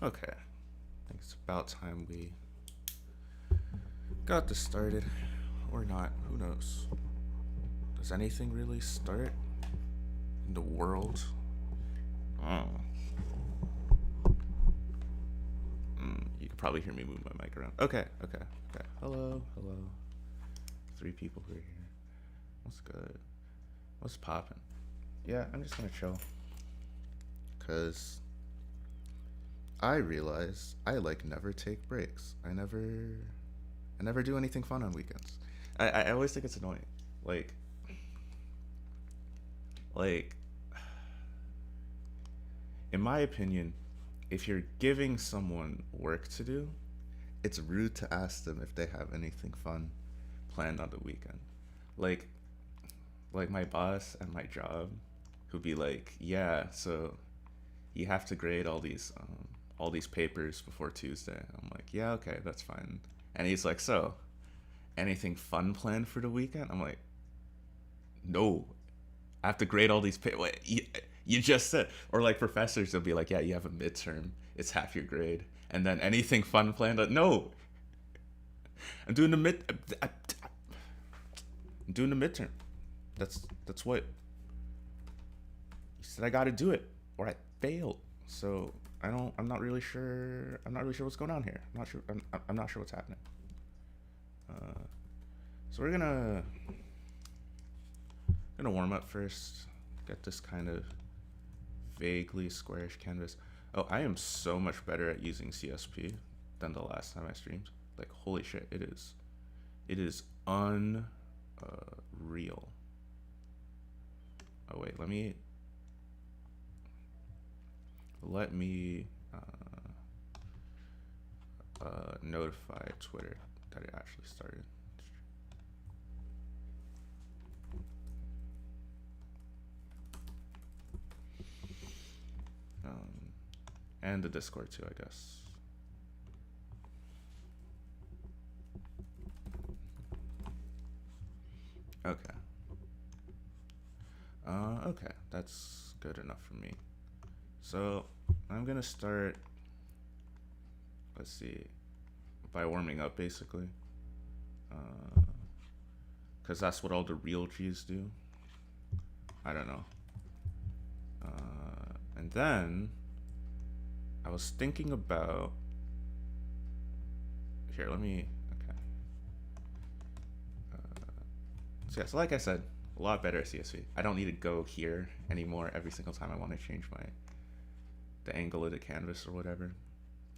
Okay, I think it's about time we got this started. Or not, who knows? Does anything really start in the world? Oh. You can probably hear me move my mic around. Okay. Hello. Three people who are here. What's good? What's poppin'? Yeah, I'm just gonna chill. Cause I realize I like never take breaks. I never do anything fun on weekends. I always think it's annoying. Like like in my opinion, if you're giving someone work to do, it's rude to ask them if they have anything fun planned on the weekend. Like like my boss at my job who'd be like, "Yeah, so you have to grade all these papers before Tuesday." I'm like, "Yeah, okay, that's fine." And he's like, "So, anything fun planned for the weekend?" I'm like, "No, I have to grade all these papers." Wait, you just said, or like professors, they'll be like, "Yeah, you have a midterm. It's half your grade." And then anything fun planned? No, I'm doing the mid. I'm doing the midterm. That's what you said. I got to do it, or I failed. So I don't. I'm not really sure. I'm not really sure what's going on here. I'm not sure. I'm not sure what's happening. Uh, so we're gonna warm up first. Get this kind of vaguely squarish canvas. Oh, I am so much better at using CSP than the last time I streamed. Like holy shit, it is. It is unreal. Oh wait, let me notify Twitter that it actually started. Um, and the Discord too, I guess. Okay. Okay, that's good enough for me. So I'm gonna start. Let's see, by warming up basically, because that's what all the real G's do. I don't know. And then I was thinking about. Here, let me. Okay. So yeah, so like I said, a lot better at CSV. I don't need to go here anymore every single time I want to change the angle of the canvas or whatever.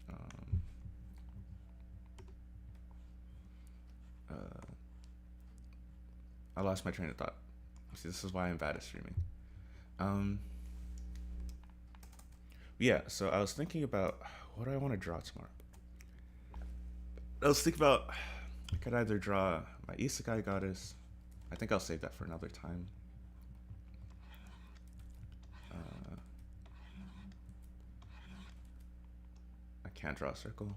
Um, I lost my train of thought. See, this is why I'm bad at streaming. Um, yeah, so I was thinking about what do I want to draw tomorrow. I was thinking about I could either draw my isekai goddess. I think I'll save that for another time. Uh, I can't draw a circle.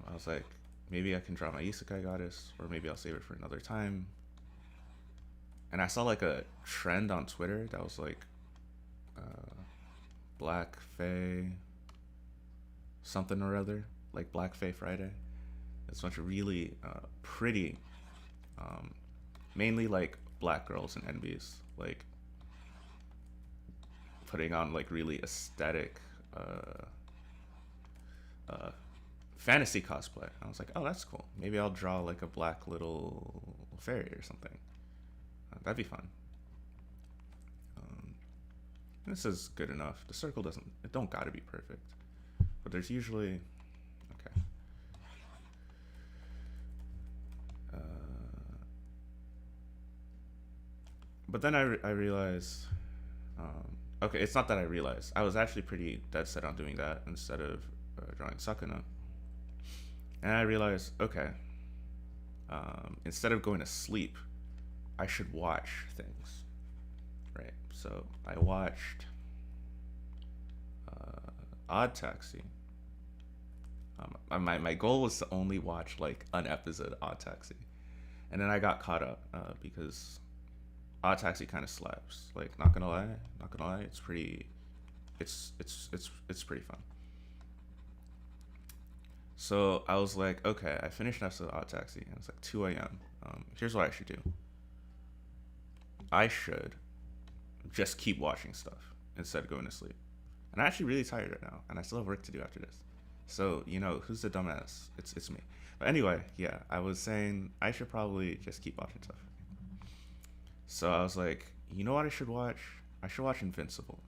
I was like, maybe I can draw my isekai goddess, or maybe I'll save it for another time. And I saw like a trend on Twitter that was like Black Fae something or other, like Black Fae Friday. It's a bunch of really pretty, um, mainly like black girls and NBs, like putting on like really aesthetic uh, fantasy cosplay. I was like, oh, that's cool. Maybe I'll draw like a black little fairy or something. That'd be fun. Um, this is good enough. The circle doesn't. It don't gotta be perfect, but there's usually. Okay. But then I realized. Okay, it's not that I realized. I was actually pretty dead set on doing that instead of drawing Sakuna. And I realized, okay, instead of going to sleep, I should watch things, right? So I watched Odd Taxi. My goal was to only watch like an episode of Odd Taxi, and then I got caught up because Odd Taxi kind of slaps. Like, not gonna lie, it's pretty, it's pretty fun. So I was like, okay, I finished an episode of Odd Taxi, and it's like 2 a.m. Here's what I should do. I should just keep watching stuff instead of going to sleep. And I'm actually really tired right now, and I still have work to do after this. So, who's the dumbass? It's me. But anyway, yeah, I was saying I should probably just keep watching stuff. So I was like, you know what I should watch? I should watch Invincible.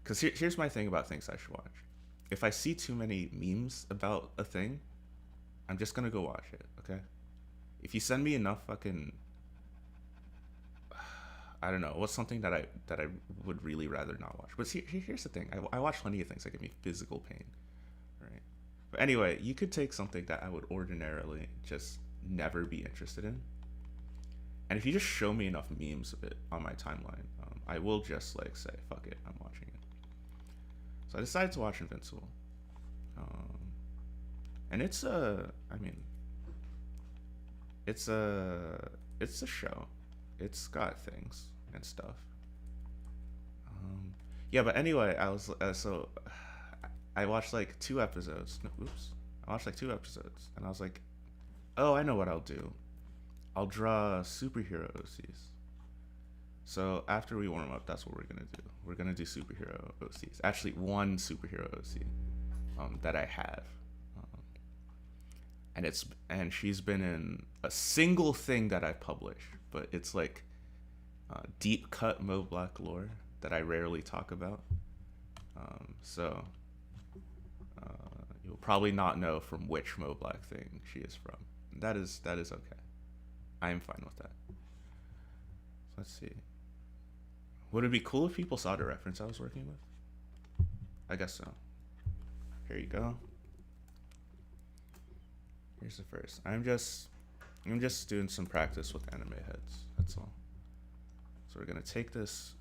Because here's my thing about things I should watch. If I see too many memes about a thing, I'm just gonna go watch it, okay? If you send me enough fucking, I don't know, what's something that I would really rather not watch. But here's the thing: I watch plenty of things that give me physical pain, right? But anyway, you could take something that I would ordinarily just never be interested in, and if you just show me enough memes of it on my timeline, I will just like say, "Fuck it, I'm watching it." So I decided to watch Invincible, um, and I mean, it's a show. It's got things and stuff. Yeah, but anyway, I watched like 2 episodes. No, oops, I watched like 2 episodes, and I was like, oh, I know what I'll do. I'll draw superhero OCs. So after we warm up, that's what we're gonna do. We're gonna do superhero OCs. Actually, one superhero OC that I have, um, and she's been in a single thing that I publish, but it's like deep cut Mo Black lore that I rarely talk about. So you'll probably not know from which Mo Black thing she is from. That is okay. I am fine with that. So let's see. Would it be cool if people saw the reference I was working with? I guess so. Here you go. Here's the first. I'm just doing some practice with anime heads. That's all. So we're gonna take this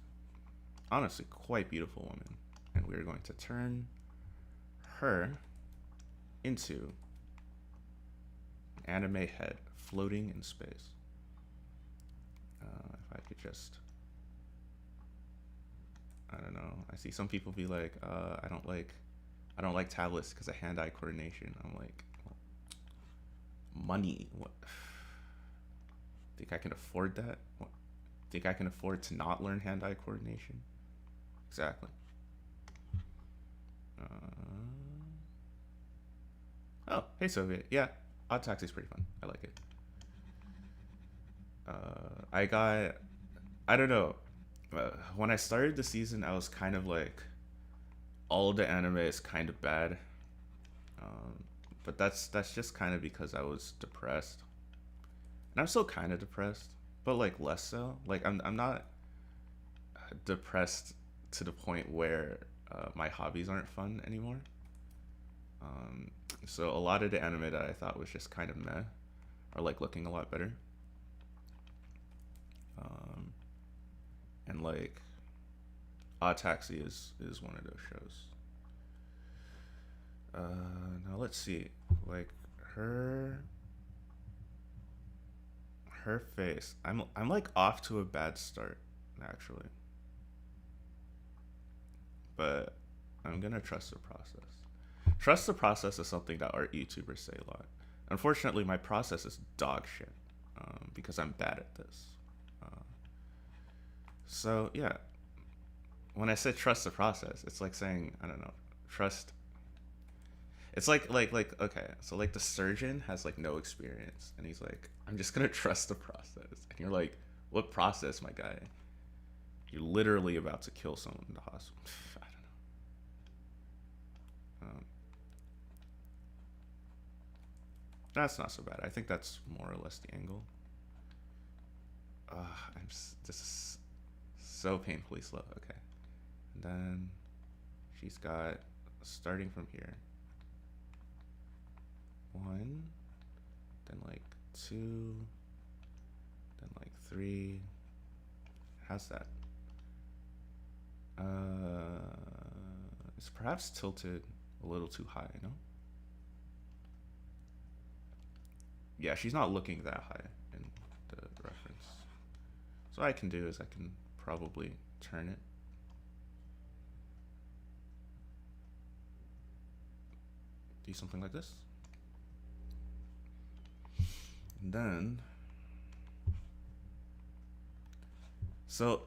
honestly quite beautiful woman, and we're going to turn her into an anime head floating in space. If I could just, I don't know. I see some people be like, I don't like tablets because of hand-eye coordination. I'm like, well, money. What? Think I can afford that? What? Think I can afford to not learn hand-eye coordination? Exactly. Oh, hey Soviet. Yeah, Odd Taxi is pretty fun. I like it. I don't know. When I started the season, I was kind of like, all of the anime is kind of bad. Um, but that's just kind of because I was depressed, and I'm still kind of depressed, but like less so. Like I'm not depressed to the point where my hobbies aren't fun anymore. Um, so a lot of the anime that I thought was just kind of meh are like looking a lot better. Um, and like Odd Taxi is one of those shows. Now let's see, like her her face. I'm like off to a bad start actually, but I'm gonna trust the process. Trust the process is something that art YouTubers say a lot. Unfortunately, my process is dog shit because I'm bad at this. Uh, so yeah, when I say trust the process, it's like saying I don't know, trust. It's like okay, so like the surgeon has like no experience, and he's like, I'm just gonna trust the process, and you're like, what process, my guy? You're literally about to kill someone in the hospital. I don't know. That's not so bad. I think that's more or less the angle. This is so painfully slow. Okay, and then she's got starting from here. One, then like two, then like three. How's that? It's perhaps tilted a little too high, no? Yeah, she's not looking that high in the reference. So what I can do is I can probably turn it. do something like this. And then, so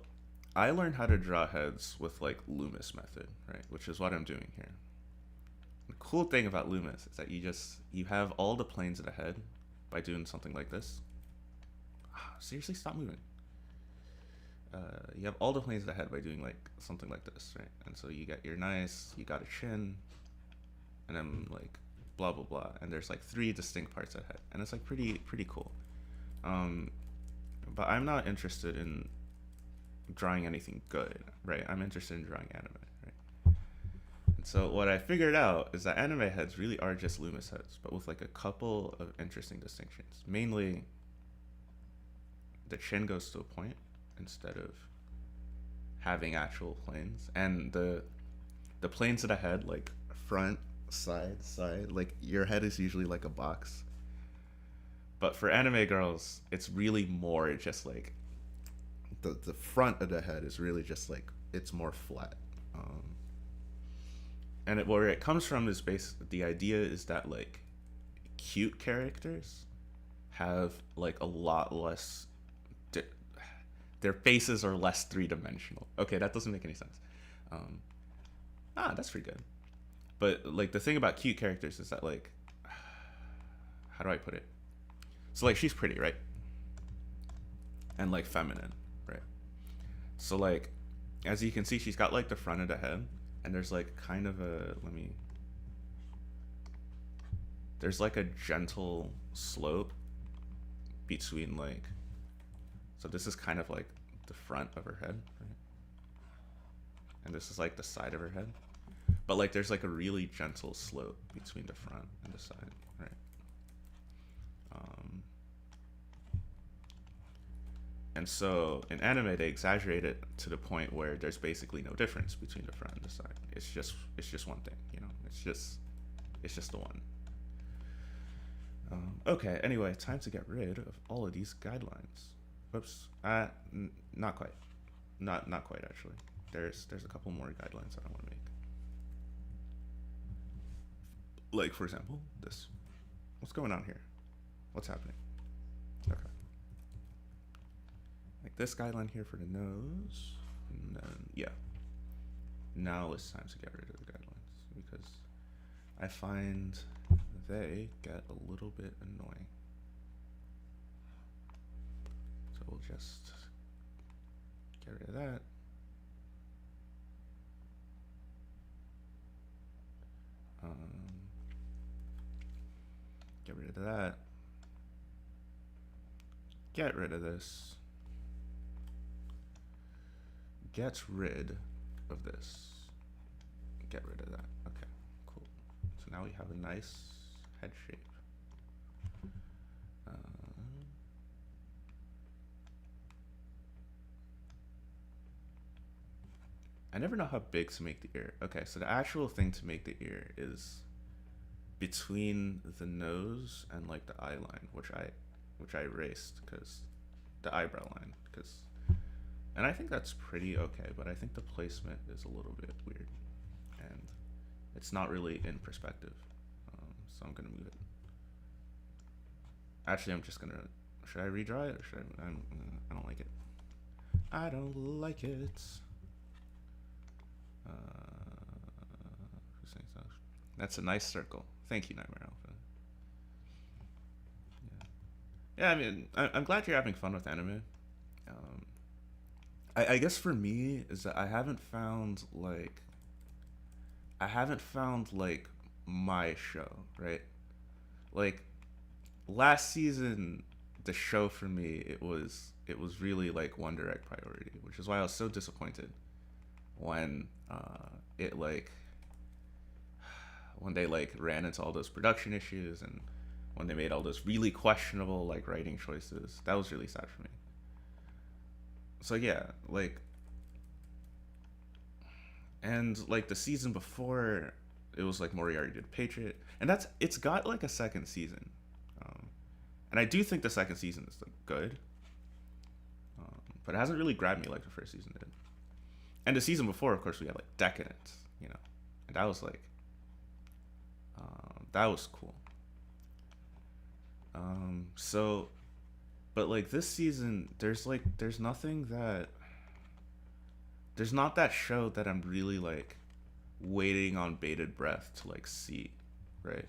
I learned how to draw heads with like Loomis method, right? Which is what I'm doing here. The cool thing about Loomis is that you have all the planes of the head by doing something like this. Seriously, stop moving. You have all the planes of the head by doing like something like this, right? And so you got your nice, you got a chin, and then like blah blah blah, and there's like 3 distinct parts of the head, and it's like pretty cool. But I'm not interested in drawing anything good, right? I'm interested in drawing anime, right? And so what I figured out is that anime heads really are just Loomis heads, but with like a couple of interesting distinctions. Mainly, the chin goes to a point instead of having actual planes, and the planes of the head, like front, side, like your head is usually like a box, but for anime girls it's really more just like the front of the head is really just like it's more flat. And where it comes from is the idea is that like cute characters have like a lot less their faces are less 3-dimensional. Okay, that doesn't make any sense. That's pretty good. But like the thing about cute characters is that like, how do I put it? So like she's pretty, right? And like feminine, right? So like, as you can see, she's got like the front of the head, and there's like kind of there's like a gentle slope between like, so this is kind of like the front of her head, right? And this is like the side of her head. But like there's like a really gentle slope between the front and the side, right? And so in anime they exaggerate it to the point where there's basically no difference between the front and the side. It's just one thing, you know. It's just the one. Okay. Anyway, time to get rid of all of these guidelines. Whoops. Not quite. Not quite actually. There's a couple more guidelines that I want to make. Like for example, this. What's going on here? What's happening? Okay. Like this guideline here for the nose, and then yeah. Now it's time to get rid of the guidelines because I find they get a little bit annoying. So we'll just get rid of that. Get rid of that. Get rid of this. Get rid of this. Get rid of that. Okay, cool. So now we have a nice head shape. I never know how big to make the ear. Okay, so the actual thing to make the ear is between the nose and like the eye line, which I erased because the eyebrow line, because, and I think that's pretty okay, but I think the placement is a little bit weird and it's not really in perspective. So I'm gonna move it. Actually, I'm just gonna, should I redraw it or should I don't like it. I don't like it. Who's saying so? That's a nice circle. Thank you, Nightmare Alpha. Yeah, I mean, I'm glad you're having fun with anime. I guess for me is that I haven't found like my show, right? Like last season, the show for me it was really like One Direct priority, which is why I was so disappointed when it like when they like ran into all those production issues and when they made all those really questionable like writing choices. That was really sad for me. So yeah, like, and like the season before it was like Moriarty did Patriot, and it's got like a second season, and I do think the second season is like good, but it hasn't really grabbed me like the first season did. And the season before, of course, we had like Decadence, you know, and that was like That was cool. So, but like this season, there's nothing that there's not that show that I'm really like waiting on bated breath to like see, right?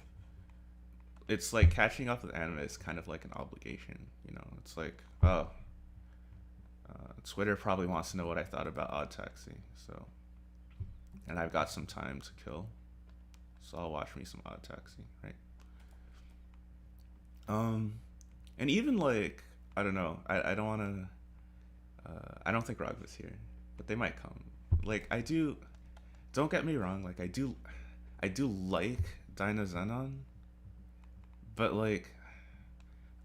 It's like catching up with anime is kind of like an obligation, you know. It's like, oh, Twitter probably wants to know what I thought about Odd Taxi, so and I've got some time to kill, so I'll watch me some Odd Taxi, right? Um, and even like I don't know, I don't want to. I don't think Rogva's here, but they might come. Like I do. Don't get me wrong. Like I do like Dinah Zenon, but like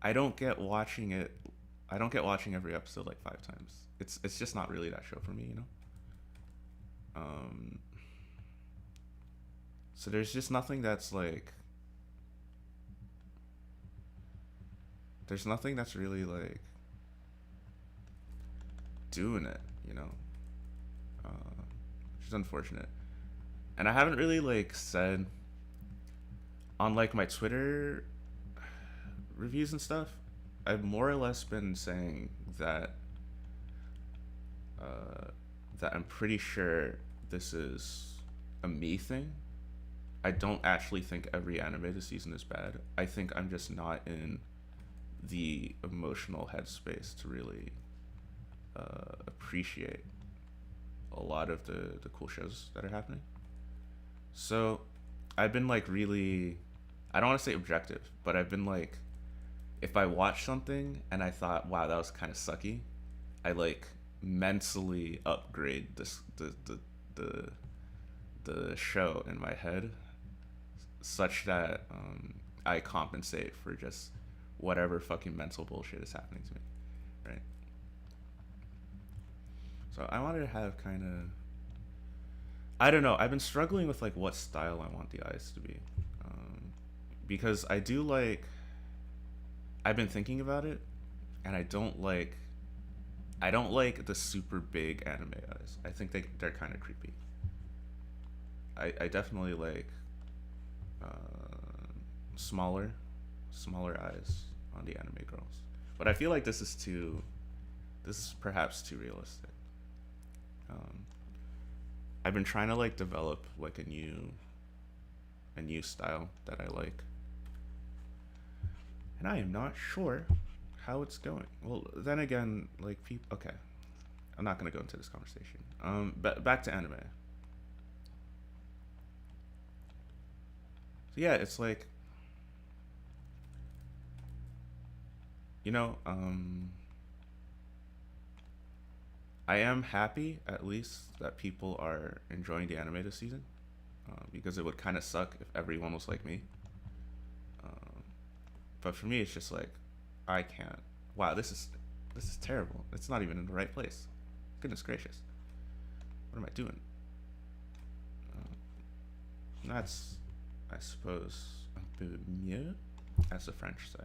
I don't get watching it. I don't get watching every episode like 5 times. It's just not really that show for me, you know. Um, so there's just nothing that's like there's nothing that's really like doing it, you know. Which is unfortunate. And I haven't really like said on like my Twitter reviews and stuff. I've more or less been saying that uh, that I'm pretty sure this is a me thing. I don't actually think every anime this season is bad. I think I'm just not in the emotional headspace to really appreciate a lot of the cool shows that are happening. So I've been like really, I don't want to say objective, but I've been like, if I watch something and I thought, wow, that was kind of sucky, I like mentally upgrade the the show in my head such that I compensate for just whatever fucking mental bullshit is happening to me, right? So I wanted to have kind of, I don't know. I've been struggling with like what style I want the eyes to be, because I do like. I've been thinking about it, and I don't like the super big anime eyes. I think they're kind of creepy. I definitely like smaller, smaller eyes on the anime girls. But I feel like this is perhaps too realistic. Um, I've been trying to like develop like a new style that I like, and I am not sure how it's going. Well, then again, like people. Okay, I'm not gonna go into this conversation. But back to anime. So yeah, it's like you know, I am happy at least that people are enjoying the anime this season, because it would kind of suck if everyone was like me. Um, but for me, it's just like I can't. Wow, this is terrible. It's not even in the right place. Goodness gracious, what am I doing? Uh, that's, I suppose, un peu mieux, as the French say.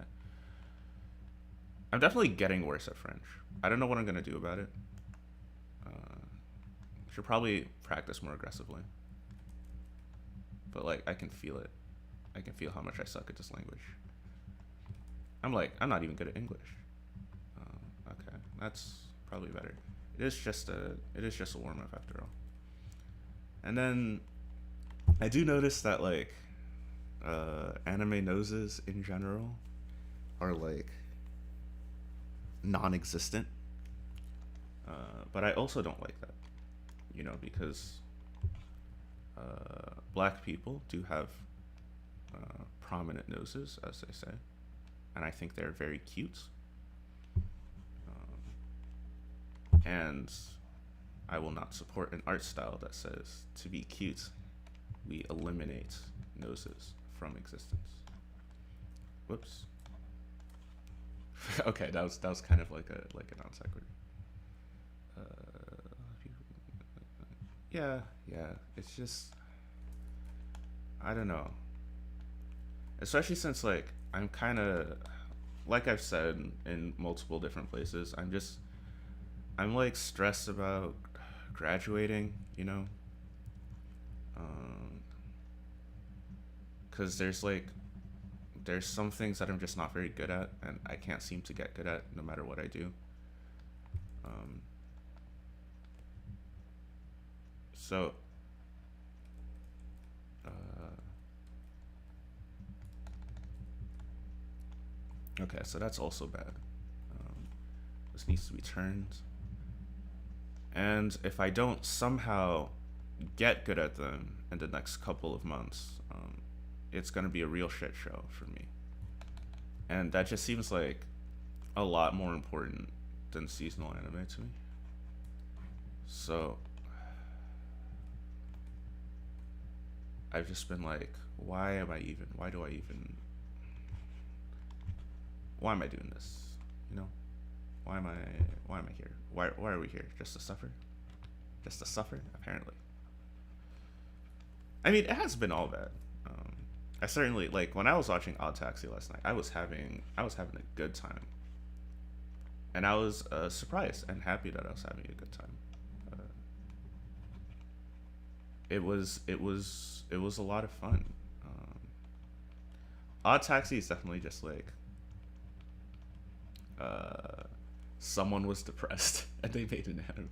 I'm definitely getting worse at French. I don't know what I'm gonna do about it. Uh, should probably practice more aggressively. But like, I can feel it. I can feel how much I suck at this language. I'm not even good at English. Okay, that's probably better. It is just a warm up after all. And then I do notice that like anime noses in general are like non-existent. But I also don't like that, you know, because black people do have prominent noses, as they say, and I think they're very cute. And I will not support an art style that says to be cute, we eliminate noses from existence. Whoops. Okay, that was kind of like a non sequitur. Uh, yeah, yeah. It's just I don't know. Especially since like I'm kind of like I've said in multiple different places. I'm like stressed about graduating. You know, because there's some things that I'm just not very good at, and I can't seem to get good at no matter what I do. Um, so, uh, okay, so that's also bad. This needs to be turned. And if I don't somehow get good at them in the next couple of months, it's gonna be a real shit show for me. And that just seems like a lot more important than seasonal anime to me. So I've just been like, why am I even? Why am I doing this? You know, why am I here? Why are we here? Just to suffer? Just to suffer? Apparently. I mean, it has been all bad. I certainly like when I was watching Odd Taxi last night. I was having a good time, and I was surprised and happy that I was having a good time. It was a lot of fun. Odd Taxi is definitely just like someone was depressed and they made an anime.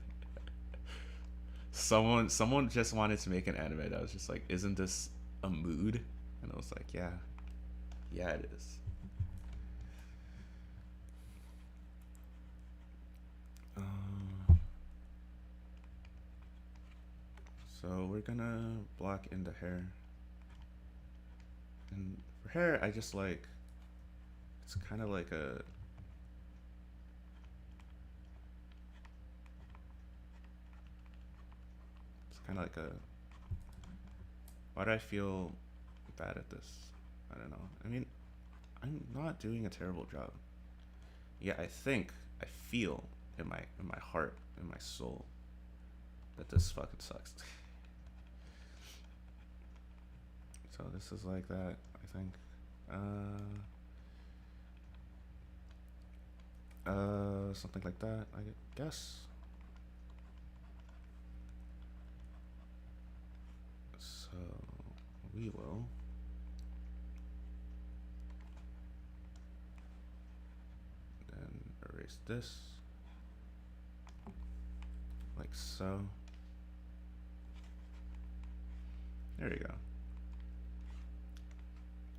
Someone just wanted to make an anime that was just like, isn't this a mood? And I was like, yeah, it is. So we're gonna block in the hair, and for hair, I just like, it's kind of like a, why do I feel bad at this? I don't know. I mean, I'm not doing a terrible job. Yeah, I feel in my heart, in my soul, that this fucking sucks. So this is like that, I think. Something like that, I guess. So we will then erase this like so. There you go.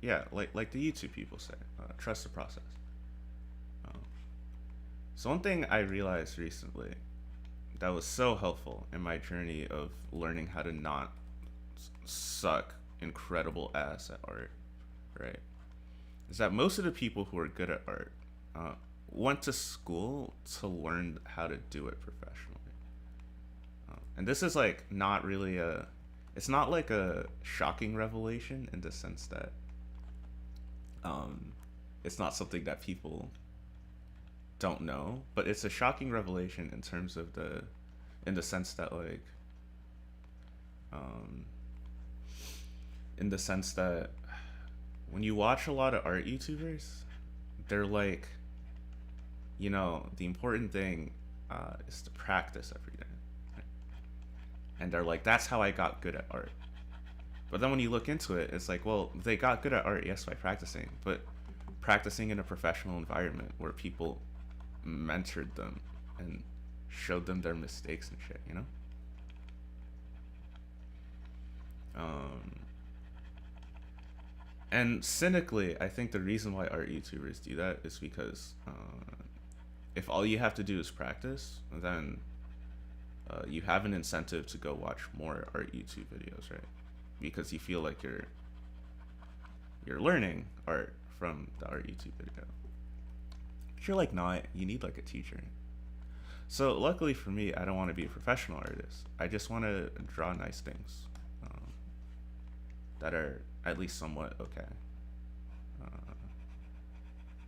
Yeah, like the YouTube people say, trust the process. So one thing I realized recently that was so helpful in my journey of learning how to not suck incredible ass at art, right, is that most of the people who are good at art went to school to learn how to do it professionally. And this is like not really it's not like a shocking revelation in the sense that it's not something that people don't know, but it's a shocking revelation in terms of in the sense that like, in the sense that when you watch a lot of art YouTubers, they're like, the important thing is to practice every day. And they're like, that's how I got good at art. But then when you look into it, it's like, well, they got good at art, yes, by practicing, but practicing in a professional environment where people mentored them and showed them their mistakes and shit, And cynically, I think the reason why art YouTubers do that is because if all you have to do is practice, then you have an incentive to go watch more art YouTube videos, right? Because you feel like you're learning art from the art YouTube video. If you're like not, you need like a teacher. So luckily for me, I don't want to be a professional artist. I just want to draw nice things that are at least somewhat okay.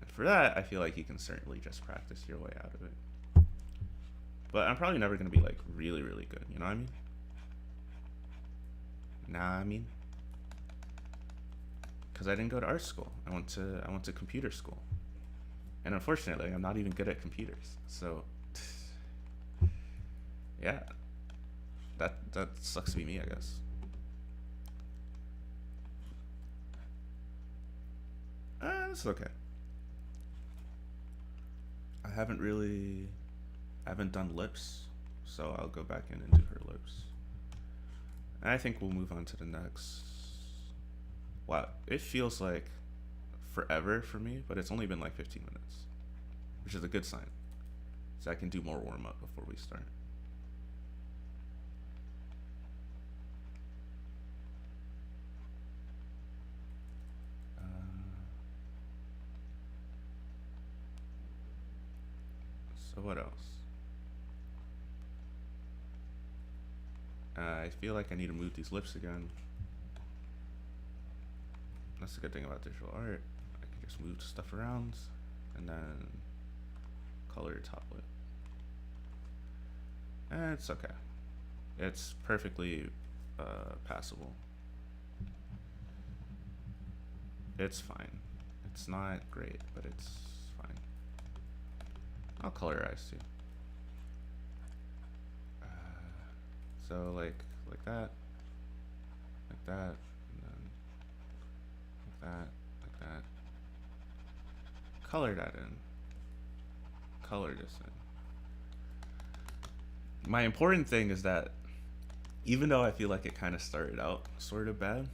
And for that, I feel like you can certainly just practice your way out of it. But I'm probably never going to be like really, really good. You know what I mean? Because I didn't go to art school. I went to computer school. And unfortunately, I'm not even good at computers. So yeah. That sucks to be me, I guess. It's okay. I haven't done lips, so I'll go back in and do her lips. And I think we'll move on to the next. Wow, it feels like forever for me, but it's only been like 15 minutes, which is a good sign. So I can do more warm up before we start. So what else? I feel like I need to move these lips again. That's the good thing about digital art. I can just move stuff around and then color your top lip. And it's okay. It's perfectly passable. It's fine. It's not great, but it's fine. I'll color your eyes too. So like that, and then like that. Color that in. Color this in. My important thing is that even though I feel like it kind of started out sort of bad,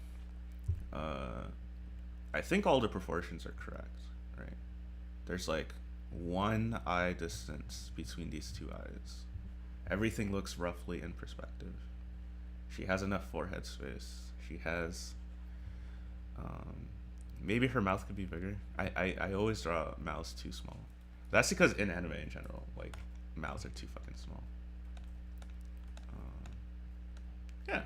I think all the proportions are correct, right? There's like one eye distance between these two eyes. Everything looks roughly in perspective. She has enough forehead space. She has, maybe her mouth could be bigger. I always draw mouths too small. That's because in anime in general, like, mouths are too fucking small. Yeah.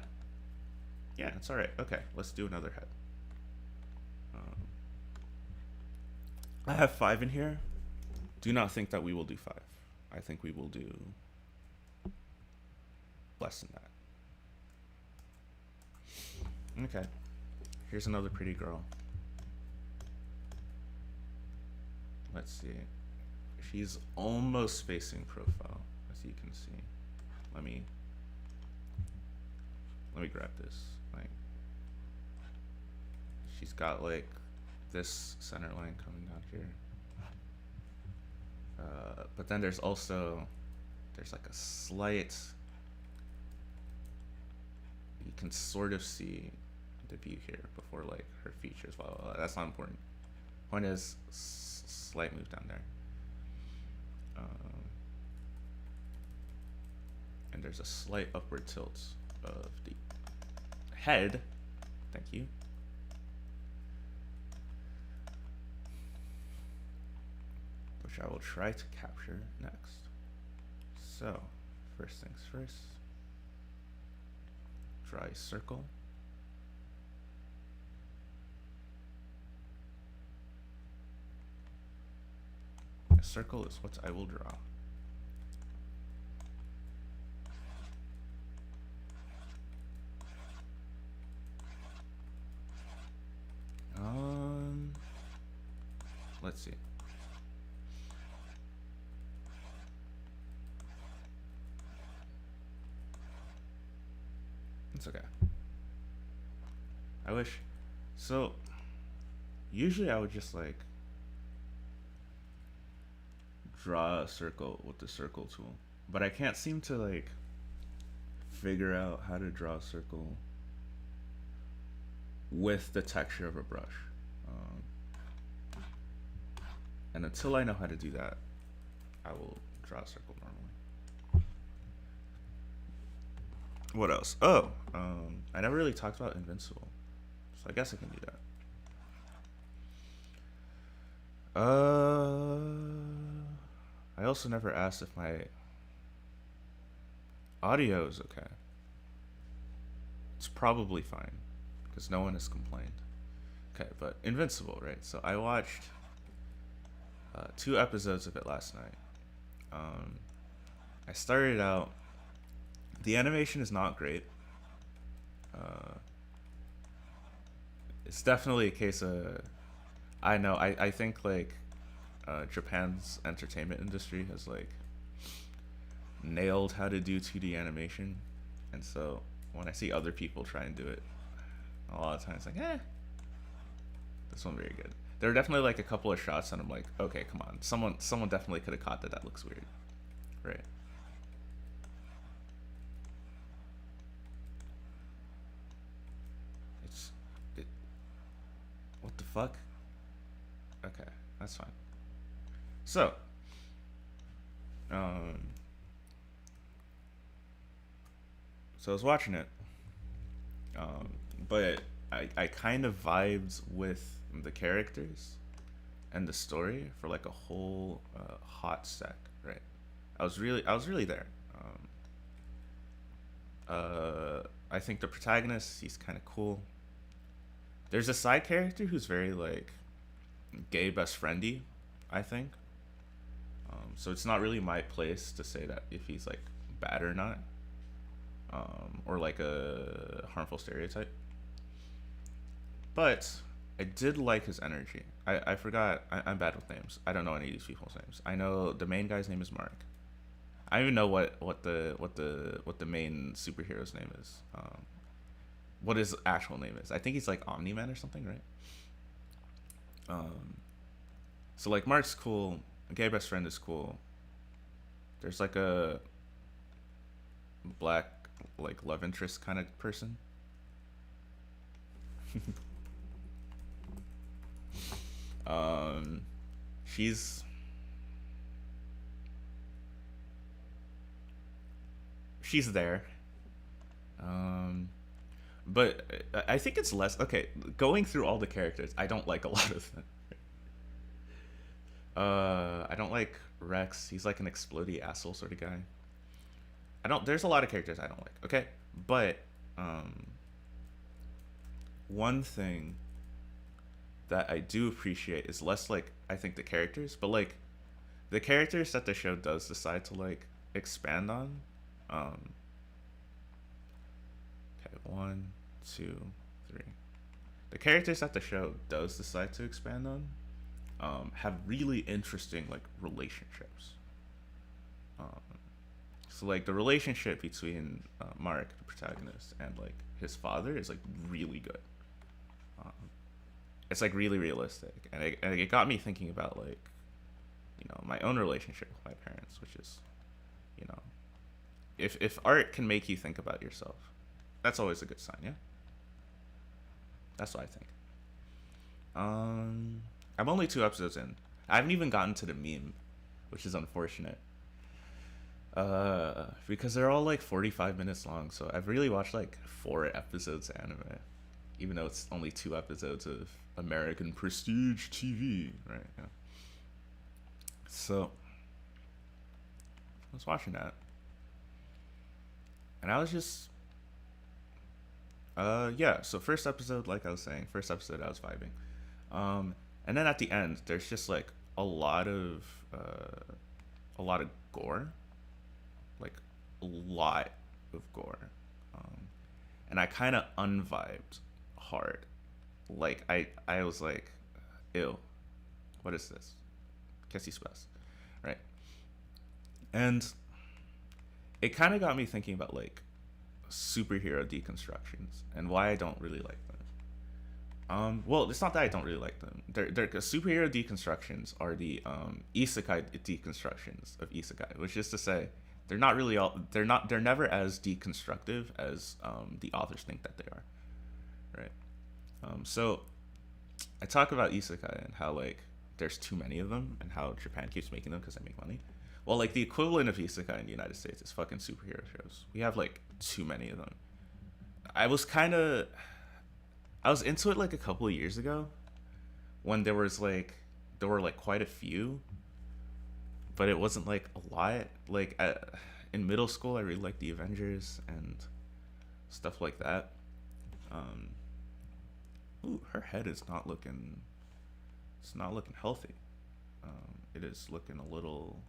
Yeah, it's alright. Okay, let's do another head. I have 5 in here. Do not think that we will do 5. I think we will do less than that. Okay. Here's another pretty girl. Let's see. She's almost facing profile, as you can see. Let me grab this. Like, she's got like this center line coming down here. But then there's like a slight, you can sort of see the view here before like her features. Well, that's not important. Point is, slight move down there. And there's a slight upward tilt of the head. Thank you. Which I will try to capture next. So, first things first. Draw a circle. A circle is what I will draw. Let's see. It's okay. I wish. So, usually I would just like draw a circle with the circle tool, but I can't seem to like figure out how to draw a circle with the texture of a brush. And until I know how to do that, I will draw a circle normally. What else? Oh, I never really talked about Invincible, so I guess I can do that. I also never asked if my audio is okay. It's probably fine, because no one has complained. Okay, but Invincible, right? So I watched 2 episodes of it last night. I started out. The animation is not great. It's definitely a case of, I know, I think like Japan's entertainment industry has like nailed how to do 2D animation, and so when I see other people try and do it, a lot of times like, this one very good. There were definitely like a couple of shots, and I'm like, okay, come on, someone definitely could have caught that. That looks weird, right? It's it. What the fuck? Okay, that's fine. So, um, so I was watching it, um, but I kind of vibed with the characters and the story for like a whole hot sec, right? I was really there. I think the protagonist, he's kind of cool. There's a side character who's very like gay best friendy, I think. So it's not really my place to say that if he's like bad or not, or like a harmful stereotype. But I did like his energy. I forgot. I'm bad with names. I don't know any of these people's names. I know the main guy's name is Mark. I don't even know what the main superhero's name is. What his actual name is. I think he's like Omni Man or something, right? Um, so like Mark's cool. Gay best friend is cool. There's like a black like love interest kind of person. um, she's she's there. Um, but I think it's less okay. Going through all the characters, I don't like a lot of them. I don't like Rex. He's like an explodey asshole sort of guy. I don't. There's a lot of characters I don't like. Okay, but um, one thing that I do appreciate is less like I think the characters, but like the characters that the show does decide to like expand on. Um, okay, one, two, three. The characters that the show does decide to expand on have really interesting like relationships. Um, so like the relationship between Mark, the protagonist, and like his father is like really good. Um, it's like really realistic, and it got me thinking about like my own relationship with my parents, which is you know if art can make you think about yourself, that's always a good sign. Yeah, that's what I think. Um, I'm only 2 episodes in. I haven't even gotten to the meme, which is unfortunate. Because they're all like 45 minutes long, so I've really watched like 4 episodes of anime, even though it's only 2 episodes of American prestige TV, right? Yeah. So I was watching that, and I was just, yeah. So first episode, like I was saying, first episode I was vibing, and then at the end, there's just like a lot of, a lot of gore, like a lot of gore, um, and I kind of unvibed hard. Like I was like, ew, what is this? Kissy Space, right? And it kind of got me thinking about like superhero deconstructions and why I don't really like them. Well, it's not that I don't really like them. They're superhero deconstructions are the isekai deconstructions of isekai, which is to say, they're not really all. They're never as deconstructive as the authors think that they are, right? So I talk about isekai and how like there's too many of them and how Japan keeps making them because they make money. Well, like the equivalent of isekai in the United States is fucking superhero shows. We have like too many of them. I was kind of I was into it like a couple of years ago when there were like quite a few, but it wasn't like a lot. Like in middle school, I really liked the Avengers and stuff like that. Um, ooh, her head is not looking. It's not looking healthy. It is looking a little.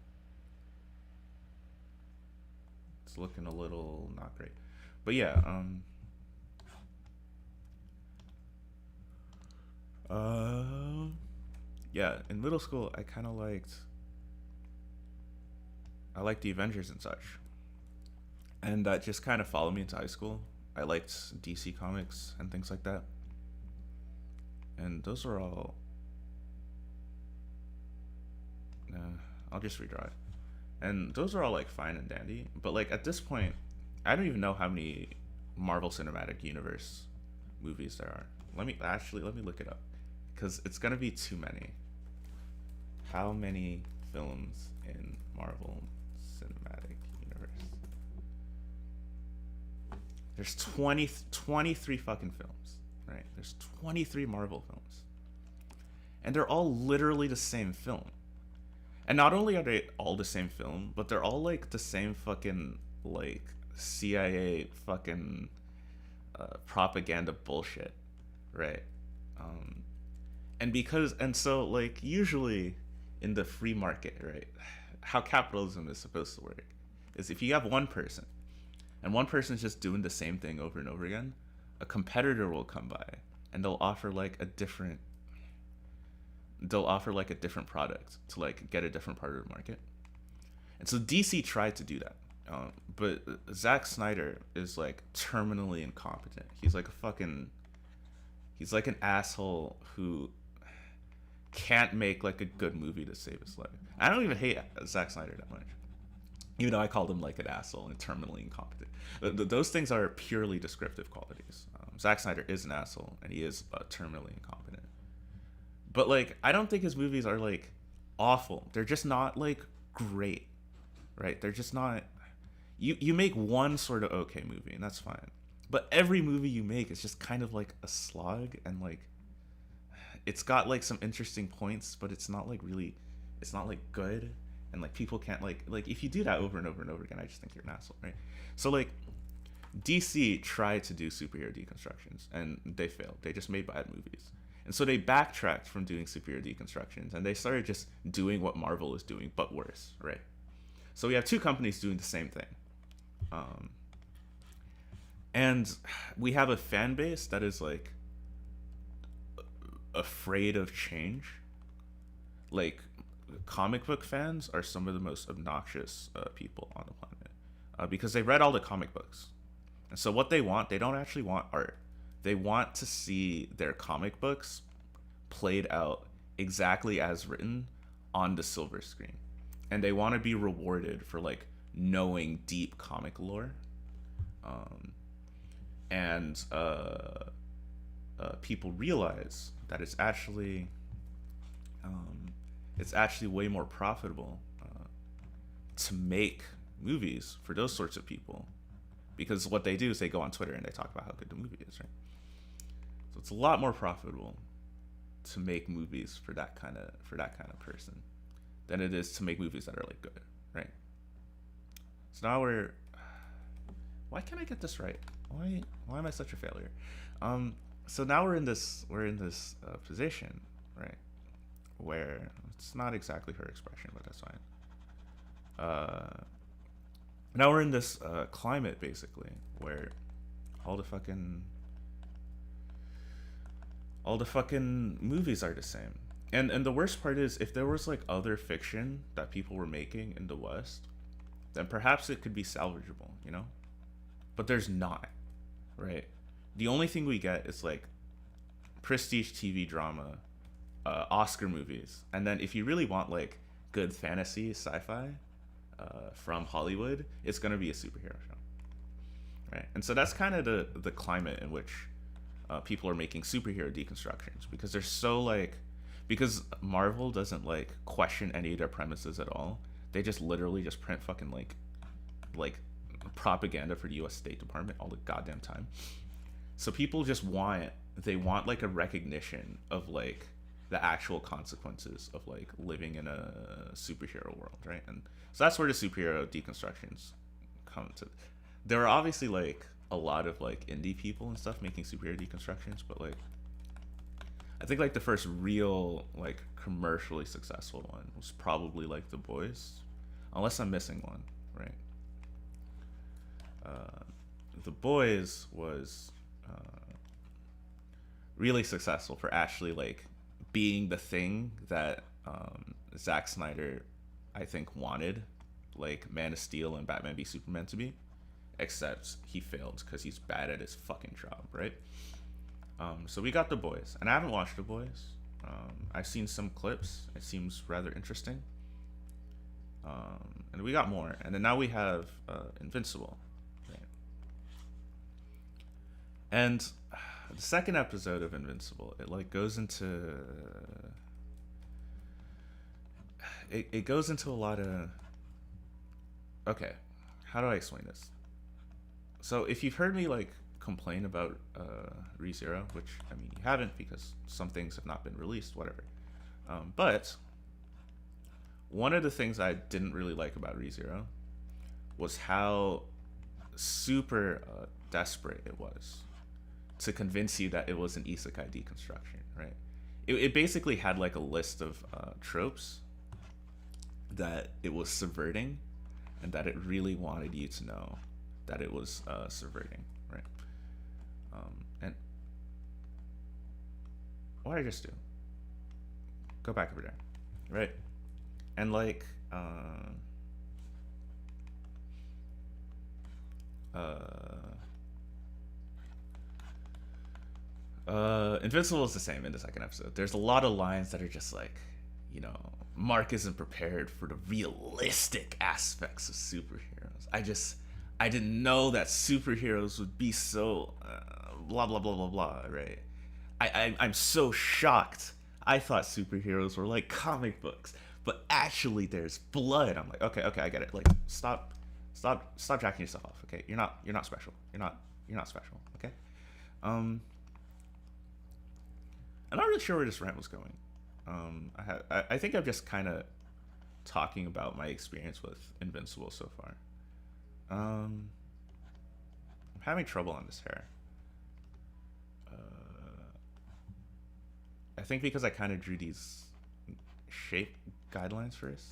It's looking a little not great. But yeah. Uh. Yeah. In middle school, I kind of liked. I liked the Avengers and such, and that just kind of followed me into high school. I liked DC comics and things like that, and those were all I'll just redraw it. And those are all like fine and dandy, but like at this point, I don't even know how many Marvel Cinematic Universe movies there are. Let me look it up, because it's gonna be too many. How many films in Marvel Cinematic Universe? There's 23 fucking films, right? There's 23 Marvel films, and they're all literally the same film. And not only are they all the same film, but they're all like the same fucking like CIA fucking propaganda bullshit, right? Um, and so like usually in the free market, right? How capitalism is supposed to work is if you have one person and one person's just doing the same thing over and over again, a competitor will come by and they'll offer like a different product to like get a different part of the market. And so DC tried to do that. But Zack Snyder is like terminally incompetent. He's like an asshole who can't make like a good movie to save his life. I don't even hate Zack Snyder that much, even though I called him like an asshole and terminally incompetent. Those things are purely descriptive qualities. Zack Snyder is an asshole and he is terminally incompetent. But like, I don't think his movies are like awful. They're just not like great, right? They're just not. You make one sort of okay movie and that's fine. But every movie you make is just kind of like a slog, and like it's got like some interesting points, but it's not like really, it's not like good, and like people can't like if you do that over and over and over again, I just think you're an asshole, right? So like DC tried to do superhero deconstructions and they failed. They just made bad movies. And so they backtracked from doing superhero deconstructions and they started just doing what Marvel is doing, but worse, right? So we have two companies doing the same thing. And we have a fan base that is like afraid of change. Like, comic book fans are some of the most obnoxious people on the planet because they read all the comic books. And so what they want, they don't actually want art. They want to see their comic books played out exactly as written on the silver screen. And they want to be rewarded for like knowing deep comic lore. And people realize that it's actually way more profitable to make movies for those sorts of people, because what they do is they go on Twitter and they talk about how good the movie is, right? So it's a lot more profitable to make movies for that kind of person than it is to make movies that are like good, right? So now why can't I get this right? Why am I such a failure? So now we're in this position, right, where it's not exactly her expression, but that's fine. Now we're in this climate basically where all the fucking movies are the same. And the worst part is, if there was like other fiction that people were making in the West, then perhaps it could be salvageable, you know? But there's not, right? The only thing we get is like prestige TV drama, Oscar movies, and then if you really want like good fantasy sci-fi from Hollywood, it's gonna be a superhero show, right? And so that's kind of the climate in which people are making superhero deconstructions, because they're so like, because Marvel doesn't like question any of their premises at all. They just literally just print fucking like propaganda for the U.S. State Department all the goddamn time. So people just want like a recognition of like the actual consequences of like living in a superhero world, right? And so that's where the superhero deconstructions come to. There are obviously like a lot of like indie people and stuff making superhero deconstructions, but like I think like the first real like commercially successful one was probably like The Boys, unless I'm missing one, right? The Boys was really successful for actually like being the thing that Zack Snyder, I think, wanted like Man of Steel and Batman v Superman to be, except he failed because he's bad at his fucking job, right? So we got The Boys, and I haven't watched The Boys. I've seen some clips. It seems rather interesting. and we got more, and then now we have Invincible, right? And the second episode of Invincible, it like goes into it goes into a lot of, okay, how do I explain this? So if you've heard me like complain about ReZero, which I mean you haven't because some things have not been released, whatever. But one of the things I didn't really like about ReZero was how super desperate it was to convince you that it was an isekai deconstruction, right? It basically had like a list of tropes that it was subverting, and that it really wanted you to know that it was subverting, right? And what did I just do? Go back over there, right? And like, Invincible is the same in the second episode. There's a lot of lines that are just like, you know, Mark isn't prepared for the realistic aspects of superheroes. I didn't know that superheroes would be so blah blah blah blah blah. Right? I'm so shocked. I thought superheroes were like comic books, but actually there's blood. I'm like, okay, I get it. Like, stop jacking yourself off. Okay, you're not special. You're not special. Okay. I'm not really sure where this rant was going. I think I'm just kind of talking about my experience with Invincible so far. I'm having trouble on this hair. I think because I kind of drew these shape guidelines first.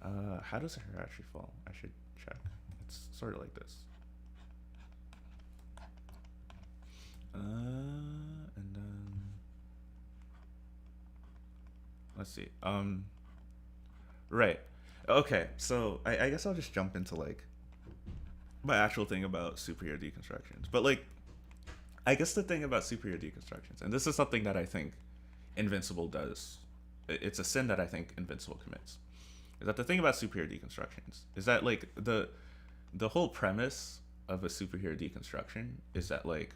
How does the hair actually fall? I should check. It's sort of like this. And then let's see. Right. Okay. So I guess I'll just jump into like my actual thing about superhero deconstructions. But like, I guess the thing about superhero deconstructions, and this is something that I think Invincible does. It's a sin that I think Invincible commits. Is that the thing about superhero deconstructions is that like the whole premise of a superhero deconstruction is that like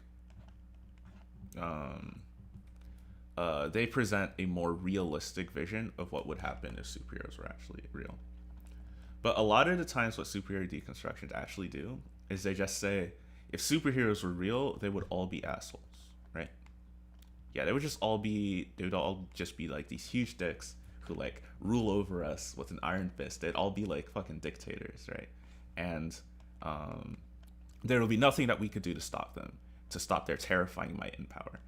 they present a more realistic vision of what would happen if superheroes were actually real. But a lot of the times what superhero deconstructions actually do is they just say, if superheroes were real, they would all be assholes, right? Yeah, they would all just be like these huge dicks who like rule over us with an iron fist. They'd all be like fucking dictators, right? And there will be nothing that we could do to stop them, to stop their terrifying might and power.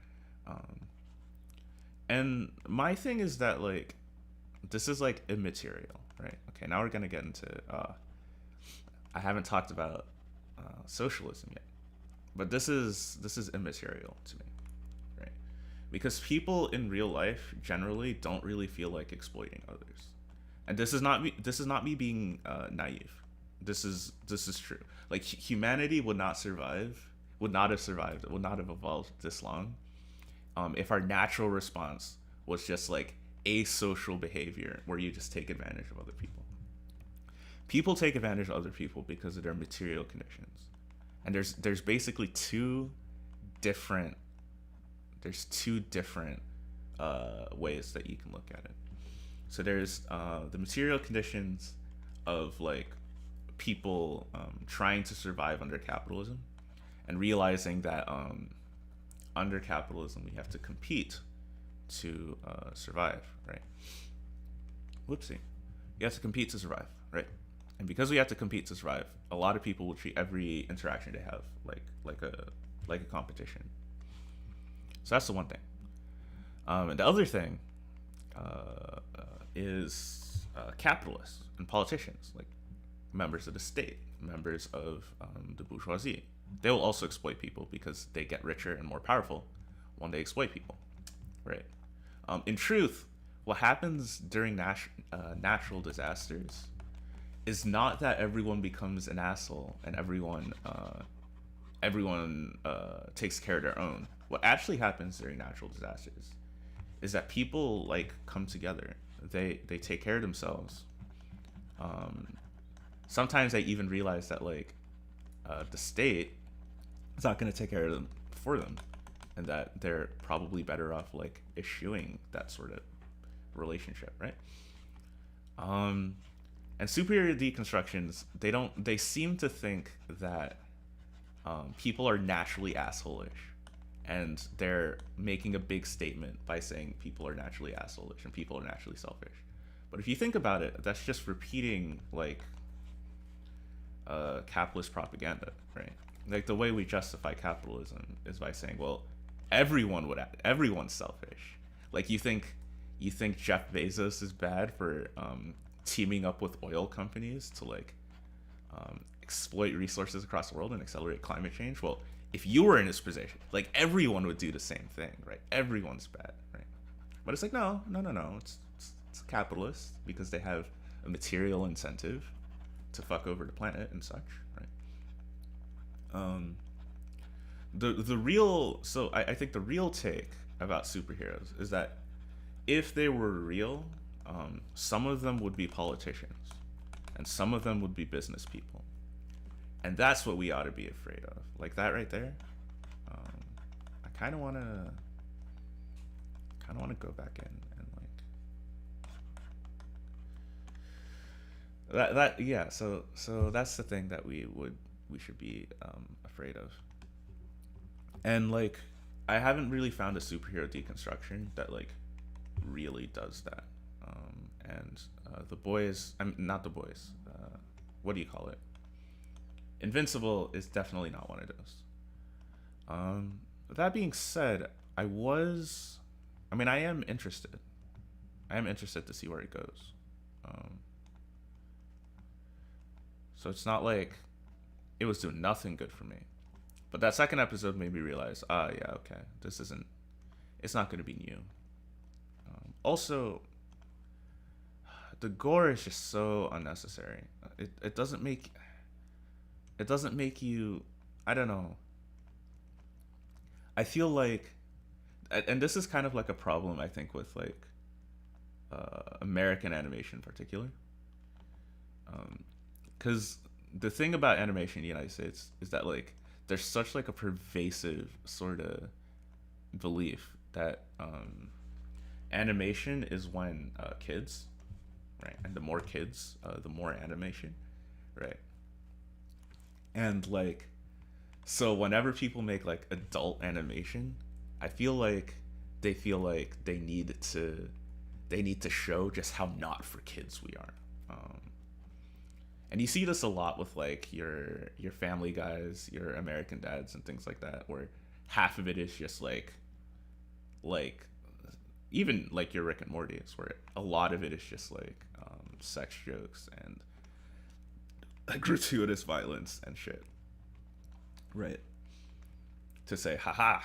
And my thing is that like, this is like immaterial, right? Okay, now we're gonna get into I haven't talked about socialism yet, but this is immaterial to me, right? Because people in real life generally don't really feel like exploiting others, and this is not me being naive. This is true. Like humanity would not have survived, it would not have evolved this long if our natural response was just like asocial behavior where you just take advantage of other people. People take advantage of other people because of their material conditions, and there's basically two different ways that you can look at it. So there's the material conditions of like people trying to survive under capitalism and realizing that under capitalism we have to compete to survive, right? Whoopsie. You have to compete to survive, right? And because we have to compete to survive, a lot of people will treat every interaction they have like a competition. So that's the one thing. And the other thing is capitalists and politicians, like members of the state, members of the bourgeoisie. They will also exploit people because they get richer and more powerful when they exploit people, right? In truth, what happens during natural disasters is not that everyone becomes an asshole and everyone takes care of their own. What actually happens during natural disasters is that people like come together. They take care of themselves. Um, Sometimes they even realize that like the state is not going to take care of them for them, and that they're probably better off like eschewing that sort of relationship, right? Um, and superior deconstructions, they seem to think that people are naturally assholeish, and they're making a big statement by saying people are naturally assholeish and people are naturally selfish. But if you think about it, that's just repeating like capitalist propaganda, right? Like the way we justify capitalism is by saying, well, everyone's selfish. Like you think Jeff Bezos is bad for teaming up with oil companies to like exploit resources across the world and accelerate climate change? Well, if you were in his position, like everyone would do the same thing, right? Everyone's bad, right? But it's like no, no, no, no. It's capitalist because they have a material incentive to fuck over the planet and such, right? The real I think the real take about superheroes is that if they were real, some of them would be politicians, and some of them would be business people, and that's what we ought to be afraid of. Like that right there. I kind of want to go back in and like that yeah. So that's the thing that we should be afraid of. And like I haven't really found a superhero deconstruction that like really does that. And the boys, I'm not the boys. What do you call it? Invincible is definitely not one of those. That being said, I am interested. I am interested to see where it goes. So it's not like it was doing nothing good for me. But that second episode made me realize, yeah, okay, it's not going to be new. Also, the gore is just so unnecessary. It doesn't make you, I don't know. I feel like, and this is kind of like a problem I think with like American animation in particular. Because the thing about animation in the United States is that like there's such like a pervasive sort of belief that animation is when kids, right? And the more kids, the more animation, right? And like, so whenever people make like adult animation, I feel like they need to show just how not for kids we are. And you see this a lot with like your Family Guys, your American Dads, and things like that, where half of it is just like even like your Rick and Morty's, where a lot of it is just like sex jokes and like gratuitous violence and shit, right? To say, haha,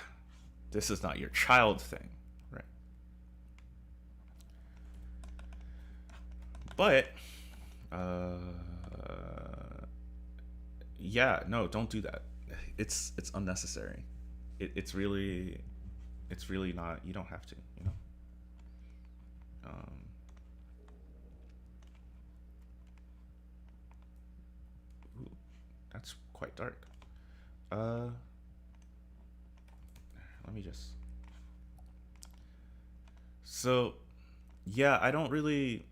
this is not your child thing, right? But yeah, no, don't do that. It's unnecessary. It's really not. You don't have to, you know. Ooh, that's quite dark. Let me just. So, yeah, I don't really,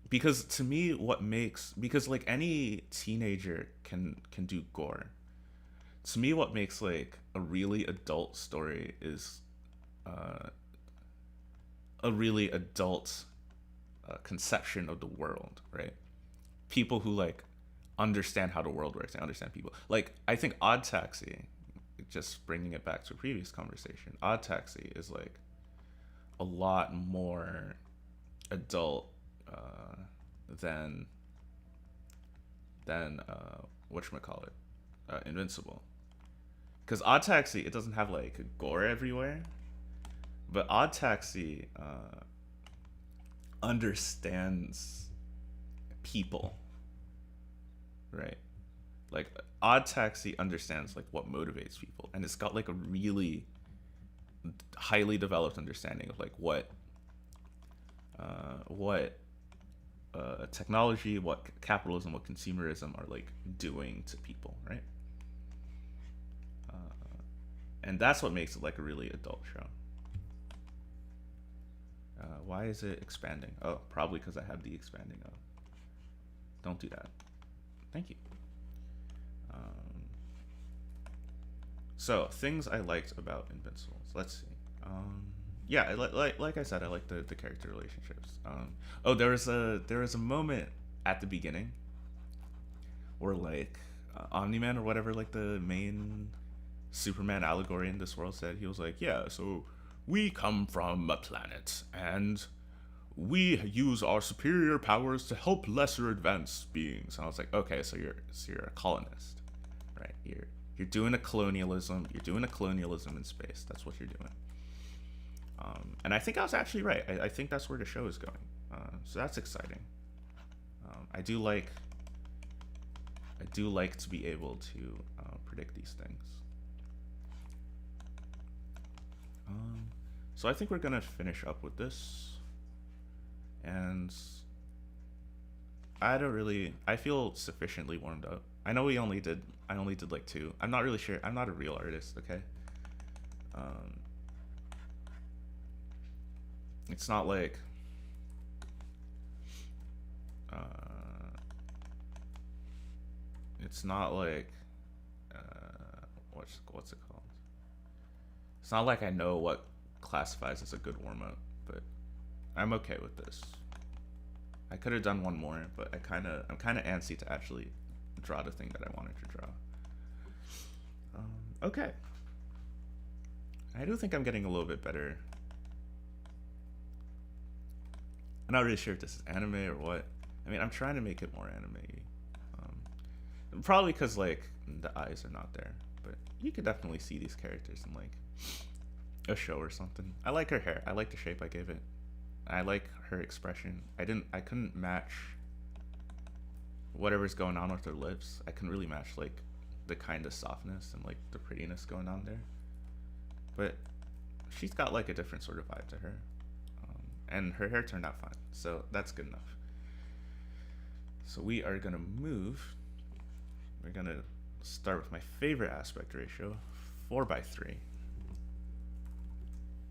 because to me what makes, because like any teenager can do gore. To me what makes like a really adult story is uh, a really adult conception of the world, right? People who like understand how the world works and understand people. Like I think Odd Taxi, just bringing it back to a previous conversation, Odd Taxi is like a lot more adult than whatchamacallit, Invincible. Because Odd Taxi, it doesn't have like gore everywhere, but Odd Taxi understands people, right? Like Odd Taxi understands like what motivates people, and it's got like a really highly developed understanding of like what technology, what capitalism, what consumerism are like doing to people, right? And that's what makes it like a really adult show. Why is it expanding? Oh, probably because I have the expanding of. Don't do that. Thank you. Um, so things I liked about Invincibles. Let's see. Yeah, like I said, I like the character relationships. Oh, there was a moment at the beginning where like Omni-Man or whatever, like the main Superman allegory in this world said, he was like, yeah, so we come from a planet and we use our superior powers to help lesser advanced beings. And I was like, okay, so you're a colonist, right? You're doing a colonialism. You're doing a colonialism in space. That's what you're doing. And I think I was actually right. I think that's where the show is going. So that's exciting. I do like to be able to predict these things. So I think we're gonna finish up with this, and I feel sufficiently warmed up. I know I only did like two. I'm not really sure. I'm not a real artist, okay? Um, it's not like uh, it's not like what's it called? It's not like I know what classifies as a good warm up, but I'm okay with this. I could have done one more, but I'm kind of antsy to actually draw the thing that I wanted to draw. Okay. I do think I'm getting a little bit better. I'm not really sure if this is anime or what. I mean, I'm trying to make it more anime. Probably because like the eyes are not there, but you could definitely see these characters in like a show or something. I like her hair. I like the shape I gave it. I like her expression. I couldn't match whatever's going on with her lips. I couldn't really match like the kind of softness and like the prettiness going on there. But she's got like a different sort of vibe to her. And her hair turned out fine. So that's good enough. So we are gonna move. We're gonna start with my favorite aspect ratio, 4:3.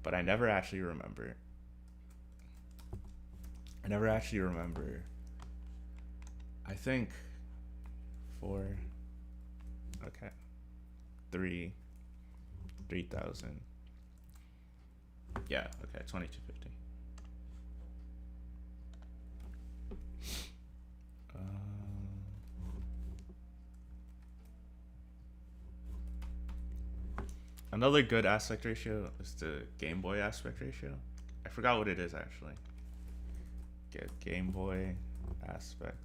But I never actually remember. I think 4. Okay. 3,000. Yeah. Okay. 2250. Another good aspect ratio is the Game Boy aspect ratio. I forgot what it is actually. Get Game Boy aspect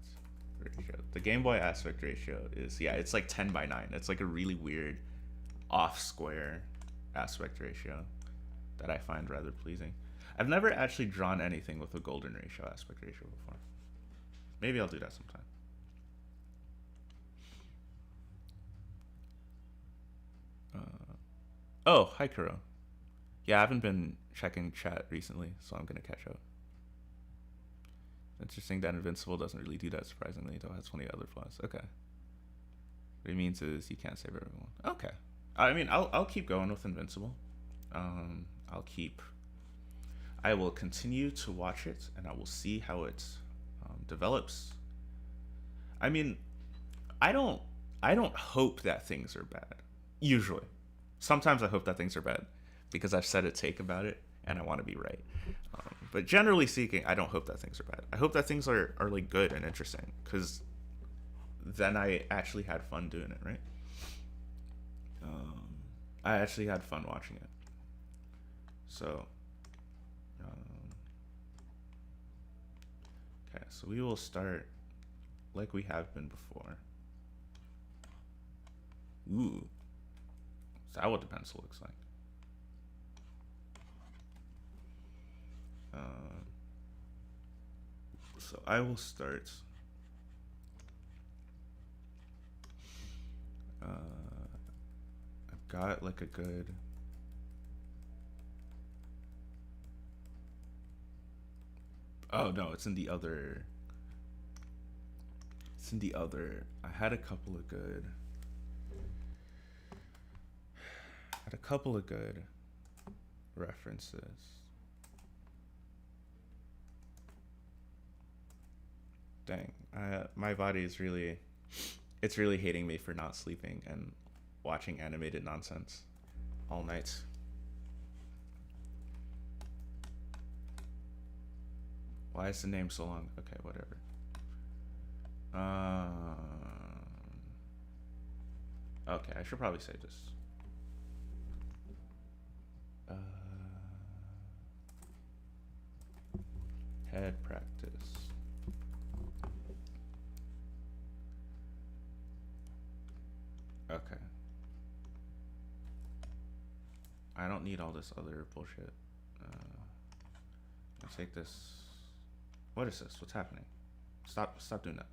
ratio. The Game Boy aspect ratio is, yeah, it's like 10:9. It's like a really weird off square aspect ratio that I find rather pleasing. I've never actually drawn anything with a golden ratio aspect ratio before. Maybe I'll do that sometime. Oh, hi Kuro. Yeah, I haven't been checking chat recently, so I'm gonna catch up. Interesting that Invincible doesn't really do that, surprisingly, though it has plenty of other flaws. Okay. What it means is you can't save everyone. Okay. I mean, I'll keep going with Invincible. Um, I will continue to watch it, and I will see how it develops. I mean, I don't I don't hope that things are bad. Usually, sometimes I hope that things are bad because I've said a take about it and I want to be right. But generally speaking, I don't hope that things are bad. I hope that things are like good and interesting because then I actually had fun doing it, right? I actually had fun watching it. So, okay, so we will start like we have been before. Ooh, is that what the pencil looks like? So I will start. I've got like a good Oh no, it's in the other. It's in the other. I had a couple of good. Had a couple of good references. Dang, my body is really, it's really hating me for not sleeping and watching animated nonsense all night. Why is the name so long? Okay, whatever. Okay, I should probably say this. Head practice. Okay. I don't need all this other bullshit. I'll take this. What is this? What's happening? Stop doing that.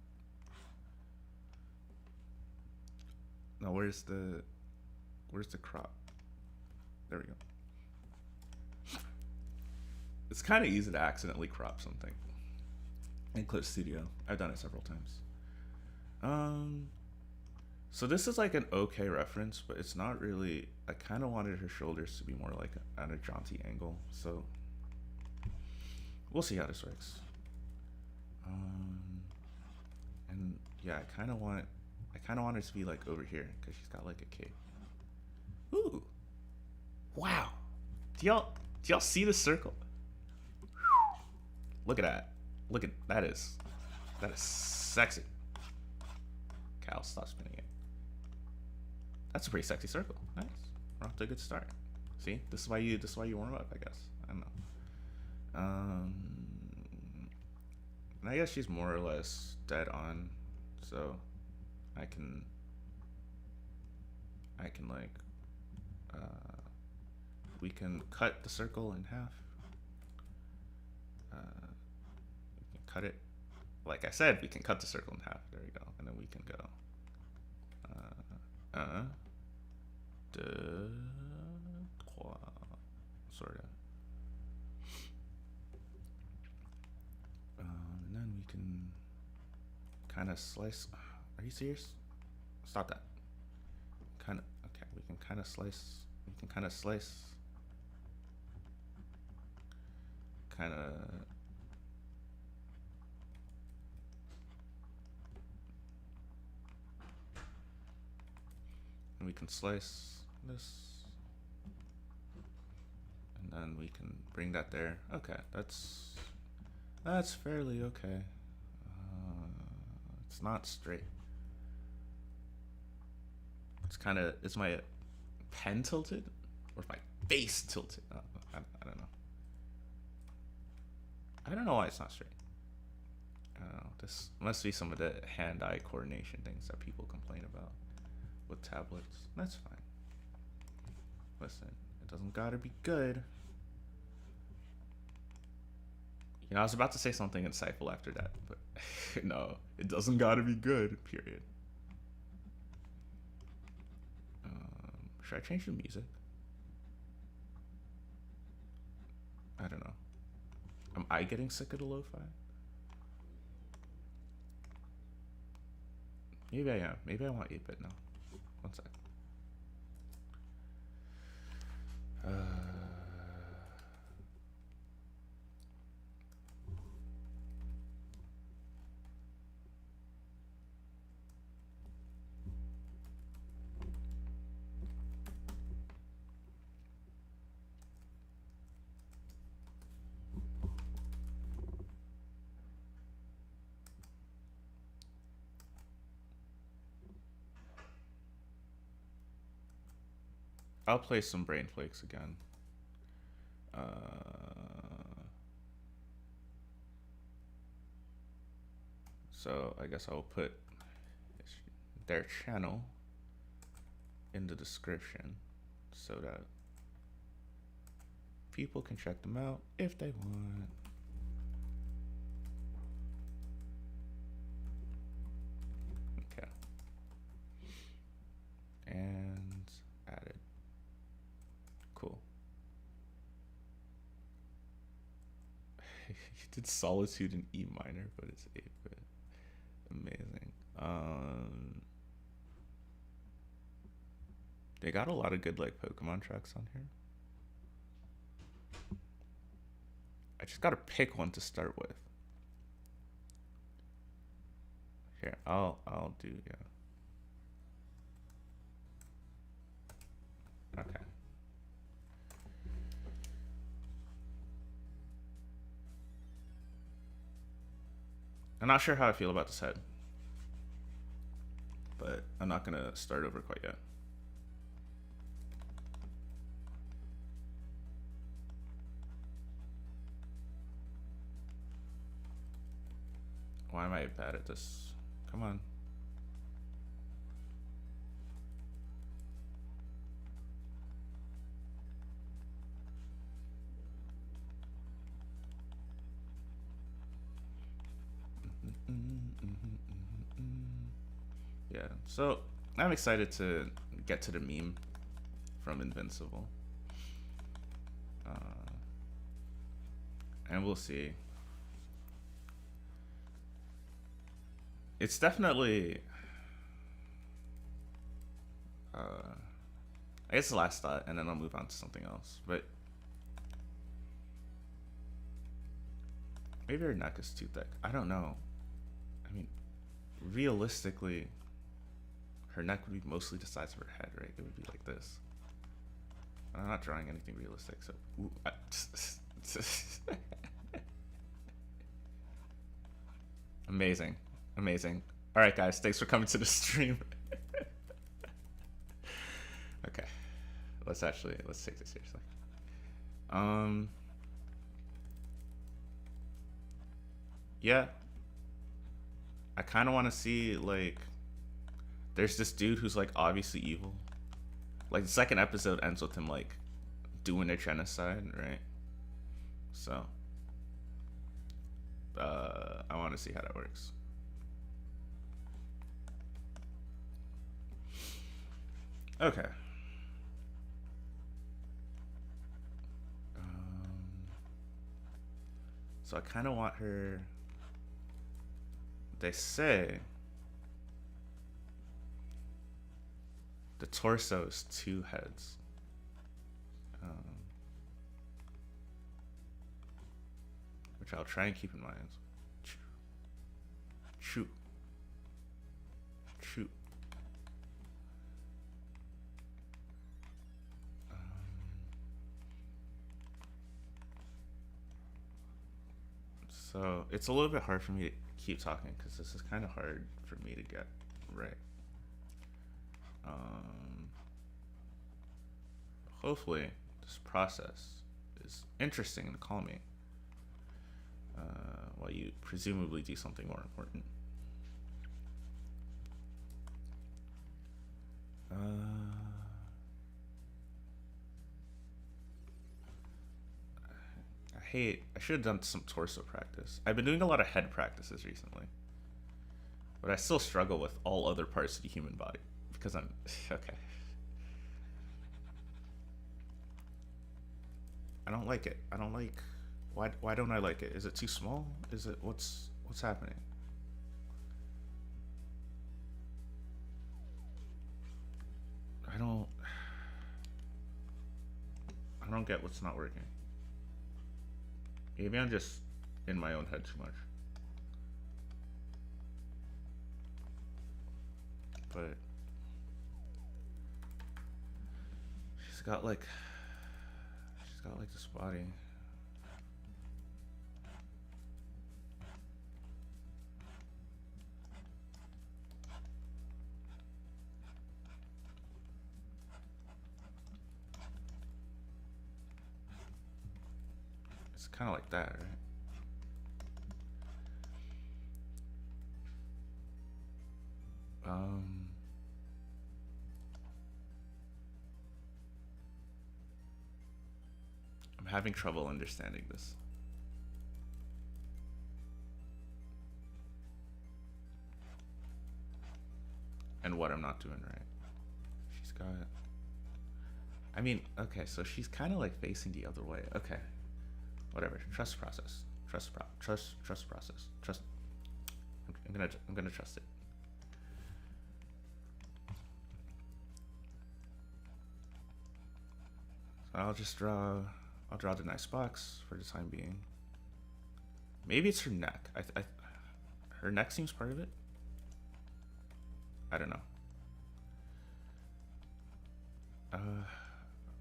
No, where's the crop? There we go. It's kind of easy to accidentally crop something in Clip Studio. I've done it several times. So this is like an okay reference, but it's not really. I kind of wanted her shoulders to be more like at a jaunty angle, so we'll see how this works. And yeah, I kind of want it to be like over here because she's got like a cape. Ooh, wow! Do y'all see the circle? Look at that! Look at that is sexy. Cal, stop spinning it. That's a pretty sexy circle. Nice. We're off to a good start. See, this is why you warm up, I guess. I don't know. And I guess she's more or less dead on, so I can like we can cut the circle in half. We can cut it. Like I said, we can cut the circle in half. There we go, and then we can go. Deux, trois, sort of. And then we can kind of slice. Are you serious? Stop that. Kind of. Okay, we can kind of slice. We can kind of slice. Kind of. And we can slice this, and then we can bring that there. Okay, that's fairly okay. It's not straight. It's kind of, is my pen tilted or is my face tilted? I don't know. I don't know why it's not straight. I don't know. This must be some of the hand-eye coordination things that people complain about with tablets. That's fine. Listen, it doesn't gotta be good. You know, I was about to say something insightful after that, but no, it doesn't gotta be good, period. Should I change the music? I don't know. Am I getting sick of the lo-fi? Maybe I am. Maybe I want 8-bit now. One sec. I'll play some Brain Flakes again. So I guess I'll put their channel in the description so that people can check them out if they want. Okay. And added. Cool. It's Solitude in E minor, but it's 8-bit. Amazing. They got a lot of good like Pokemon tracks on here. I just gotta pick one to start with. Here, I'll do, yeah. Okay. I'm not sure how I feel about this head, but I'm not gonna start over quite yet. Why am I bad at this? Come on. Yeah, so I'm excited to get to the meme from Invincible. And we'll see. It's definitely I guess the last thought, and then I'll move on to something else. But maybe her neck is too thick. I don't know. I mean, realistically, her neck would be mostly the size of her head, right? It would be like this. I'm not drawing anything realistic, so. Ooh, amazing, amazing. All right, guys, thanks for coming to the stream. Okay, let's take this seriously. Yeah, I kind of want to see like, there's this dude who's like obviously evil. Like the second episode ends with him like doing a genocide, right? So, I want to see how that works. Okay. So I kind of want her. They say the torso is 2 heads. Which I'll try and keep in mind. Choo. Choo. So it's a little bit hard for me to keep talking because this is kind of hard for me to get right. Hopefully this process is interesting and calming while you presumably do something more important. I should have done some torso practice. I've been doing a lot of head practices recently, but I still struggle with all other parts of the human body because I'm okay. I don't like it. I don't like. Why don't I like it? Is it too small? Is it what's happening? I don't get what's not working. Maybe I'm just in my own head too much. But she's got like this body. It's kind of like that, right? I'm having trouble understanding this. And what I'm not doing right. She's got. I mean, okay, so she's kind of like facing the other way. Okay. Whatever. Trust the process. Trust process. Trust. I'm gonna trust it. So I'll draw the nice box for the time being. Maybe it's her neck. Her neck seems part of it. I don't know.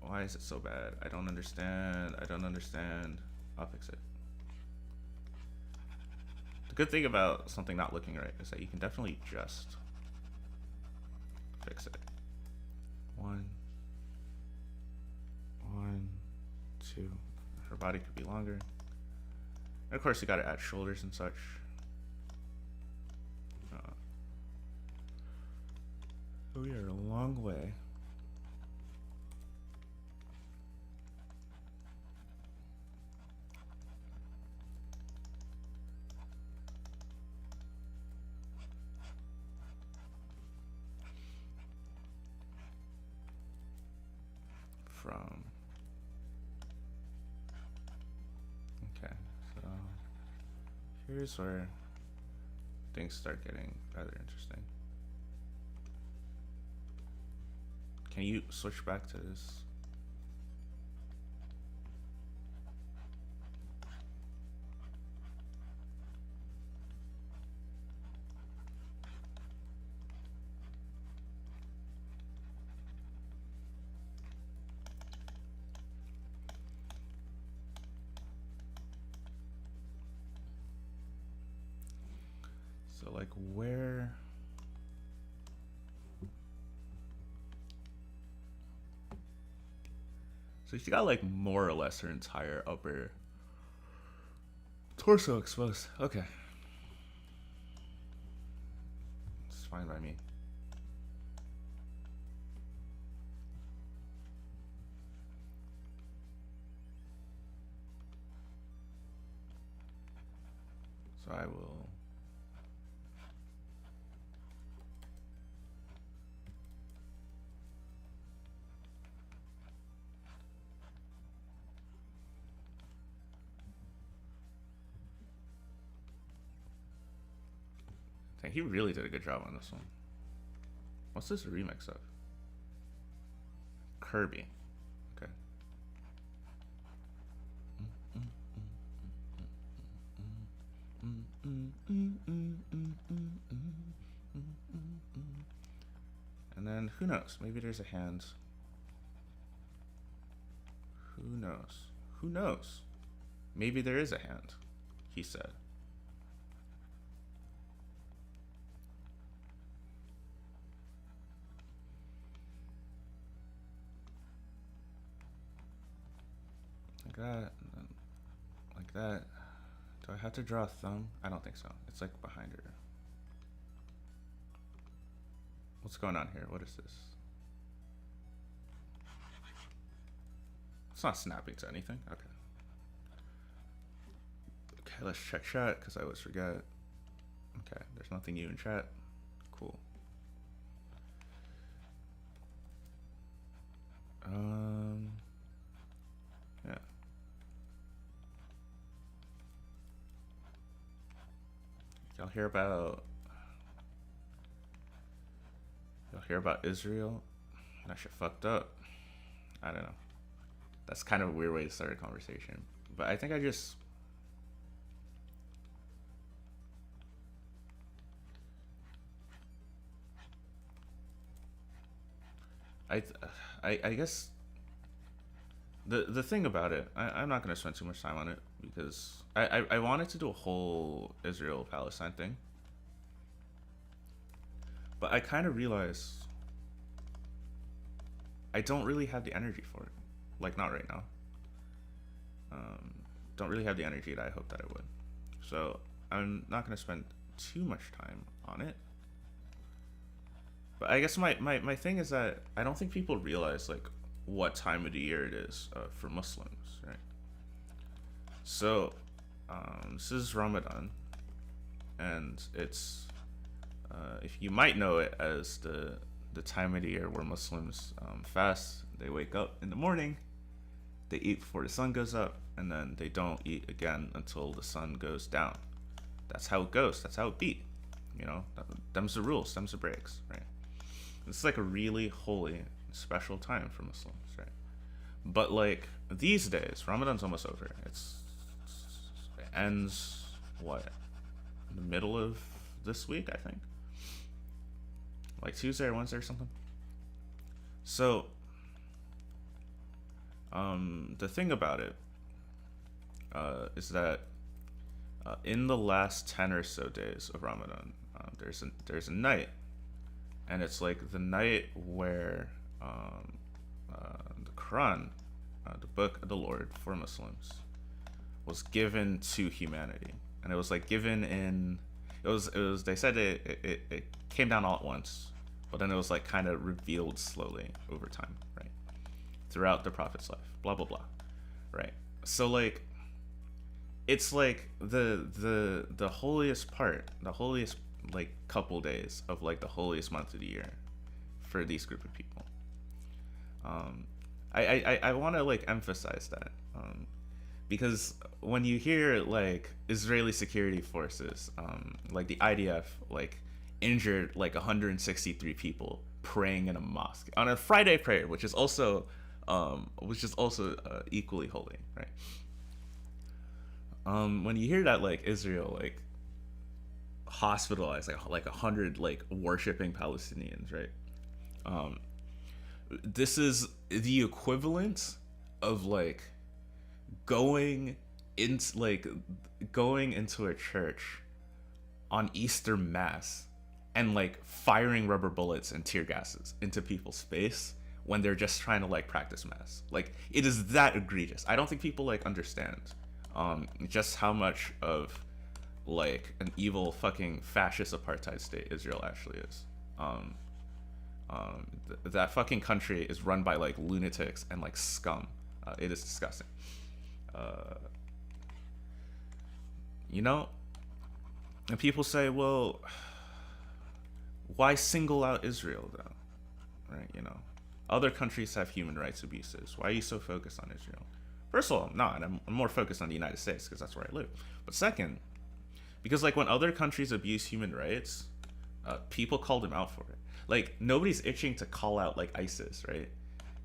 Why is it so bad? I don't understand. I don't understand. I'll fix it. The good thing about something not looking right is that you can definitely just fix it. One, two. Her body could be longer. And of course, you gotta add shoulders and such. We are a long way. From okay, so here's where things start getting rather interesting. Can you switch back to this? So like where? So she got like more or less her entire upper torso exposed. Okay. It's fine by me. So I will dang, he really did a good job on this one. What's this remix of? Kirby. Okay. And then who knows? Maybe there's a hand. Who knows? Who knows? Maybe there is a hand, he said. Like that, and then like that. Do I have to draw a thumb? I don't think so. It's like behind her. What's going on here? What is this? It's not snapping to anything. Okay. Okay, let's check chat because I always forget. Okay, there's nothing new in chat. Cool. Yeah. Y'all hear about Israel? That shit fucked up. I don't know. That's kind of a weird way to start a conversation. But I think I guess the thing about it, I'm not going to spend too much time on it because I wanted to do a whole Israel-Palestine thing. But I kind of realized I don't really have the energy for it. Like, not right now. Don't really have the energy that I hoped that I would. So I'm not going to spend too much time on it. But I guess my thing is that I don't think people realize, like, what time of the year it is for Muslims, right? So this is Ramadan, and it's if you might know it as the time of the year where Muslims fast. They wake up in the morning They eat before the sun goes up, and then they don't eat again until the sun goes down. That's how it goes. That's how it be. You know, them's the rules. Them's the breaks, right? It's like a really holy, special time for Muslims, right? But like these days, Ramadan's almost over. It ends what, in the middle of this week, I think, like Tuesday or Wednesday or something. So, the thing about it is that in the last 10 or so days of Ramadan, there's a night, and it's like the night where the Quran, the book of the Lord for Muslims, was given to humanity, and it was like given in. It was. They said it came down all at once, but then it was like kind of revealed slowly over time, right? Throughout the Prophet's life, blah blah blah, right? So like, it's like the holiest part, the holiest like couple days of like the holiest month of the year for these group of people. I want to like emphasize that, because when you hear like Israeli security forces, like the IDF, like injured like 163 people praying in a mosque on a Friday prayer, which is also equally holy, right? When you hear that like Israel like hospitalized like 100 like worshiping Palestinians, right? This is the equivalent of like going into a church on Easter Mass and like firing rubber bullets and tear gases into people's face when they're just trying to like practice Mass. Like, it is that egregious. I don't think people like understand just how much of like an evil fucking fascist apartheid state Israel actually is. That fucking country is run by like lunatics and like scum. It is disgusting. You know, and people say, well, why single out Israel though? Right? You know, other countries have human rights abuses. Why are you so focused on Israel? First of all, I'm not. I'm more focused on the United States because that's where I live. But second, because like when other countries abuse human rights, people call them out for it. Like, nobody's itching to call out like ISIS, right?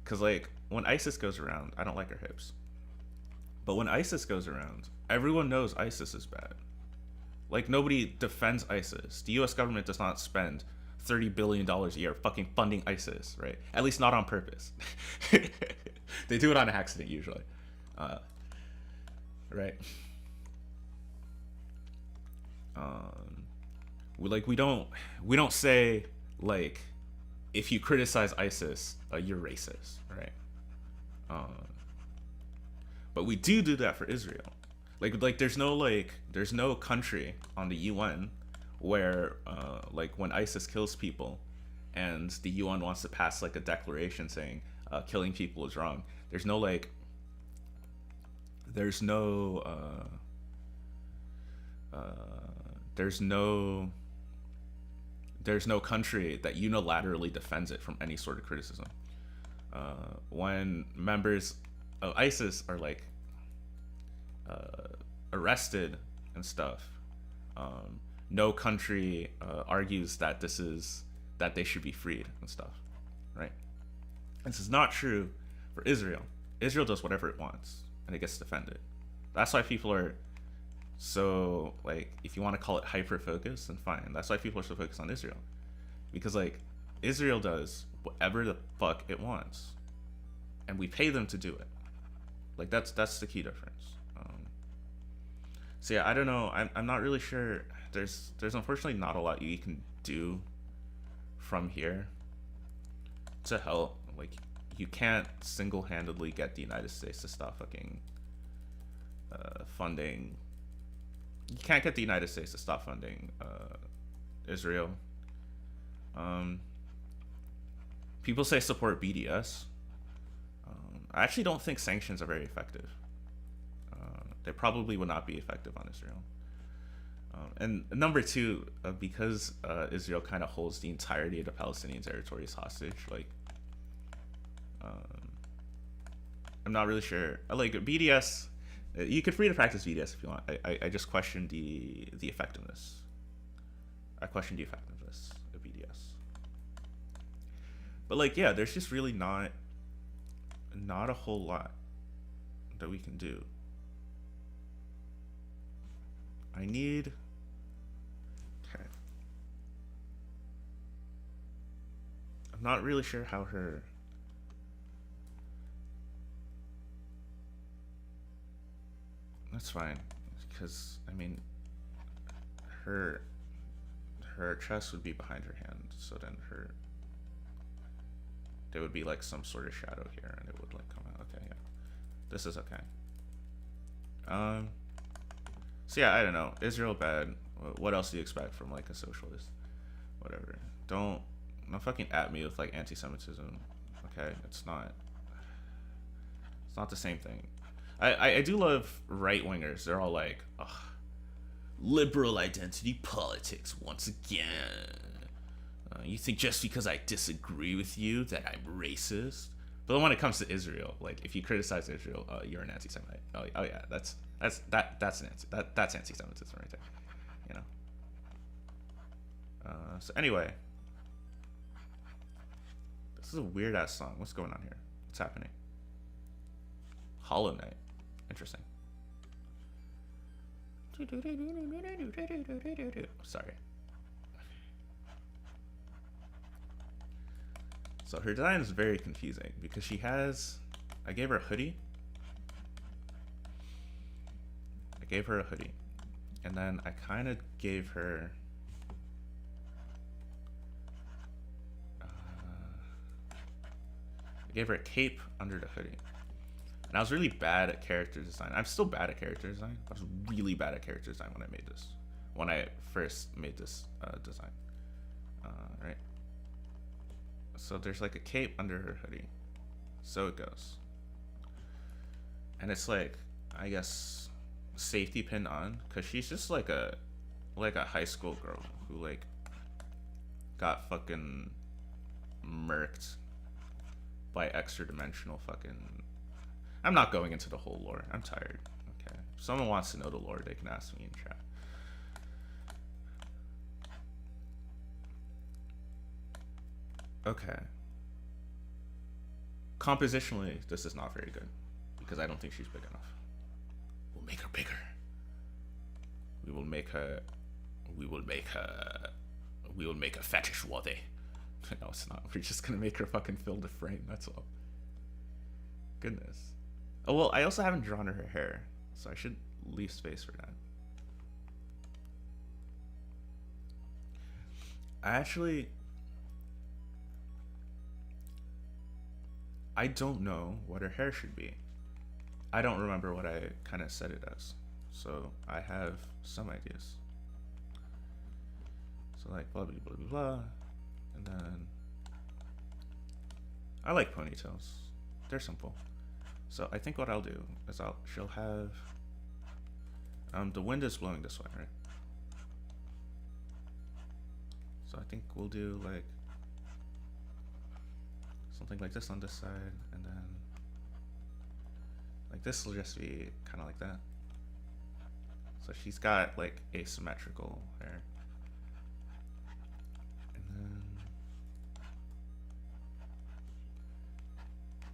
Because like when ISIS goes around, I don't like our hips. But when ISIS goes around, everyone knows ISIS is bad. Like, nobody defends ISIS. The U.S. government does not spend $30 billion a year fucking funding ISIS, right? At least not on purpose. They do it on accident usually, right? We don't say like, if you criticize ISIS, you're racist, right? But we do that for Israel. Like there's no country on the UN where like when ISIS kills people and the UN wants to pass like a declaration saying killing people is wrong. There's no country that unilaterally defends it from any sort of criticism. When members of ISIS are like arrested and stuff, no country argues that that they should be freed and stuff, right? This is not true for Israel. Israel does whatever it wants and it gets defended. That's why people are so like, if you want to call it hyper focused, then fine. That's why people are so focused on Israel, because like Israel does whatever the fuck it wants, and we pay them to do it. Like that's the key difference. So yeah, I don't know. I'm not really sure. There's unfortunately not a lot you can do from here to help. Like, you can't single-handedly get the United States to stop fucking funding. You can't get the United States to stop funding Israel. People say support BDS. I actually don't think sanctions are very effective. They probably would not be effective on Israel. And number two, because Israel kind of holds the entirety of the Palestinian territories hostage, like, I'm not really sure. Like BDS, you could free to practice BDS if you want. I just question the effectiveness. I question the effectiveness of BDS. But like, yeah, there's just really not a whole lot that we can do. I need. Okay. I'm not really sure how her. That's fine, because I mean, her chest would be behind her hand, so then there would be like some sort of shadow here, and it would like come out. Okay, yeah, this is okay. So yeah, I don't know. Israel bad. What else do you expect from like a socialist? Whatever. Don't fucking at me with like anti-Semitism. Okay, it's not the same thing. I do love right wingers. They're all like, ugh, liberal identity politics once again. You think just because I disagree with you that I'm racist? But then when it comes to Israel, like if you criticize Israel, you're an anti-Semite. Oh yeah, that's anti-Semitism right there. You know. So anyway, this is a weird ass song. What's going on here? What's happening? Hollow Knight. Interesting. Sorry. So her design is very confusing because she has. I gave her a hoodie. And then I kind of gave her. I gave her a cape under the hoodie. And I was really bad at character design. I'm still bad at character design. I was really bad at character design when I made this. When I first made this design. Right? So there's like a cape under her hoodie. So it goes. And it's like, I guess, safety pinned on. Because she's just like a high school girl who like got fucking murked by extra dimensional fucking. I'm not going into the whole lore. I'm tired. Okay. If someone wants to know the lore, they can ask me in chat. Okay. Compositionally, this is not very good. Because I don't think she's big enough. We'll make her bigger. We will make her fetish worthy. No, it's not. We're just gonna make her fucking fill the frame, that's all. Goodness. Oh, well, I also haven't drawn her hair, so I should leave space for that. I don't know what her hair should be. I don't remember what I kind of said it as, so I have some ideas. So like blah blah blah blah blah, and then I like ponytails. They're simple. So I think what I'll do is she'll have the wind is blowing this way, right? So I think we'll do like something like this on this side, and then like this will just be kind of like that. So she's got like asymmetrical hair. And then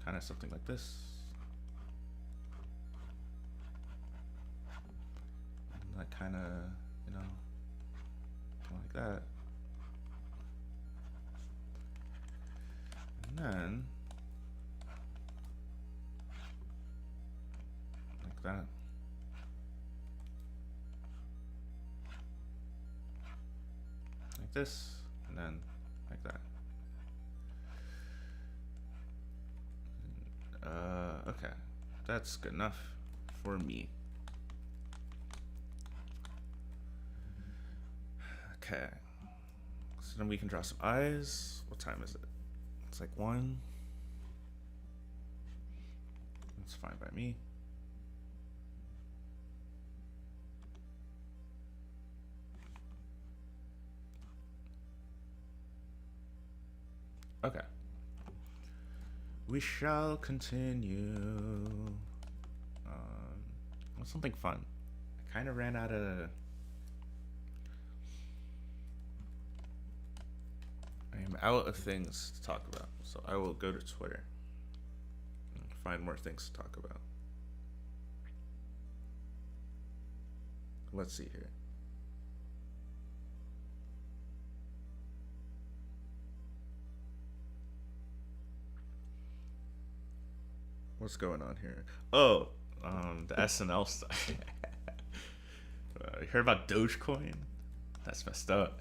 kind of something like this. And that kind of, you know, like that. And then like that. Like this, and then like that. Okay, that's good enough for me. Okay, so then we can draw some eyes. What time is it? It's like 1. That's fine by me. Okay. We shall continue. What's something fun? I kind of ran out of. I am out of things to talk about, so I will go to Twitter and find more things to talk about. Let's see here. What's going on here? Oh, the SNL stuff. You heard about Dogecoin? That's messed up.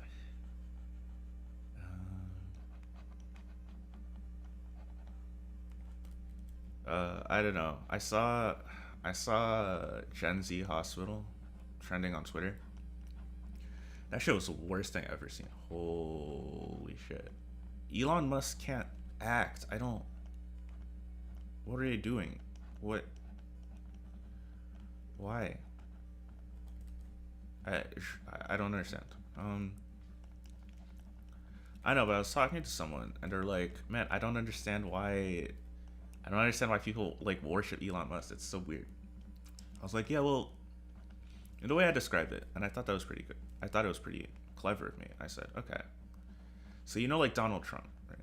I don't know. I saw Gen Z Hospital trending on Twitter. That shit was the worst thing I've ever seen. Holy shit. Elon Musk can't act. I don't. What are you doing? What? Why? I I don't understand. I know, but I was talking to someone, and they're like, "Man, I don't understand why. I don't understand why people like worship Elon Musk. It's so weird." I was like, "Yeah, well, in the way I described it, and I thought that was pretty good. I thought it was pretty clever of me." I said, "Okay, so you know, like Donald Trump, right?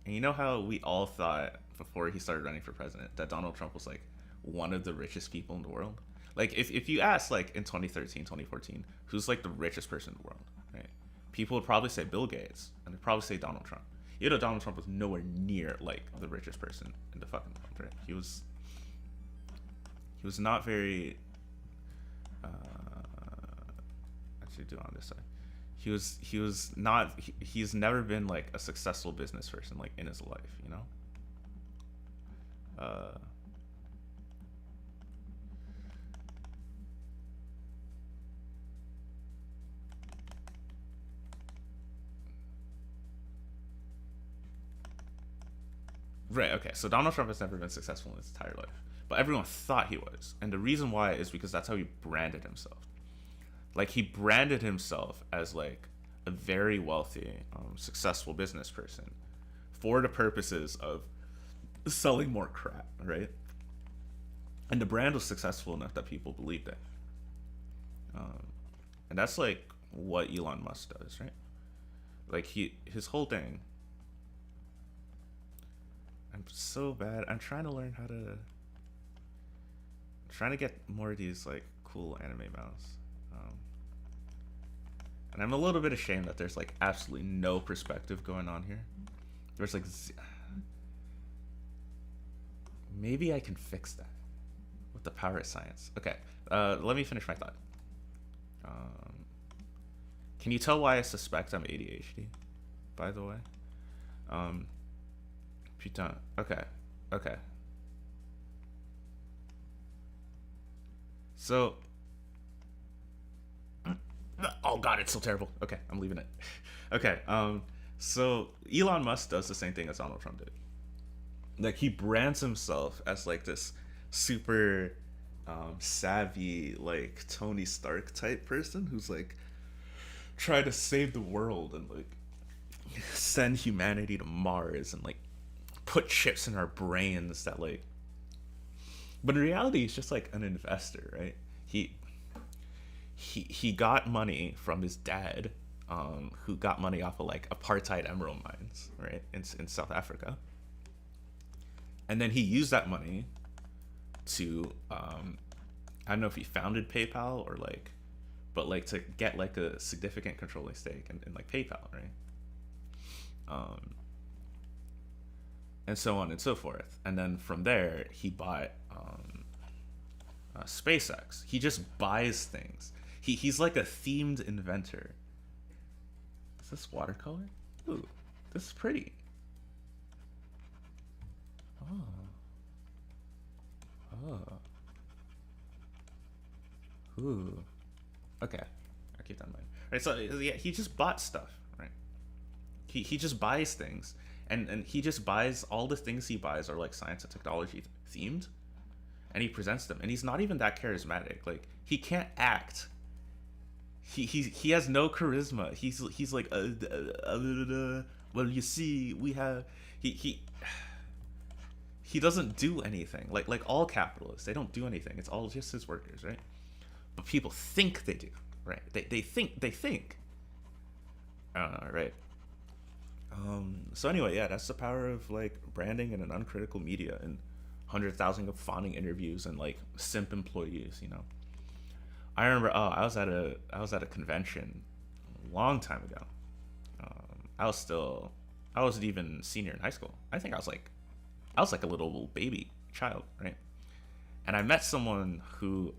And you know how we all thought before he started running for president that Donald Trump was like one of the richest people in the world. Like if you ask like in 2013, 2014, who's like the richest person in the world, right? People would probably say Bill Gates, and they'd probably say Donald Trump. You know, Donald Trump was nowhere near like the richest person in the fucking world, right? He was not very. Actually, do on this side. He was not. He's never been like a successful business person like in his life, you know. Uh, right. Okay. So Donald Trump has never been successful in his entire life, but everyone thought he was, and the reason why is because that's how he branded himself. Like he branded himself as like a very wealthy, successful business person for the purposes of selling more crap, right? And the brand was successful enough that people believed it. Um, and that's like what Elon Musk does, right? Like his whole thing. I'm so bad. I'm trying to learn how to. I'm trying to get more of these like cool anime mouse. Um, and I'm a little bit ashamed that there's like absolutely no perspective going on here. There's like, maybe I can fix that with the power of science. Okay, let me finish my thought. Um, can you tell why I suspect I'm ADHD? By the way, putain. Okay, okay. So, oh god, it's so terrible. Okay, I'm leaving it. Okay, so Elon Musk does the same thing as Donald Trump did. Like he brands himself as like this super savvy like Tony Stark type person who's like try to save the world and like send humanity to Mars and like put chips in our brains that like, but in reality he's just like an investor, right? He got money from his dad, who got money off of like apartheid emerald mines, right, in South Africa, and then he used that money to I don't know if he founded PayPal or like, but like to get like a significant controlling stake in like PayPal, right? Um, and so on and so forth. And then from there, he bought SpaceX. He just buys things. He's like a themed inventor. Is this watercolor? Ooh, this is pretty. Oh. Oh. Ooh. Okay. I keep that in mind. Right, so yeah, he just bought stuff, right? He just buys things. And he just buys all the things he buys are like science and technology themed. And he presents them. And he's not even that charismatic. Like he can't act. He has no charisma. He's like well, you see, we have he he doesn't do anything. Like all capitalists, they don't do anything. It's all just his workers, right? But people think they do, right? They think. I don't know, right? So anyway, yeah, that's the power of like branding and an uncritical media and 100,000 of fawning interviews and like simp employees. I remember. Oh, I was at a convention a long time ago. I wasn't even senior in high school. I think I was like a little baby child, right? And I met someone who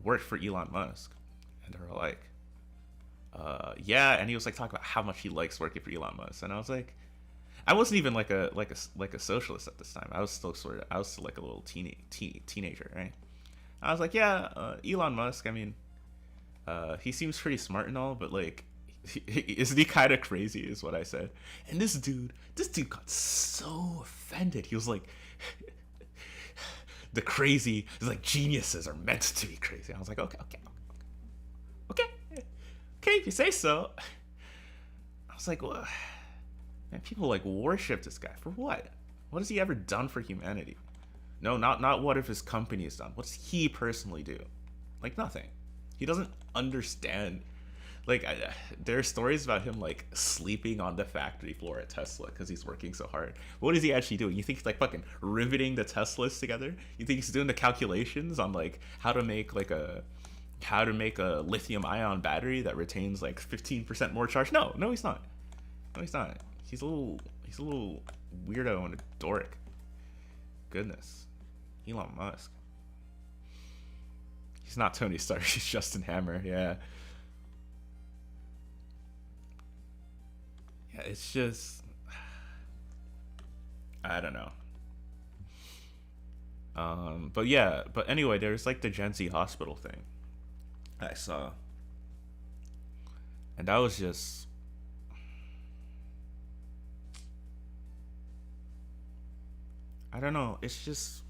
worked for Elon Musk, and they were like, yeah, and he was like talking about how much he likes working for Elon Musk, and I was like, I wasn't even like a socialist at this time. I was still like a little teenager, right? I was like, yeah, Elon Musk. I mean, he seems pretty smart and all, but like, isn't he kind of crazy? Is what I said. And this dude got so offended. He was like, the crazy, it's like geniuses are meant to be crazy. I was like, okay, okay, if you say so. I was like, well, man, people like worship this guy for what? What has he ever done for humanity? No, not what if his company has done. What does he personally do? Like nothing. He doesn't understand. Like there are stories about him like sleeping on the factory floor at Tesla because he's working so hard. What is he actually doing? You think he's like fucking riveting the Teslas together? You think he's doing the calculations on like how to make a lithium ion battery that retains like 15% more charge? No, he's not. No, he's not. He's a little weirdo and a dork. Goodness, Elon Musk. He's not Tony Stark. He's Justin Hammer. Yeah. Yeah, it's just I don't know. But yeah, but anyway, there's like the Gen Z hospital thing I saw, and that was just I don't know. It's just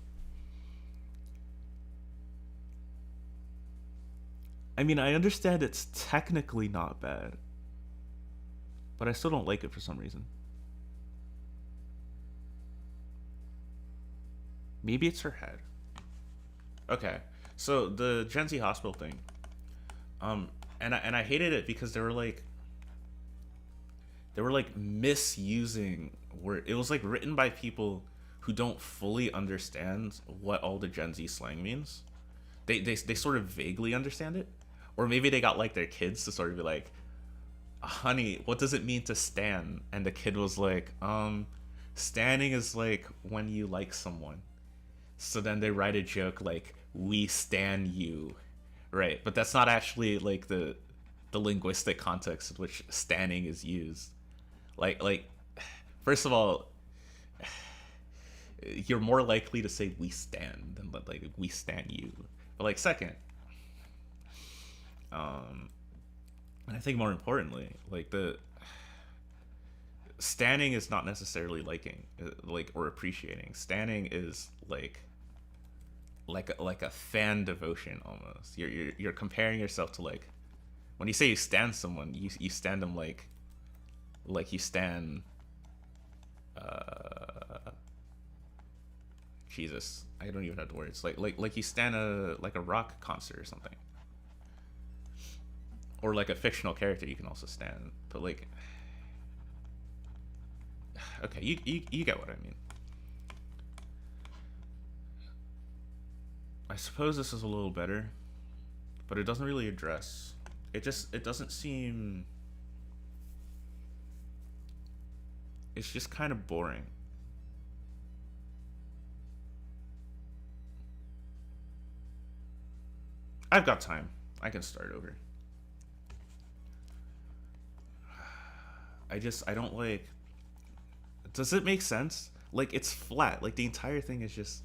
I mean I understand it's technically not bad, but I still don't like it for some reason. Maybe it's her head. Okay, so the Gen Z hospital thing, and I hated it because they were like misusing word. It was like written by people who don't fully understand what all the Gen Z slang means. They sort of vaguely understand it, or maybe they got like their kids to sort of be like, "Honey, what does it mean to stan?" And the kid was like, standing is like when you like someone. So then they write a joke like "We stan you," right? But that's not actually like the linguistic context in which standing is used. Like first of all, you're more likely to say "we stand" than like "we stan you." But like second, um, and I think more importantly, like the standing is not necessarily liking, like or appreciating. Standing is like a fan devotion almost. You're comparing yourself to like when you say you stand someone, you stand them like you stand uh Jesus. I don't even have the words. Like you stand a rock concert or something. Or like a fictional character you can also stand. But like okay, you get what I mean. I suppose this is a little better, but it doesn't really address. It doesn't seem. It's just kind of boring. I've got time. I can start over. I don't like. Does it make sense? Like it's flat. Like the entire thing is just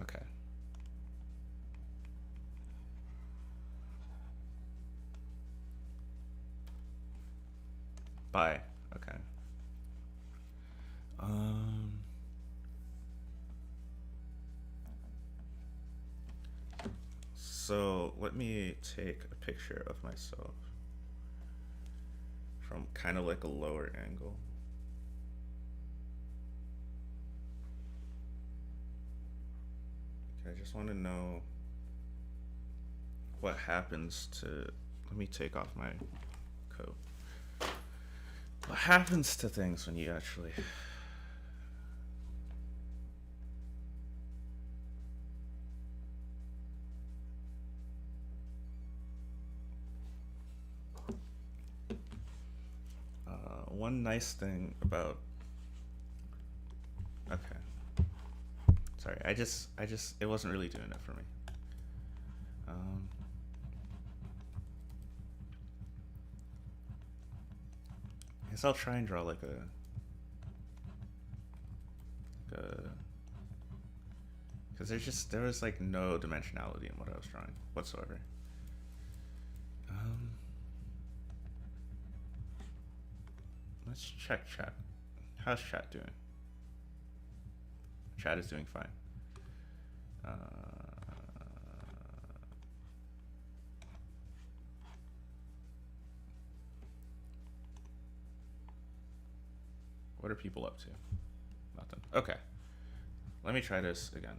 okay. Bye. Okay. Um. So let me take a picture of myself from kind of like a lower angle. I just want to know what happens to. Let me take off my coat. What happens to things when you actually. One nice thing about. Okay. Sorry, it wasn't really doing it for me. Um, I guess I'll try and draw like because there was like no dimensionality in what I was drawing whatsoever. Um, let's check chat. How's chat doing? Chat is doing fine. What are people up to? Nothing. Okay. Let me try this again.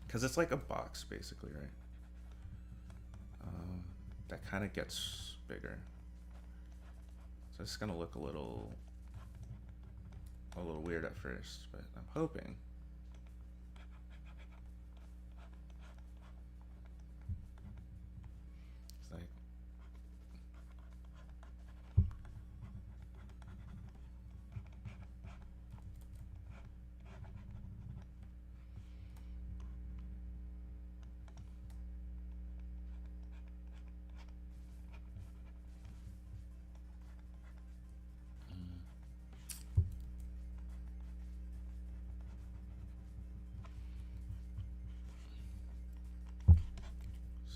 Because it's like a box, basically, right? That kind of gets bigger. So it's going to look a little weird at first, but I'm hoping. It's like.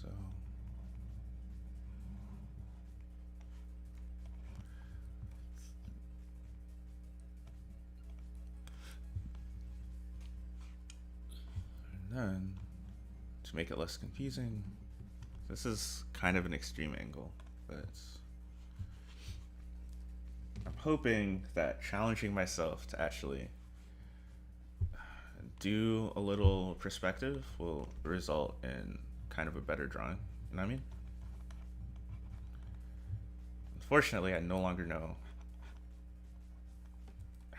So. And then, to make it less confusing, this is kind of an extreme angle, but I'm hoping that challenging myself to actually do a little perspective will result in kind of a better drawing. You know what I mean? Unfortunately, I no longer know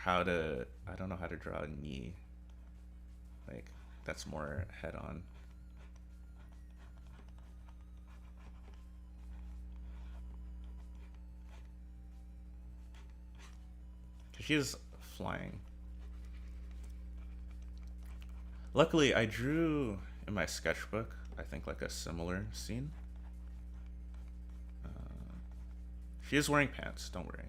I don't know how to draw a knee. Like, that's more head on. Because she is flying. Luckily, I drew in my sketchbook, I think, like a similar scene. She is wearing pants, don't worry.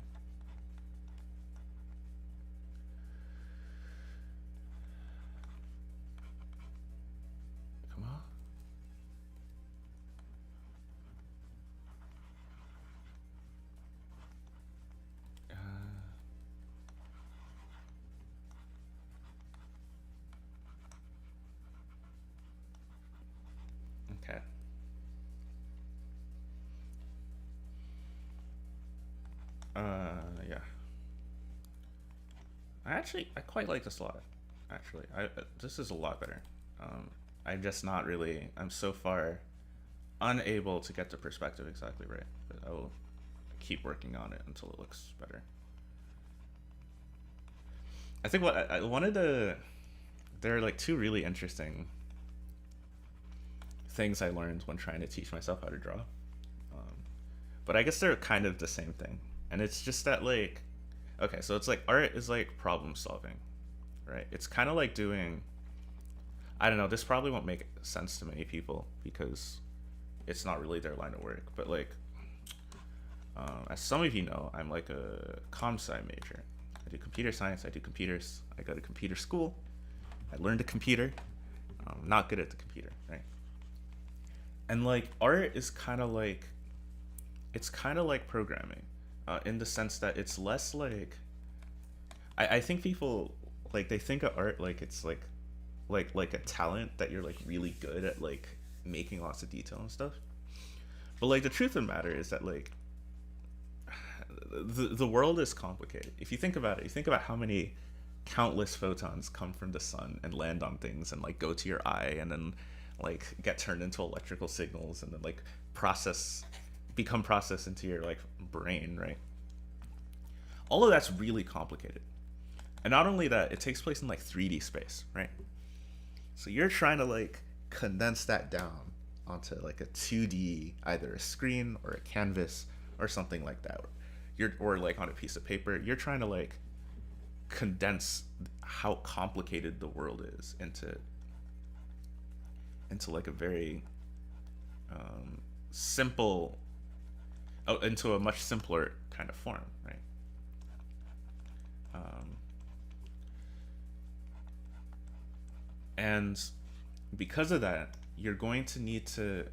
Come on. Okay. Yeah. I quite like this a lot. Actually, this is a lot better. I'm just not really. I'm so far unable to get the perspective exactly right, but I will keep working on it until it looks better. I think what I wanted to. There are like two really interesting things I learned when trying to teach myself how to draw. But I guess they're kind of the same thing. And it's just that, like, okay, so it's like art is like problem solving, right? It's kind of like doing, I don't know, this probably won't make sense to many people because it's not really their line of work. But, like, as some of you know, I'm like a comp sci major. I do computer science, I do computers, I go to computer school, I learned a computer. I'm not good at the computer, right? And, like, art is kind of like, it's kind of like programming, in the sense that it's less like, I think people, like, they think of art like it's like a talent that you're like really good at, like making lots of detail and stuff. But, like, the truth of the matter is that, like, the world is complicated. If you think about it, you think about how many countless photons come from the sun and land on things and like go to your eye and then like get turned into electrical signals and then like process become processed into your like brain, right? All of that's really complicated. And not only that, it takes place in like 3D space, right? So you're trying to like condense that down onto like a 2D, either a screen or a canvas or something like that. Or like on a piece of paper. You're trying to like condense how complicated the world is into like a very simple, into a much simpler kind of form, right? And because of that, you're going to need to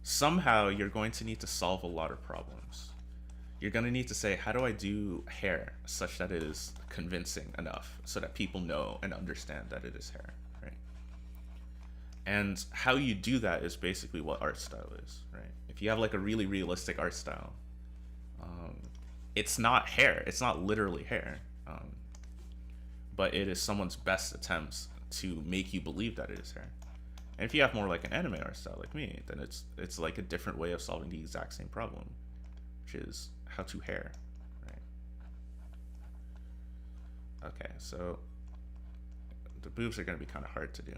somehow you're going to need to solve a lot of problems. You're going to need to say, how do I do hair such that it is convincing enough so that people know and understand that it is hair, right? And how you do that is basically what art style is, right? If you have like a really realistic art style, it's not hair, it's not literally hair, but it is someone's best attempts to make you believe that it is hair. And if you have more like an anime art style like me, then it's like a different way of solving the exact same problem, which is how to hair, right? Okay, so the boobs are going to be kind of hard to do.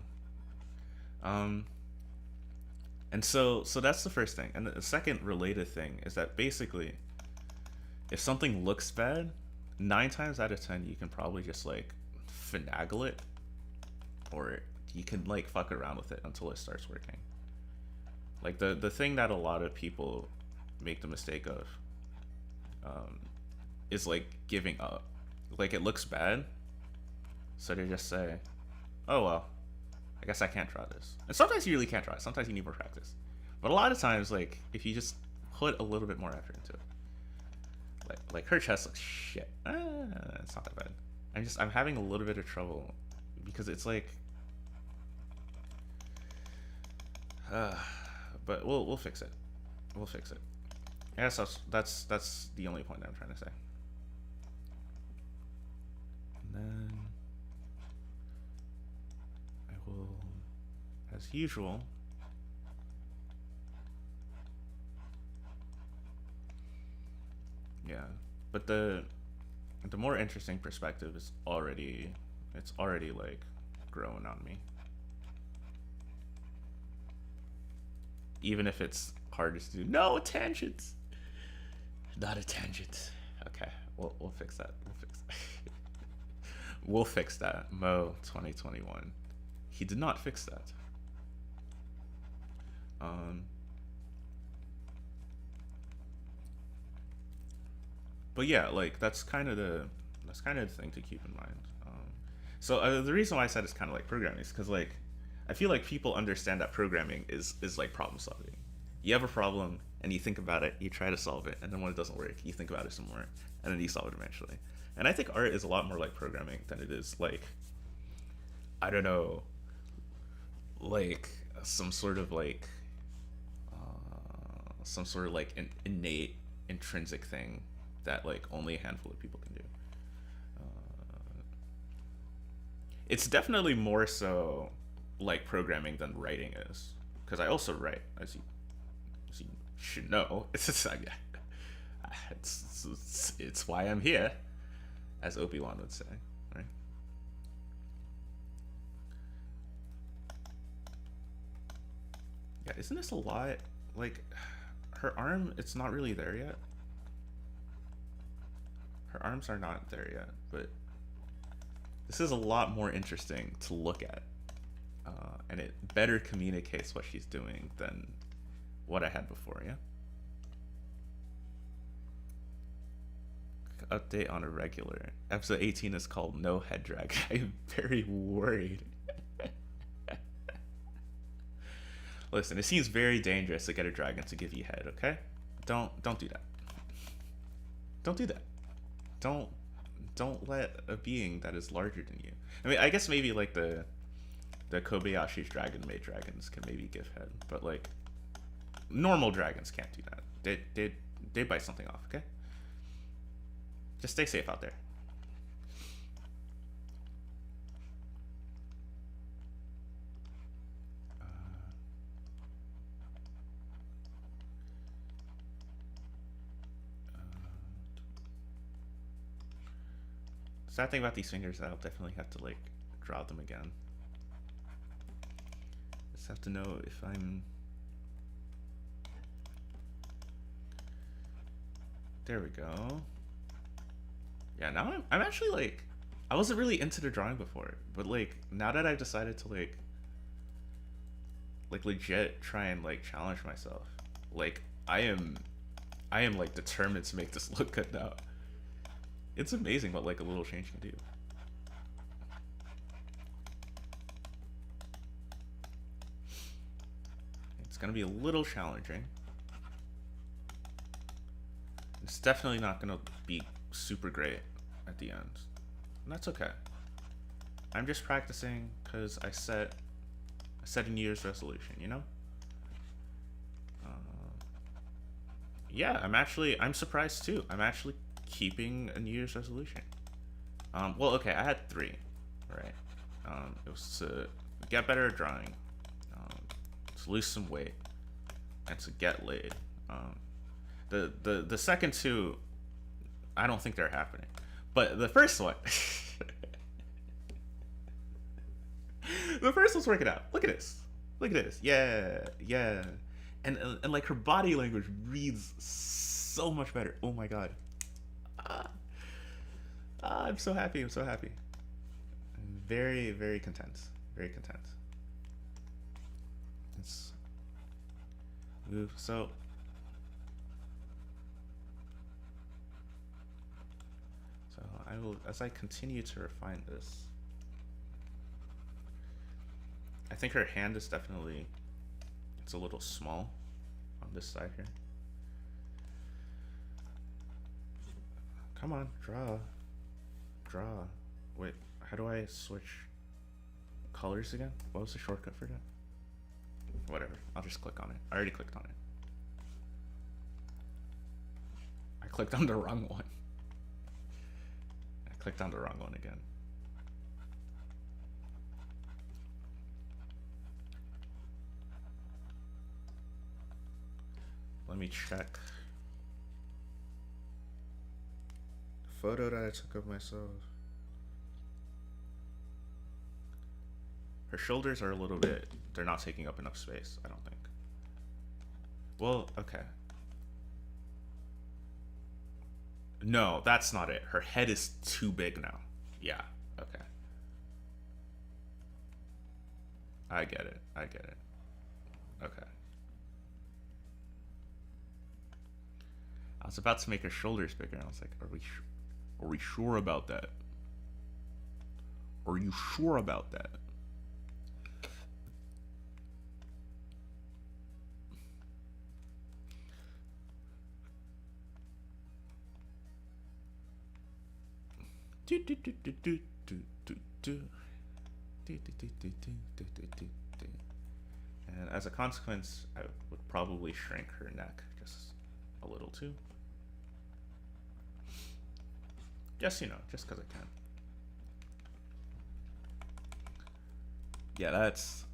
And so that's the first thing. And the second related thing is that basically, if something looks bad, 9 times out of 10 you can probably just like finagle it, or you can like fuck around with it until it starts working. Like the thing that a lot of people make the mistake of is like giving up. Like it looks bad, so they just say, oh well, I guess I can't draw this. And sometimes you really can't draw it, sometimes you need more practice. But a lot of times, like if you just put a little bit more effort into it, like her chest looks shit. It's not that bad. I'm having a little bit of trouble because it's like but we'll fix it. We'll fix it. I guess that's the only point I'm trying to say. And then I will, as usual, yeah. But the more interesting perspective is already like growing on me. Even if it's hardest to do. No tangents. Not a tangent. Okay, we'll fix that. We'll fix that. Mo 2021. He did not fix that. But yeah, like that's kind of the thing to keep in mind. So the reason why I said it's kind of like programming is because like I feel like people understand that programming is like problem solving. You have a problem and you think about it, you try to solve it, and then when it doesn't work, you think about it some more, and then you solve it eventually. And I think art is a lot more like programming than it is like, I don't know, like some sort of like innate intrinsic thing that like only a handful of people can do. It's definitely more so like programming than writing is, because I also write, as you should know. It's why I'm here, as Obi-Wan would say, right? Yeah, isn't this a lot? Like, her arm, it's not really there yet. Her arms are not there yet, but this is a lot more interesting to look at. And it better communicates what she's doing than what I had before, yeah? Update on a regular. Episode 18 is called No Head Drag. I'm very worried. Listen, it seems very dangerous to get a dragon to give you head, okay? Don't do that. Don't do that. Don't let a being that is larger than you. I mean, I guess maybe like the Kobayashi's dragon made dragons can maybe give head, but like normal dragons can't do that. They bite something off, okay? Just stay safe out there. Sad thing about these fingers, I'll definitely have to like draw them again. Just have to know if I'm. There we go. Yeah, now I'm actually like, I wasn't really into the drawing before, but like now that I've decided to like legit try and like challenge myself, like I am like determined to make this look good now. It's amazing what like a little change can do. It's gonna be a little challenging. It's definitely not gonna be super great at the end. And that's okay. I'm just practicing because I set a New Year's resolution, you know? Yeah, I'm surprised too. I'm actually keeping a New Year's resolution. Well, okay, I had 3, right? It was to get better at drawing, to lose some weight, and to get laid. The second 2, I don't think they're happening. But the first one, the first one's working out. Look at this. Look at this. Yeah, yeah. And like her body language reads so much better. Oh my god. I'm so happy. I'm so happy. I'm very, very content. Very content. Let's move. So I will, as I continue to refine this, I think her hand is definitely, it's a little small on this side here. Come on, draw. Draw. Wait, how do I switch colors again? What was the shortcut for that? Whatever, I'll just click on it. I already clicked on it. I clicked on the wrong one. I clicked on the wrong one again. Let me check the photo that I took of myself. Her shoulders are a little bit, they're not taking up enough space, I don't think. Well, okay. No, that's not it. Her head is too big now. Yeah, okay. I get it. I get it. Okay. I was about to make her shoulders bigger, and I was like, are we sure about that? Are you sure about that? And as a consequence, I would probably shrink her neck just a little too. Just, you know, just because I can. Yeah, that's,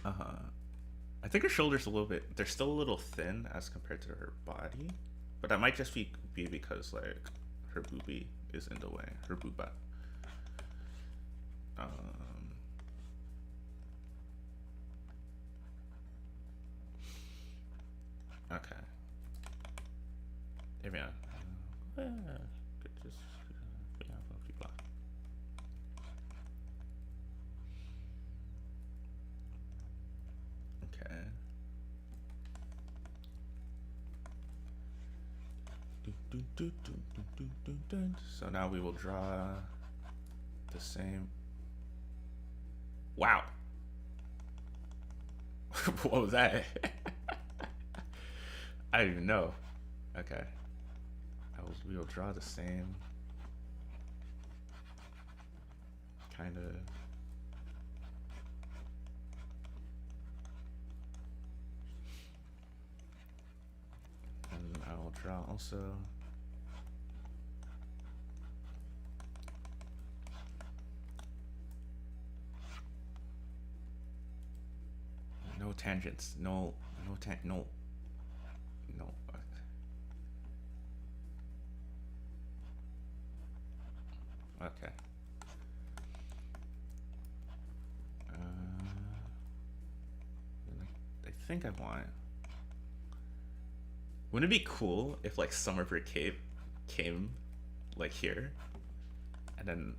I think her shoulders a little bit, they're still a little thin as compared to her body, but that might just be because, like, her boobie is in the way, her booba. Okay. Eh bien. Okay. So now we will draw the same. Wow. What was that? I don't even know. Okay. We will draw the same kind of. And I will draw also. No tangents. No. Okay. I think I want. Wouldn't it be cool if like Summer Break Cape came like here and then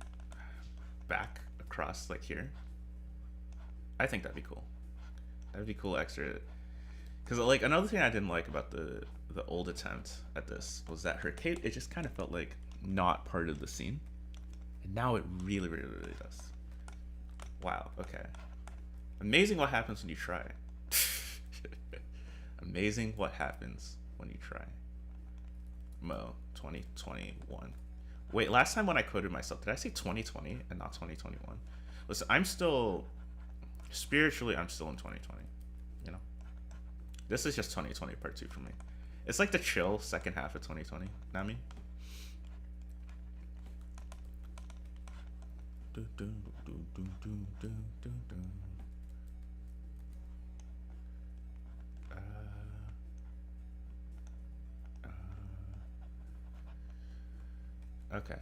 back across like here? I think that'd be cool. That'd be cool extra. Because like another thing I didn't like about the old attempt at this was that her cape, it just kind of felt like not part of the scene, and now it really, really, really does. Wow. Okay. Amazing what happens when you try. Amazing what happens when you try. Mo 2021. Wait, last time when I quoted myself, did I say 2020 and not 2021? Listen, I'm still spiritually, I'm still in 2020. You know, this is just 2020 part 2 for me. It's like the chill second half of 2020. Not me. Okay.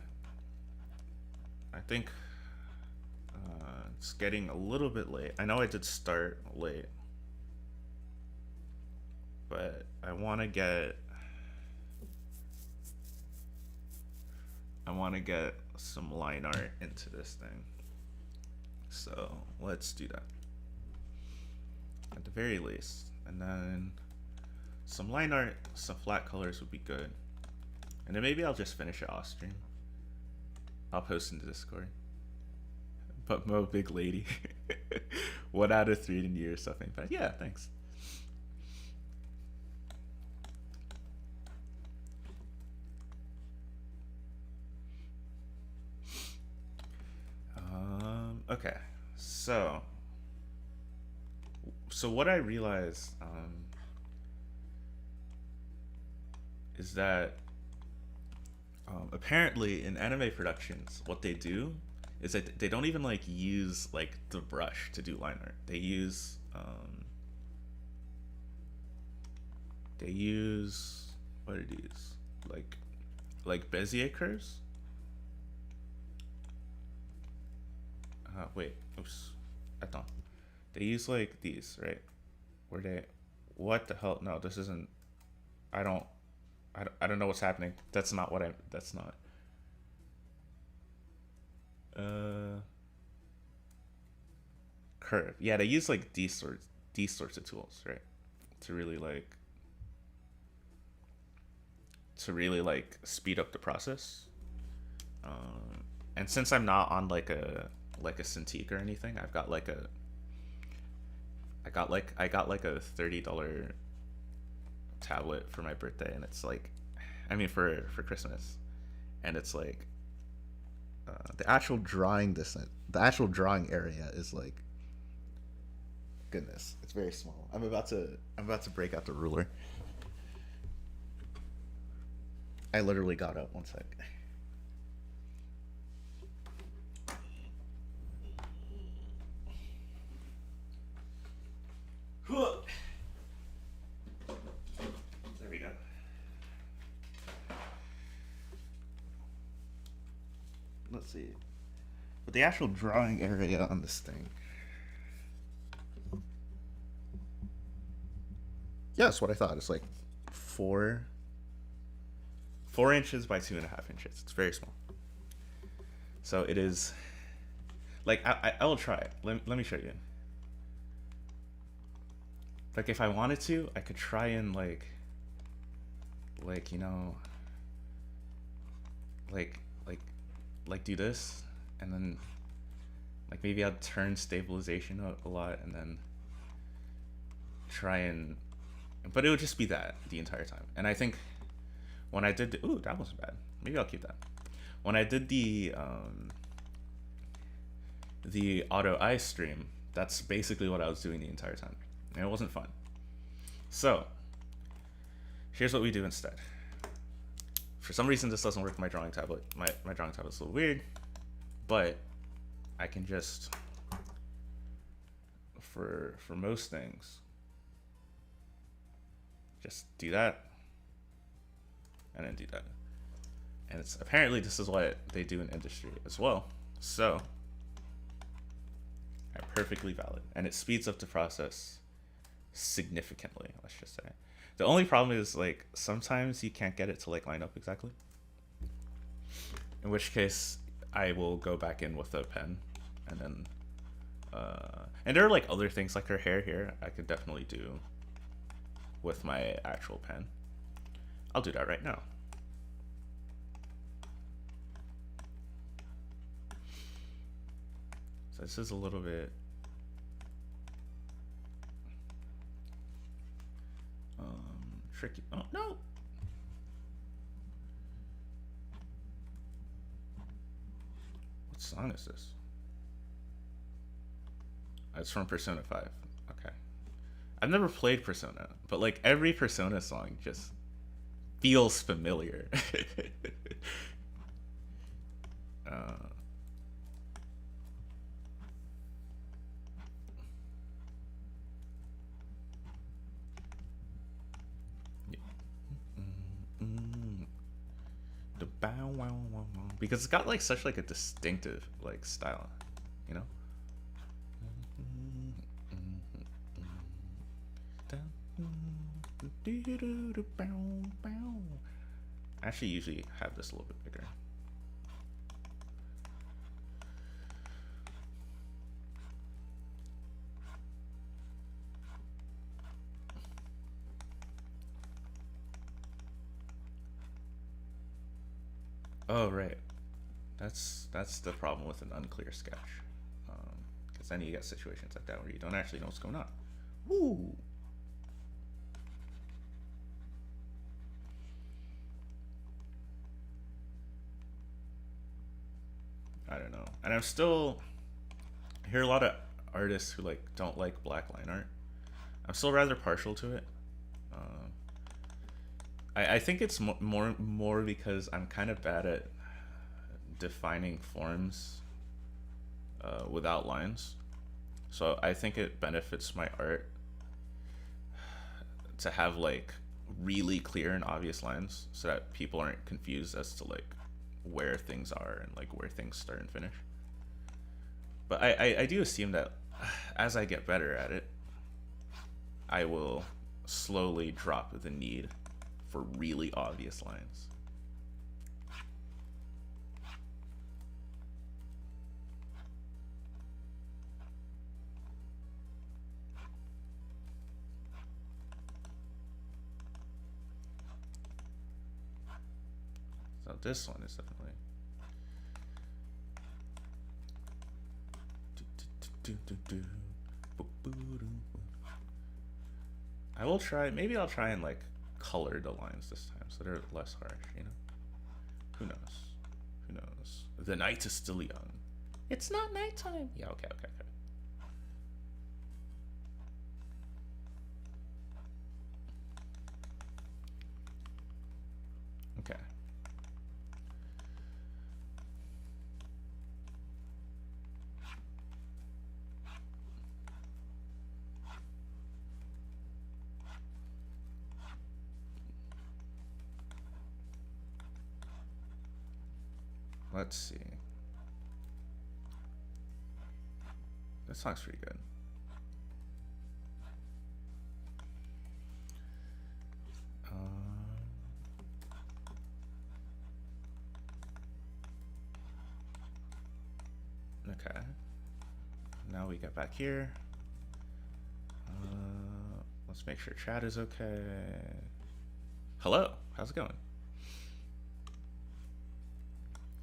I think it's getting a little bit late. I know I did start late, but I want to get some line art into this thing. So let's do that at the very least, and then some line art, some flat colors would be good, and then maybe I'll just finish it off stream. I'll post in the Discord. But Mo, big lady. 1 out of 3 in year stuff ain't bad. Yeah, thanks. Okay, so what I realized is that apparently in anime productions, what they do is that they don't even like use like the brush to do line art. They use what are these, like Bezier curves. Wait, oops, I thought they use like these, right? Where they, what the hell? No, this isn't. I don't. I don't know what's happening. That's not what I. That's not. Curve. Yeah, they use like these sorts of tools, right? To really like speed up the process. And since I'm not on like a Cintiq or anything, I've got like a I got like a $30 tablet for my birthday, and it's like, I mean for Christmas, and it's like the actual drawing area is like, goodness, it's very small. I'm about to break out the ruler. I literally got up. One sec. There we go. Let's see. But the actual drawing area on this thing. Yeah, that's what I thought. It's like 4 inches by 2.5 inches. It's very small. So it is like I will try it. Let me show you. Like if I wanted to, I could try and like you know, like do this, and then like maybe I'll turn stabilization a lot, and then try and, but it would just be that the entire time. And I think when I did ooh, that wasn't bad. Maybe I'll keep that. When I did the auto ice stream, that's basically what I was doing the entire time, and it wasn't fun. So here's what we do instead. For some reason this doesn't work with my drawing tablet. My drawing tablet's a little weird, but I can just, for most things, just do that and then do that. And it's apparently this is what they do in industry as well. So, perfectly valid, and it speeds up the process significantly. Let's just say. The only problem is like sometimes you can't get it to like line up exactly. In which case, I will go back in with a pen, and then and there are like other things like her hair here I could definitely do with my actual pen. I'll do that right now. So this is a little bit tricky. Oh no! What song is this? It's from Persona 5. Okay. I've never played Persona, but like every Persona song just feels familiar. uh, the bow wow wow wow, because it's got like such like a distinctive like style, you know. I actually usually have this a little bit bigger. Oh right, that's the problem with an unclear sketch, because then you get situations like that where you don't actually know what's going on. Woo. I don't know, and I'm still I hear a lot of artists who like don't like black line art. I'm still rather partial to it. Uh, I think it's more because I'm kind of bad at defining forms without lines. So I think it benefits my art to have like really clear and obvious lines so that people aren't confused as to like where things are and like where things start and finish. But I do assume that as I get better at it, I will slowly drop the need for really obvious lines. So this one is definitely. I will try. Maybe I'll try and like color the lines this time so they're less harsh. You know. Who knows? Who knows? The night is still young. It's not nighttime. Yeah. Okay. Okay. Okay. Okay. Let's see. This song's pretty good. Okay. Now we get back here. Let's make sure chat is okay. Hello, how's it going?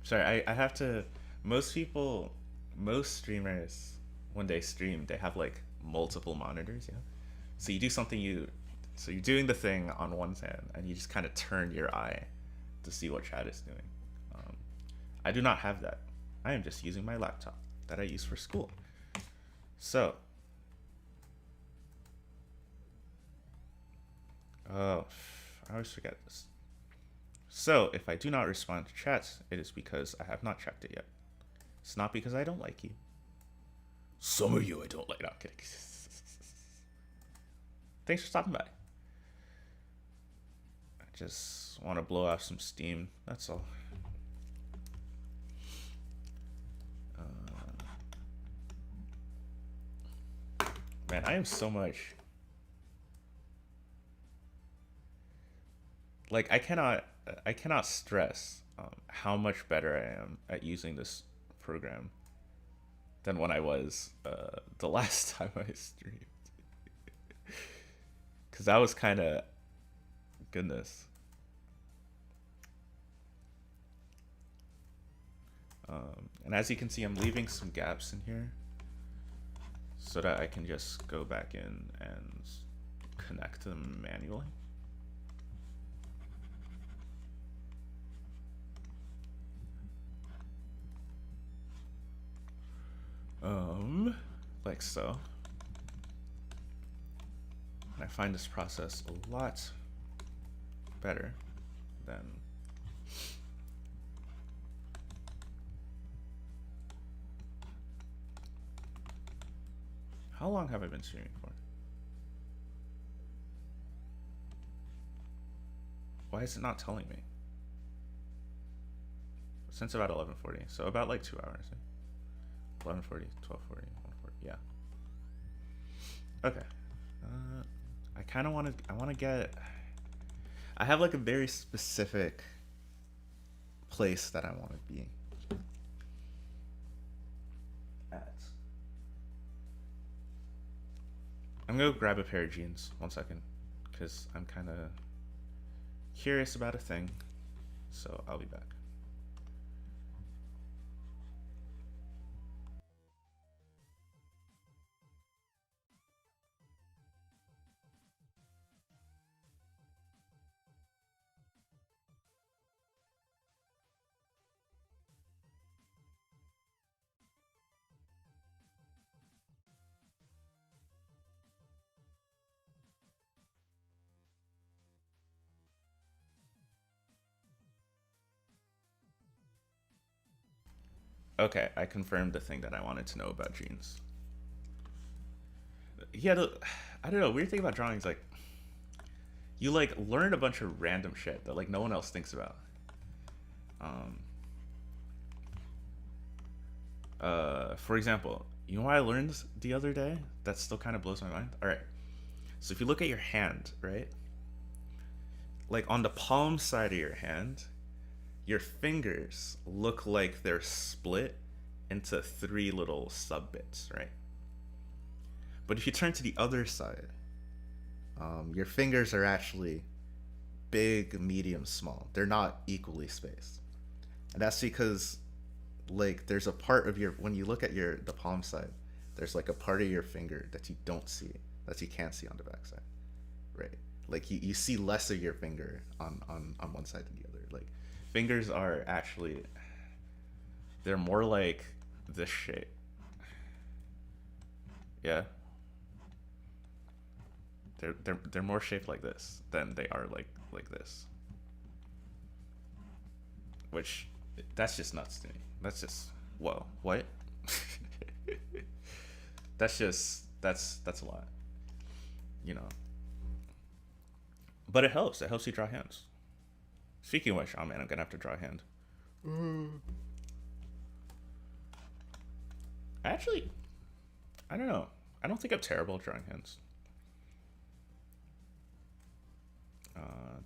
Sorry, I have to. Most people, most streamers, when they stream, they have like multiple monitors, you know? So you do something, so you're doing the thing on one hand, and you just kind of turn your eye to see what chat is doing. I do not have that. I am just using my laptop that I use for school. So, oh, I always forget this. So, if I do not respond to chats, it is because I have not checked it yet. It's not because I don't like you. Some of you I don't like. No, I'm kidding. Thanks for stopping by. I just want to blow off some steam. That's all. Man, I am so much like I cannot stress how much better I am at using this program than when I was the last time I streamed. Because that was kind of goodness. And as you can see, I'm leaving some gaps in here so that I can just go back in and connect them manually. Like so. And I find this process a lot better than how long have I been streaming for? Why is it not telling me? Since about 11:40, so about like 2 hours. 11:40, 12:40, 1:40, yeah. Okay. I kind of want to get. I have like a very specific place that I want to be at. I'm gonna grab a pair of jeans. 1 second, because I'm kind of curious about a thing. So I'll be back. Okay, I confirmed the thing that I wanted to know about jeans. Yeah, I don't know. Weird thing about drawing is like you like learn a bunch of random shit that like no one else thinks about. Um, for example, you know what I learned the other day that still kind of blows my mind? All right, so if you look at your hand, right, like on the palm side of your hand, your fingers look like they're split into three little sub bits, right? But if you turn to the other side, your fingers are actually big, medium, small. They're not equally spaced, and that's because like there's a part of your when you look at your the palm side, there's like a part of your finger that you don't see, that you can't see on the back side, right? Like you see less of your finger on one side than the other. Like fingers are actually they're more like this shape. Yeah, they're more shaped like this than they are like this, which that's just nuts to me. That's just whoa, what? That's just that's a lot, you know. But it helps. It helps you draw hands. Speaking of which, oh man, I'm gonna have to draw a hand. Actually, I don't know. I don't think I'm terrible at drawing hands.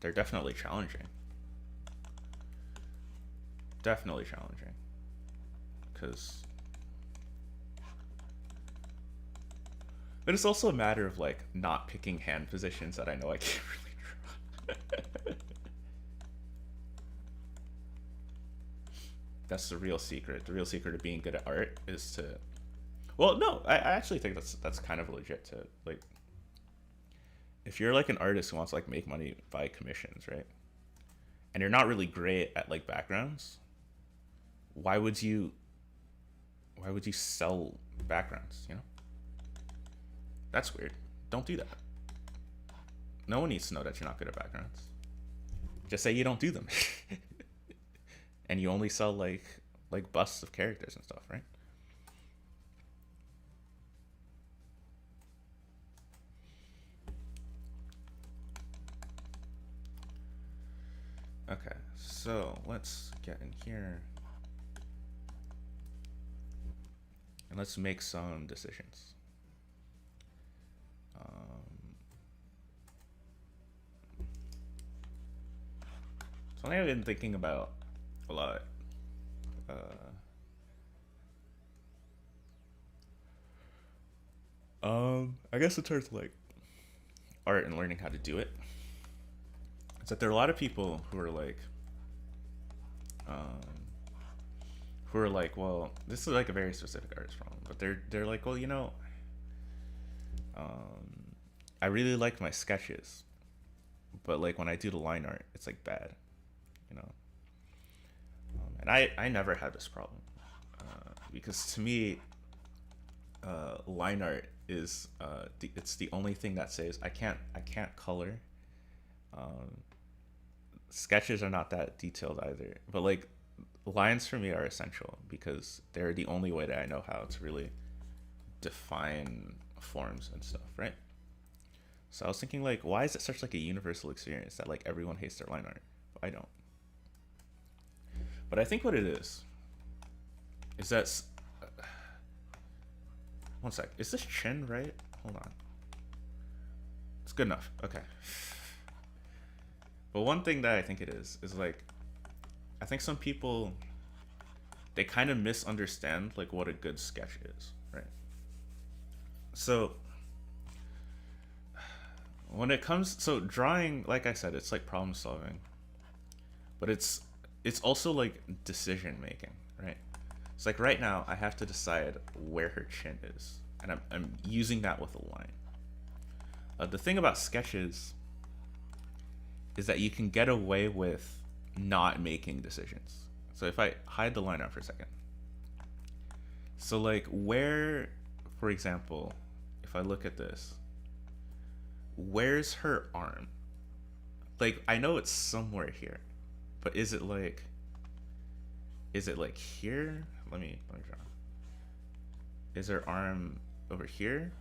They're definitely challenging. Definitely challenging. Because. But it's also a matter of like not picking hand positions that I know I can't really draw. That's the real secret. The real secret of being good at art is to. Well, no, I actually think that's kind of legit to like. If you're like an artist who wants to like make money by commissions, right? And you're not really great at like backgrounds, why would you sell backgrounds, you know? That's weird. Don't do that. No one needs to know that you're not good at backgrounds. Just say you don't do them. And you only sell like busts of characters and stuff, right? Okay, so let's get in here and let's make some decisions. Um, Something I've been thinking about a lot. Uh, I guess in terms of like art and learning how to do it, it's that there are a lot of people um, who are like, well, this is like a very specific artist problem, but they're like, well, um, I really like my sketches, but like when I do the line art, it's like bad, you know. And I never had this problem because to me, line art is it's the only thing that says I can't color. Um, Sketches are not that detailed either, but like lines for me are essential because they're the only way that I know how to really define forms and stuff, right? So I was thinking like, why is it such like a universal experience that like everyone hates their line art? I don't. But I think what it is that one sec. Is this chin right? Hold on. It's good enough. Okay. But one thing that I think it is like I think some people they kind of misunderstand like what a good sketch is, right? So when it comes so drawing, like I said, it's like problem solving, but it's also like decision making, right? It's like right now I have to decide where her chin is, and I'm using that with a line. The thing about sketches is that you can get away with not making decisions. So if I hide the line out for a second, so like where, for example, if I look at this, where's her arm? Like I know it's somewhere here, but is it like here? Let me draw. Is her arm over here?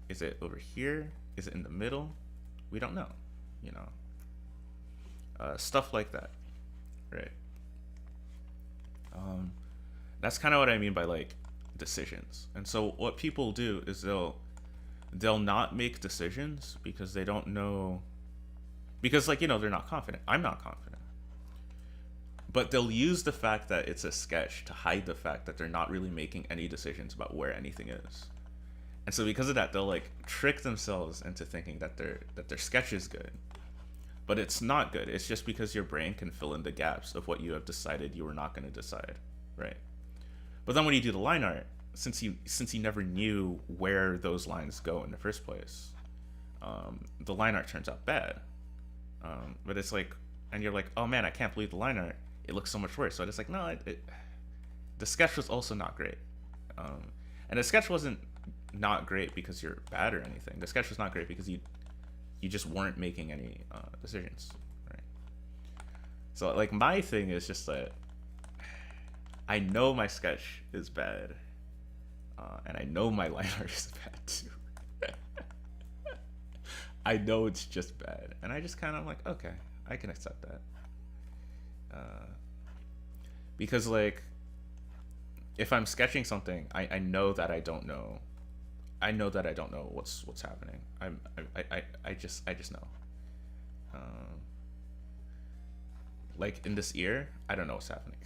Is it over here? Is it in the middle? We don't know, you know. Stuff like that, right? Um, that's kind of what I mean by like decisions. And so what people do is they'll not make decisions because they don't know because like they're not confident. I'm not confident. But they'll use the fact that it's a sketch to hide the fact that they're not really making any decisions about where anything is. And so because of that, they'll like trick themselves into thinking that their sketch is good. But it's not good. It's just because your brain can fill in the gaps of what you have decided you were not going to decide, right? But then when you do the line art, since you never knew where those lines go in the first place, the line art turns out bad. But it's like, and you're like, oh man, I can't believe the line art. It looks so much worse. So it's like, no, the sketch was also not great. And the sketch wasn't not great because you're bad or anything. The sketch was not great because you just weren't making any decisions, right? So like my thing is just that I know my sketch is bad, and I know my line art is bad too. I know it's just bad, and I just kind of like, okay, I can accept that, because like if I'm sketching something, I know that I don't know. I know that I don't know what's happening. I just know. Um, like in this ear, I don't know what's happening.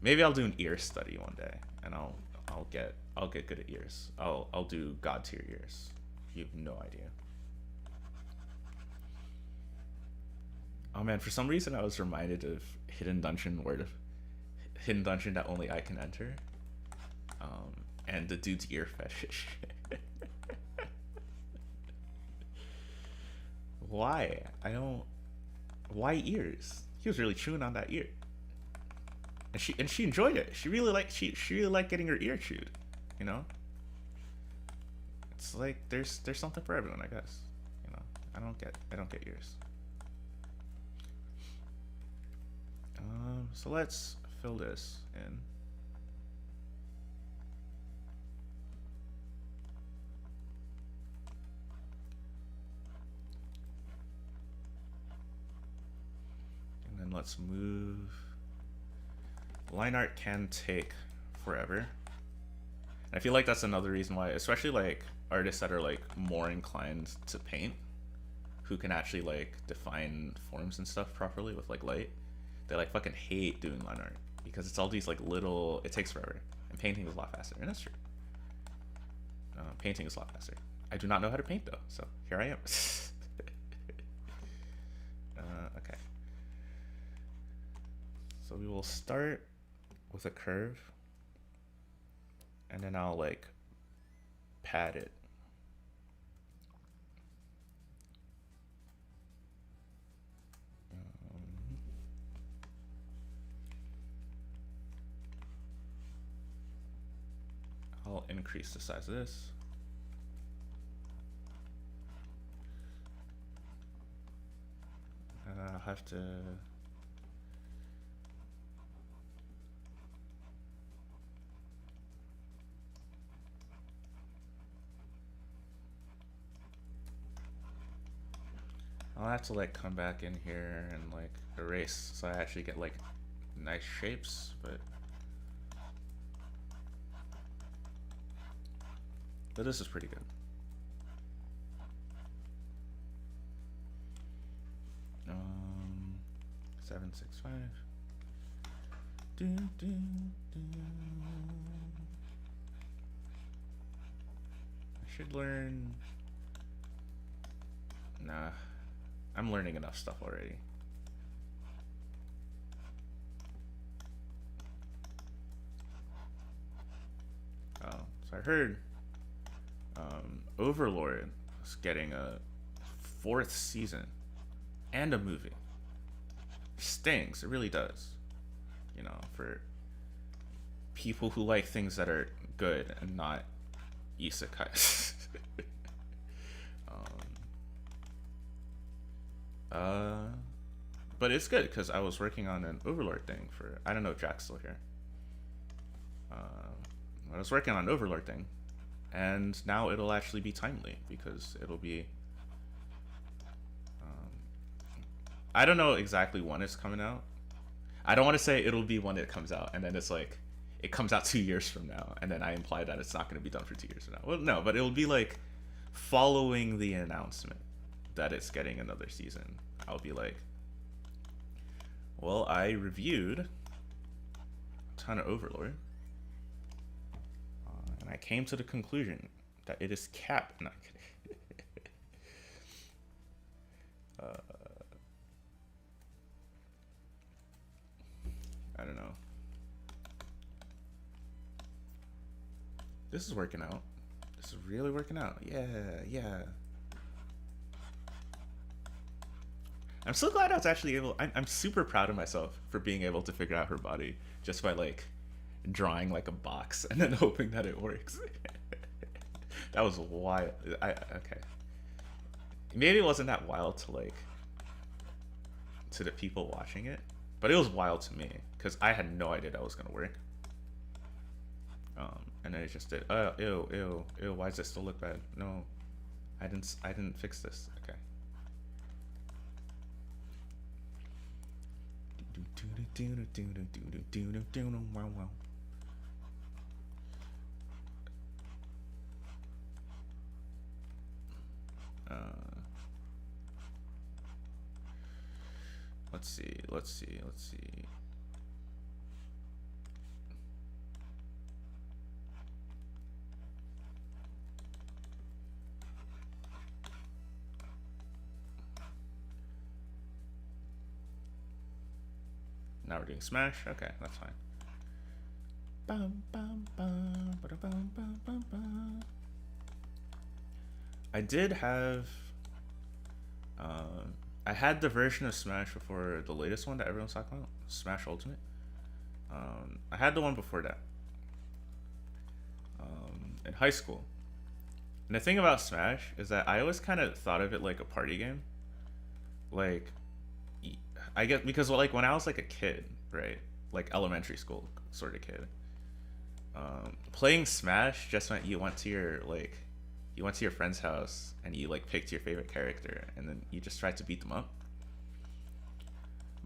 Maybe I'll do an ear study one day, and I'll get good at ears. I'll do god tier ears. You have no idea. Oh man, for some reason I was reminded of Hidden Dungeon that only I can enter. And the dude's ear fetish. Why? I don't. Why ears? He was really chewing on that ear, and she enjoyed it. She really liked getting her ear chewed. You know. It's like there's something for everyone, I guess. You know. I don't get ears. So let's fill this in. And let's move. Line art can take forever. And I feel like that's another reason why, especially like artists that are like more inclined to paint, who can actually like define forms and stuff properly with like light, they like fucking hate doing line art because it's all these like little. It takes forever, and painting is a lot faster, and that's true. Painting is a lot faster. I do not know how to paint though, so here I am. Okay. So we will start with a curve, and then I'll like pad it. I'll increase the size of this. I'll have to. I'll have to like come back in here and like erase so I actually get like nice shapes, but this is pretty good. 765. I should learn. Nah, I'm learning enough stuff already. Oh, so I heard Overlord is getting a 4th season and a movie. Stings, it really does. You know, for people who like things that are good and not isekais. But it's good because I was working on an Overlord thing for. I don't know if Jack's still here. I was working on an Overlord thing, and now it'll actually be timely because it'll be. I don't know exactly when it's coming out. I don't want to say it'll be when it comes out, and then it's like it comes out 2 years from now, and then I imply that it's not going to be done for 2 years from now. Well, no, but it'll be like following the announcement that it's getting another season. I'll be like, well, I reviewed a ton of Overlord, and I came to the conclusion that it is capped. Not kidding. I don't know. This is working out. This is really working out. Yeah, yeah. I'm so glad I was actually able. I'm super proud of myself for being able to figure out her body just by like drawing like a box and then hoping that it works. That was wild. Okay. Maybe it wasn't that wild to like to the people watching it, but it was wild to me because I had no idea that was gonna work. And then it just did. Oh, ew. Why does it still look bad? No, I didn't fix this. Okay. Wow. Let's see. Now we're doing Smash. Okay, that's fine. I did have. I had the version of Smash before the latest one that everyone's talking about, Smash Ultimate. I had the one before that. In high school. And the thing about Smash is that I always kind of thought of it like a party game. Like, I guess because like when I was like a kid, right, like elementary school sort of kid, playing Smash just meant you went to your friend's house and you like picked your favorite character and then you just tried to beat them up.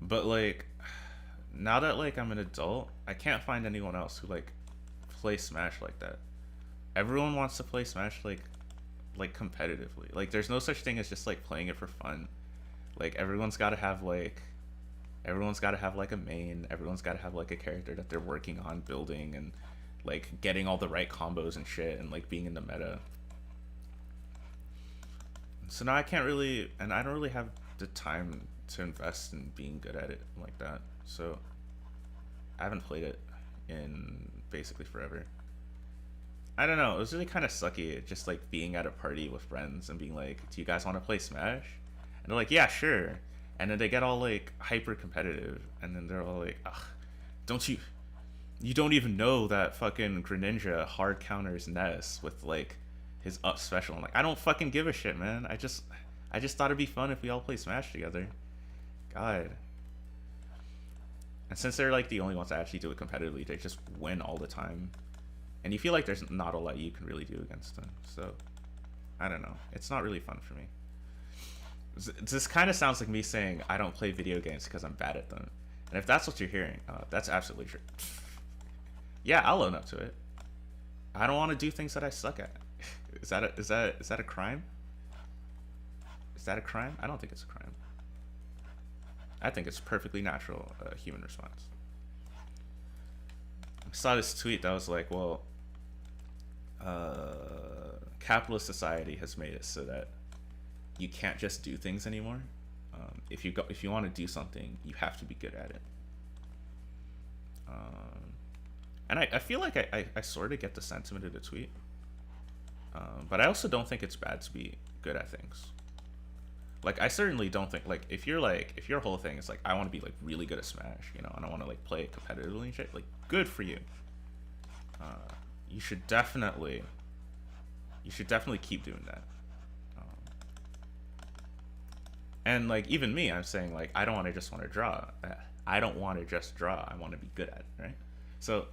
But like now that like I'm an adult, I can't find anyone else who like plays Smash like that. Everyone wants to play Smash like like competitively. Like there's no such thing as just like playing it for fun. Like everyone's got to have like a main. Everyone's got to have like a character that they're working on building and like getting all the right combos and shit and like being in the meta. So now I can't really, and I don't really have the time to invest in being good at it like that. So I haven't played it in basically forever. I don't know. It was really kind of sucky, just like being at a party with friends and being like, "Do you guys want to play Smash?" And they're like, "Yeah, sure." And then they get all like hyper competitive, and then they're all like, "Ugh, don't you? You don't even know that fucking Greninja hard counters Ness with like his up special." I'm like, I don't fucking give a shit, man. I just thought it'd be fun if we all play Smash together. God. And since they're like the only ones that actually do it competitively, they just win all the time. And you feel like there's not a lot you can really do against them. So, I don't know. It's not really fun for me. This kind of sounds like me saying I don't play video games because I'm bad at them. And if that's what you're hearing, that's absolutely true. Yeah, I'll own up to it. I don't want to do things that I suck at. Is that a crime? Is that a crime? I don't think it's a crime. I think it's a perfectly natural human response. I saw this tweet that was like, well, capitalist society has made it so that you can't just do things anymore. If you want to do something, you have to be good at it. And I feel like I sort of get the sentiment of the tweet, but I also don't think it's bad to be good at things. Like I certainly don't think like if your whole thing is like I want to be like really good at Smash, you know, and I want to like play it competitively and shit, like good for you. You should definitely keep doing that. And like even me, I'm saying like I don't want to just want to draw. I don't want to just draw. I want to be good at it, right? So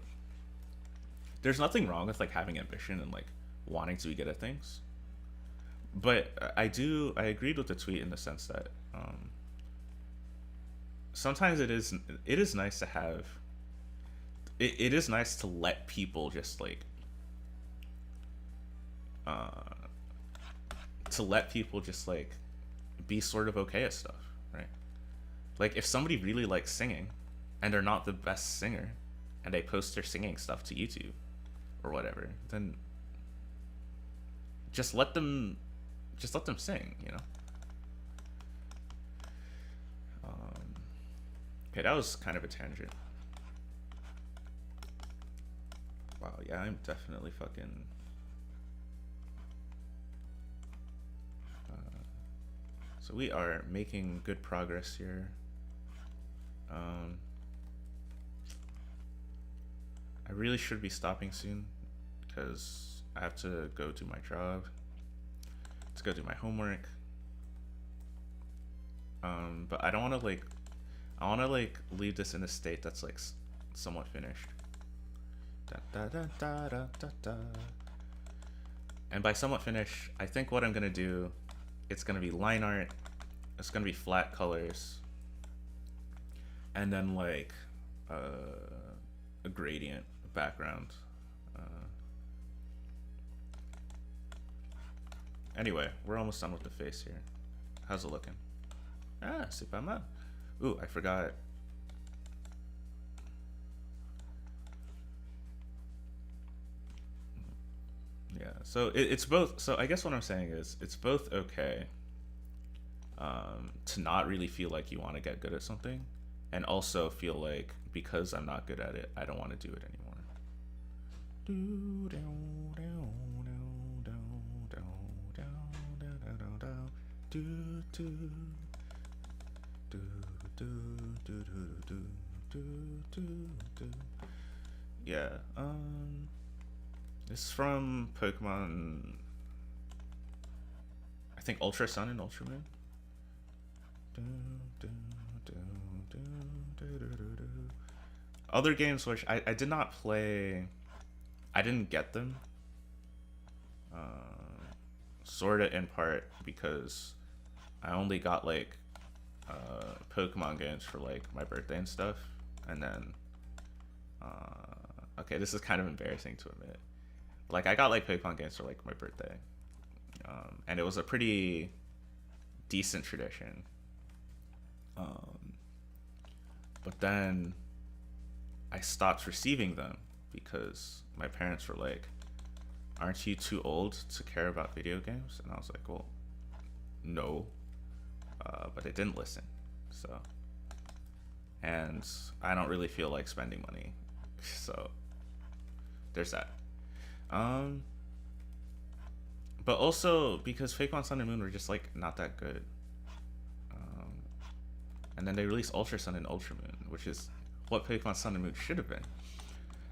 there's nothing wrong with like having ambition and like wanting to be good at things. But I agreed with the tweet in the sense that sometimes it is nice to have it is nice to let people just like uh, to let people just like be sort of okay at stuff, right? Like if somebody really likes singing and they're not the best singer and they post their singing stuff to YouTube or whatever, then just let them sing, you know. Okay, that was kind of a tangent. Wow, yeah, I'm definitely fucking so we are making good progress here. I really should be stopping soon because I have to go do my job. Let's go do my homework. But I don't want to like, I want to like leave this in a state that's like somewhat finished. Da, da, da, da, da, da, da. And by somewhat finished, I think what I'm gonna do, it's gonna be line art, it's gonna be flat colors, and then like a gradient background. Anyway, we're almost done with the face here. How's it looking? Ah, c'est pas mal. Ooh, I forgot. Yeah, so it's both. So I guess what I'm saying is it's both okay to not really feel like you want to get good at something, and also feel like because I'm not good at it, I don't want to do it anymore. Yeah, this is from Pokemon, I think Ultra Sun and Ultra Moon. Other games which I did not play, I didn't get them. Sorta in part because I only got like Pokemon games for like my birthday and stuff, and then okay, this is kind of embarrassing to admit. Like I got like Pokemon games for like my birthday, And it was a pretty decent tradition. Um, but then I stopped receiving them because my parents were like, "Aren't you too old to care about video games?" And I was like, "Well, no," but they didn't listen. So, and I don't really feel like spending money, so there's that. Um, but also because Fake One Sun and Moon were just like not that good. Um, and then they released Ultra Sun and Ultra Moon, which is what Fake One Sun and Moon should have been.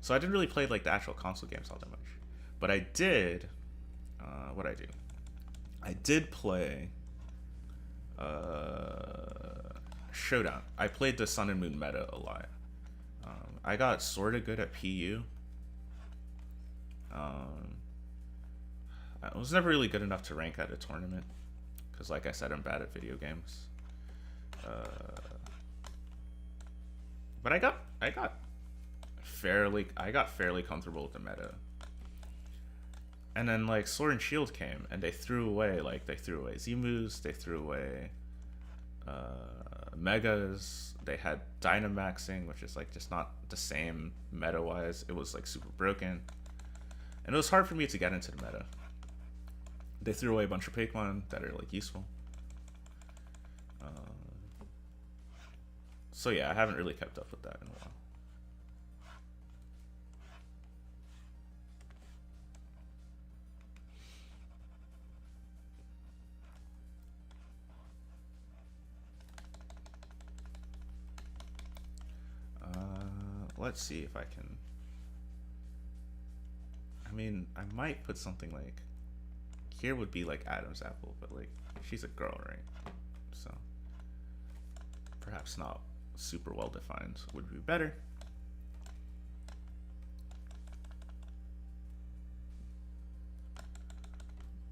So I didn't really play like the actual console games all that much. But I did. What I do? I did play Showdown. I played the Sun and Moon meta a lot. I got sort of good at PU. Um, I was never really good enough to rank at a tournament because, like I said, I'm bad at video games. But I got fairly comfortable with the meta. And then like Sword and Shield came, and they threw away Zemus, they threw away Megas. They had Dynamaxing, which is like just not the same meta wise. It was like super broken, and it was hard for me to get into the meta. They threw away a bunch of Pokemon that are like useful. So yeah, I haven't really kept up with that in a while. Let's see if I can. I mean, I might put something like here would be like Adam's apple, but like she's a girl, right? So perhaps not super well defined would be better.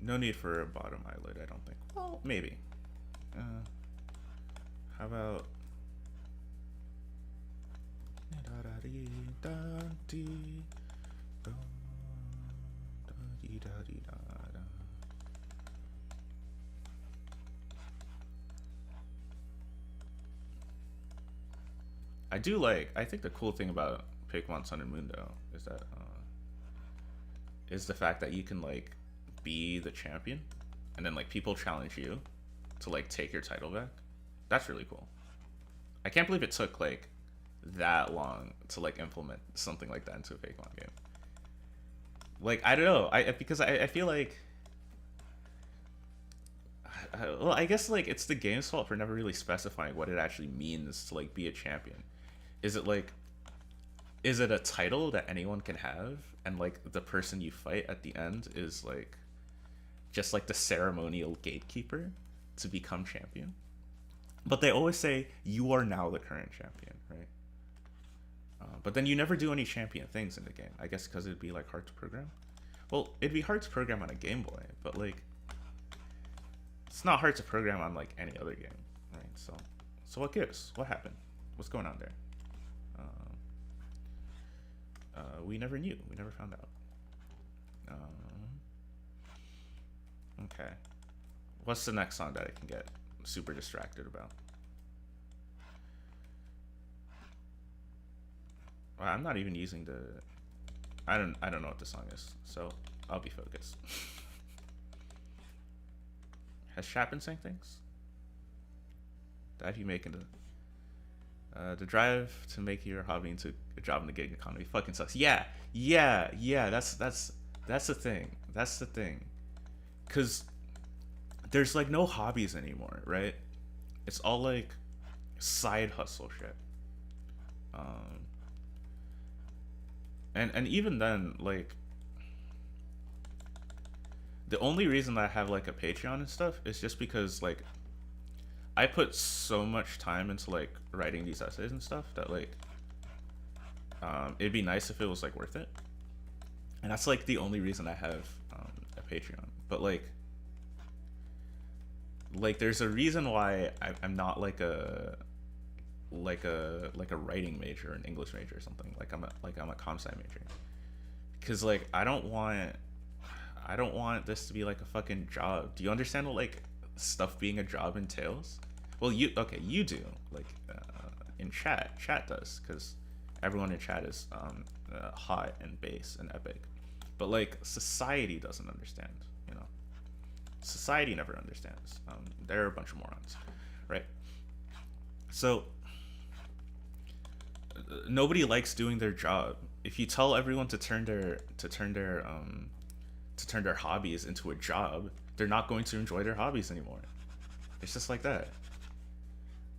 No need for a bottom eyelid, I don't think. Well, maybe. How about I think the cool thing about Pokemon Sun and Moon though is the fact that you can like be the champion and then like people challenge you to like take your title back. That's really cool. I can't believe it took like that long to like implement something like that into a Pokemon game. Like I don't know, because I feel like well, I guess like it's the game's fault for never really specifying what it actually means to like be a champion. Is it like is it a title that anyone can have and like the person you fight at the end is like just like the ceremonial gatekeeper to become champion? But they always say you are now the current champion, right? But then you never do any champion things in the game. I guess because it'd be like hard to program. Well, it'd be hard to program on a Game Boy, but like it's not hard to program on like any other game, right? So what gives? What happened? What's going on there? We never knew. We never found out. Okay. What's the next song that I can get super distracted about? Well, I'm not even using the. I don't know what the song is, so I'll be focused. Has Chap been saying things? That you make into the drive to make your hobby into a job in the gig economy fucking sucks. Yeah. That's the thing. That's the thing. Cause there's like no hobbies anymore, right? It's all like side hustle shit. And even then, like the only reason that I have like a Patreon and stuff is just because like I put so much time into like writing these essays and stuff that like it'd be nice if it was like worth it. And that's like the only reason I have a Patreon. But like there's a reason why I'm not like a writing major or an English major or something. Like I'm a comp sci major. Cause like I don't want I don't want this to be like a fucking job. Do you understand what like stuff being a job entails? Well, you okay? You do like in chat. Chat does because everyone in chat is hot and base and epic, but like society doesn't understand. You know, society never understands. They're a bunch of morons, right? So nobody likes doing their job. If you tell everyone to turn their hobbies into a job, they're not going to enjoy their hobbies anymore. It's just like that.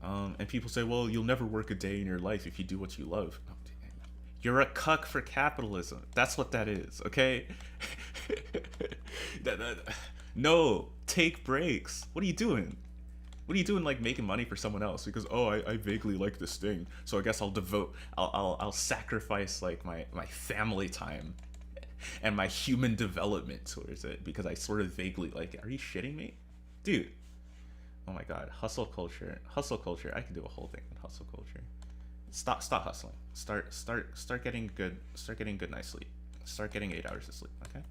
And people say, well, you'll never work a day in your life if you do what you love. You're a cuck for capitalism. That's what that is, okay? No, take breaks. What are you doing? What are you doing, like making money for someone else? Because oh, I vaguely like this thing, so I guess I'll sacrifice like my family time and my human development towards it because I sort of vaguely like it. Are you shitting me, dude? Oh my god, hustle culture. I can do a whole thing on hustle culture. Stop hustling. Start getting good. Start getting good night's sleep. Start getting 8 hours of sleep. Okay.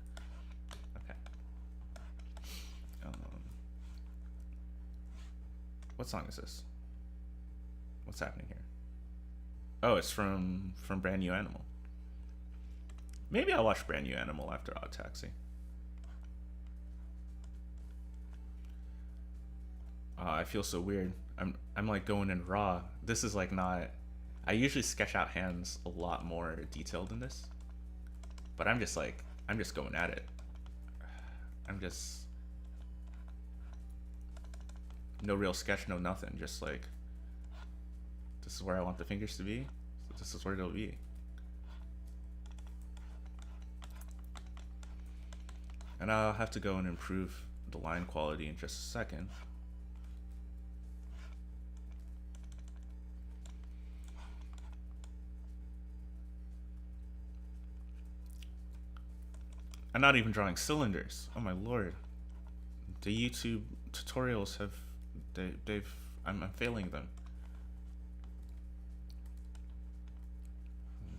Okay. Um, what song is this? What's happening here? Oh, it's from Brand New Animal. Maybe I'll watch Brand New Animal after Odd Taxi. I feel so weird. I'm like going in raw. This is like not. I usually sketch out hands a lot more detailed than this, but I'm just going at it. I'm just no real sketch, no nothing. Just like this is where I want the fingers to be. So this is where they'll be. And I'll have to go and improve the line quality in just a second. I'm not even drawing cylinders. Oh my lord. The YouTube tutorials have they've I'm failing them.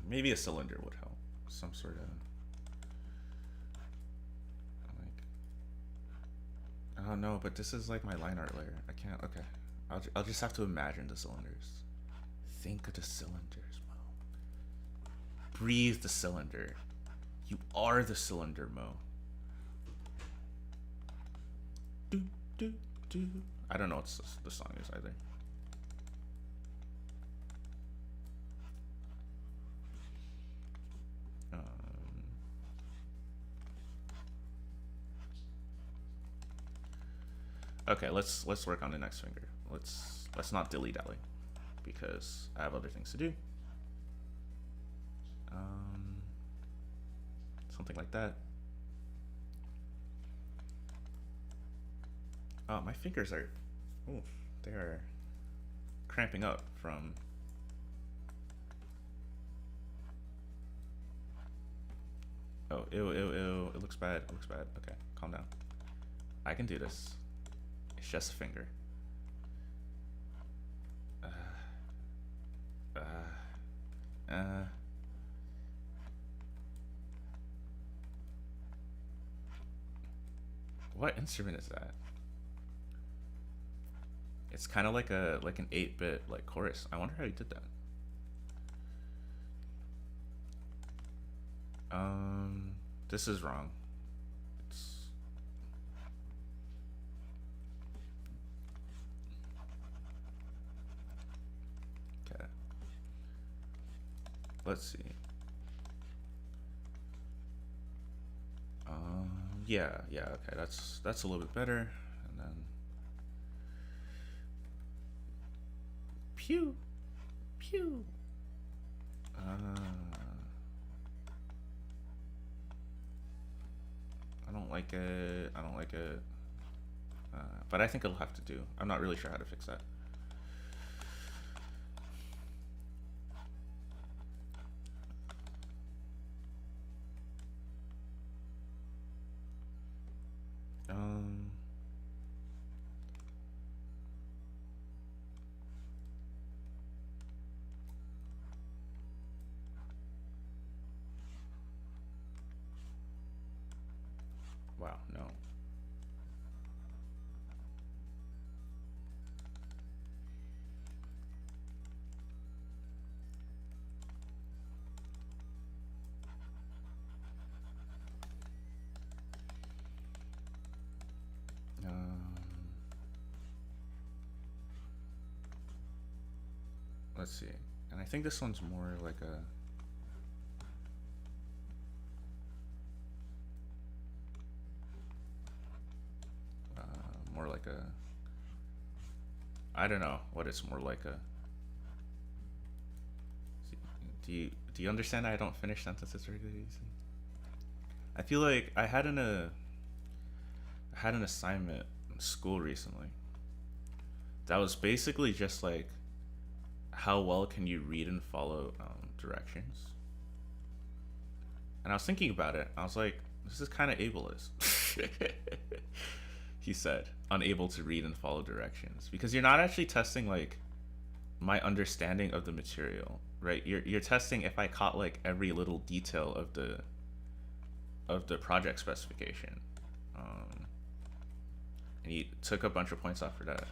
Maybe a cylinder would help. Some sort of like, oh no, but this is like my line art layer. I can't. Okay, I'll just have to imagine the cylinders. Think of the cylinders, Mo. Breathe the cylinder. You are the cylinder, Mo. Do do do. I don't know what the song is either. Okay, let's work on the next finger. Let's not dilly dally because I have other things to do. Something like that. Oh, my fingers are, ooh, they are cramping up from. Oh, ew, ew, ew. It looks bad. It looks bad. Okay, calm down. I can do this. It's just a finger. What instrument is that? It's kind of like an 8-bit like chorus. I wonder how you did that. This is wrong. Okay. Let's see. Yeah, okay, that's a little bit better. And then pew, pew. I don't like it. I don't like it. But I think it'll have to do. I'm not really sure how to fix that. Um, let's see. And I think this one's more like a more like a, I don't know what it's more like a. Do you understand I don't finish sentences regularly? I feel like I had an assignment in school recently that was basically just like how well can you read and follow directions. And I was thinking about it. I was like, this is kind of ableist. He said, unable to read and follow directions, because you're not actually testing like my understanding of the material, right? You're testing if I caught like every little detail of the project specification. And he took a bunch of points off for that.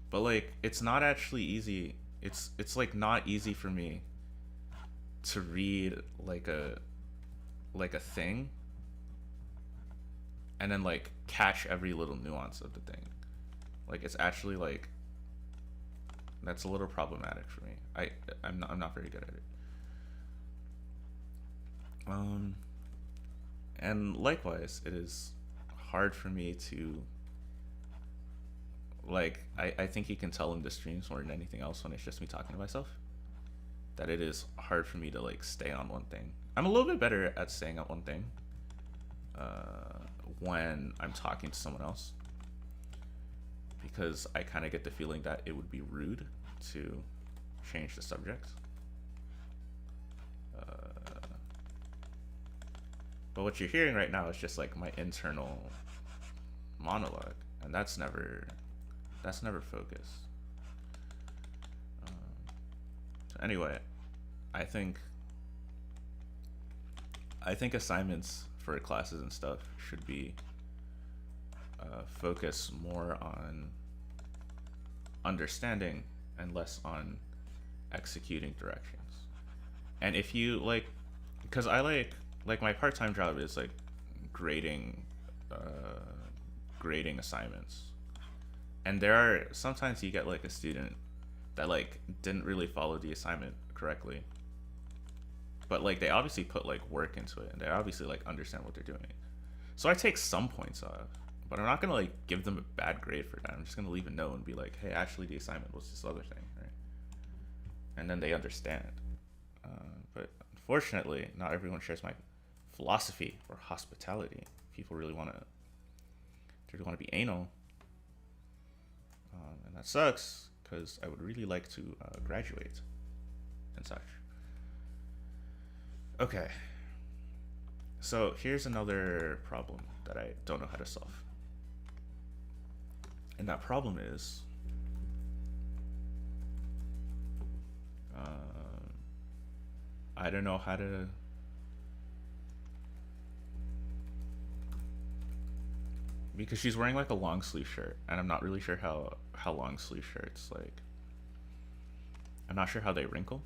But like, it's not actually easy. It's like not easy for me to read like a thing and then like catch every little nuance of the thing. Like, it's actually like, that's a little problematic for me. I'm not very good at it. And likewise, it is hard for me to like, I think you can tell in the streams more than anything else when it's just me talking to myself, that it is hard for me to like stay on one thing. I'm a little bit better at staying on one thing when I'm talking to someone else, because I kind of get the feeling that it would be rude to change the subject. But what you're hearing right now is just like my internal monologue, and that's never focused. So anyway, I think assignments for classes and stuff should be focus more on understanding and less on executing directions. And if you like, because I like my part-time job is like grading grading assignments, and there are sometimes you get like a student that like didn't really follow the assignment correctly, but like they obviously put like work into it and they obviously like understand what they're doing. So I take some points off, but I'm not gonna like give them a bad grade for that. I'm just gonna leave a note and be like, hey, actually the assignment was this other thing, right? And then they understand. But unfortunately, not everyone shares my philosophy or hospitality. People really want to be anal, and that sucks because I would really like to graduate and such. Okay, so here's another problem that I don't know how to solve, and that problem is I don't know how to because she's wearing like a long sleeve shirt, and I'm not really sure how long sleeve shirts, like, I'm not sure how they wrinkle.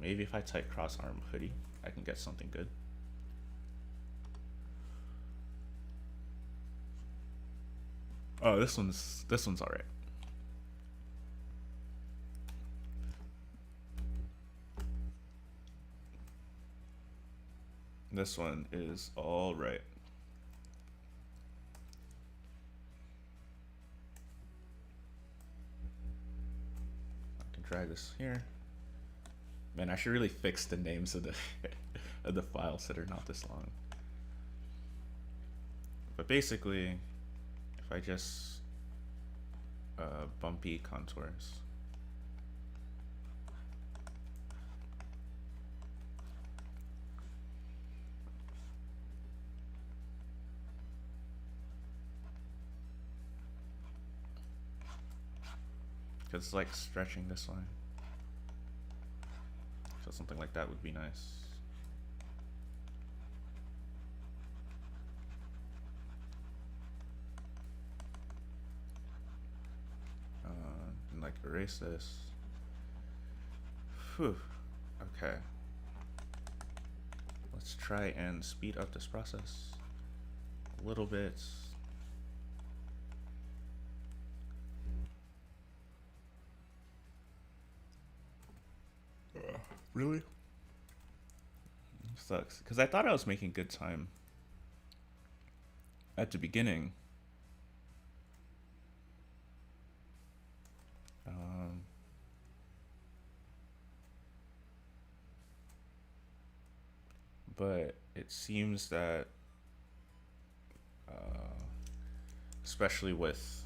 Maybe if I type cross arm hoodie, I can get something good. Oh, this one's all right. This one is all right. I can drag this here. Man, I should really fix the names of the of the files that are not this long. But basically, if I just bumpy contours. Because it's like stretching this line. So something like that would be nice. And like erase this. Whew. Okay. let's try and speed up this process a little bit. Really? Sucks. Because I thought I was making good time at the beginning. Um, but it seems that, especially with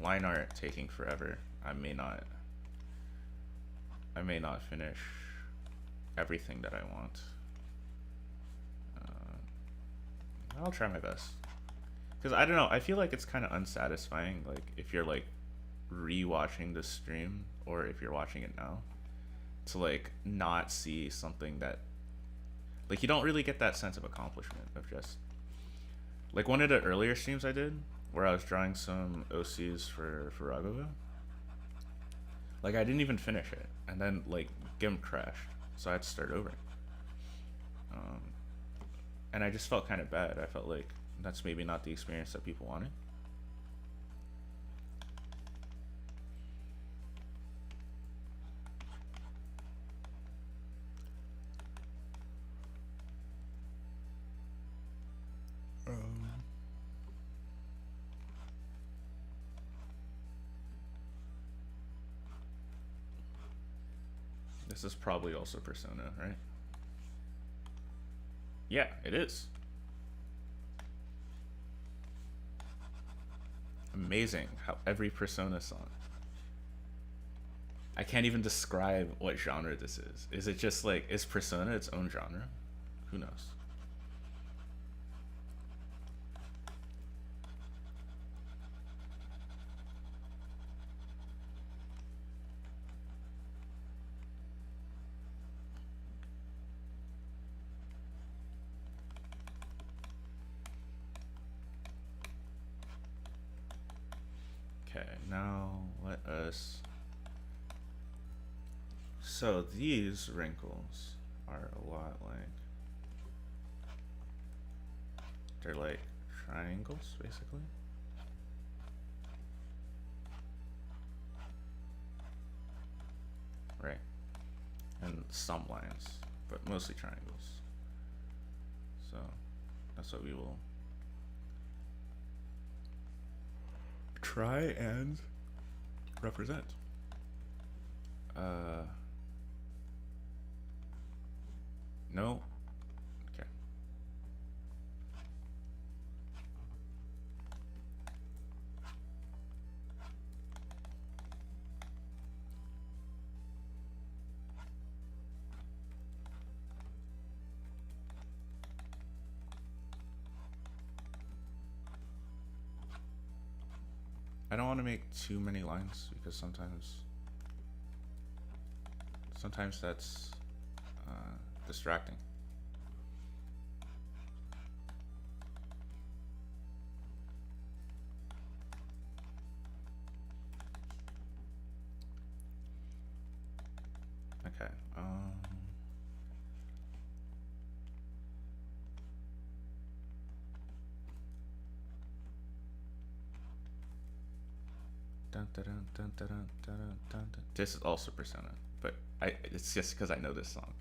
line art taking forever, I may not finish everything that I want. I'll try my best. Because I don't know, I feel like it's kind of unsatisfying, like if you're like re-watching the stream or if you're watching it now, to like not see something that, like, you don't really get that sense of accomplishment of just like one of the earlier streams I did where I was drawing some OCs for Ragova. Like I didn't even finish it, and then like GIMP crashed, so I had to start over. Um, and I just felt kind of bad. I felt like that's maybe not the experience that people wanted. This is probably also Persona, right? Yeah, it is. Amazing how every Persona song. I can't even describe what genre this is. Is it just like, is Persona its own genre? Who knows? Okay, now let us. So these wrinkles are a lot like, they're like triangles basically. Right. And some lines, but mostly triangles. So that's what we will try and represent. No. Okay. I don't want to make too many lines because sometimes that's distracting. Okay. This is also Persona, but it's just because I know this song.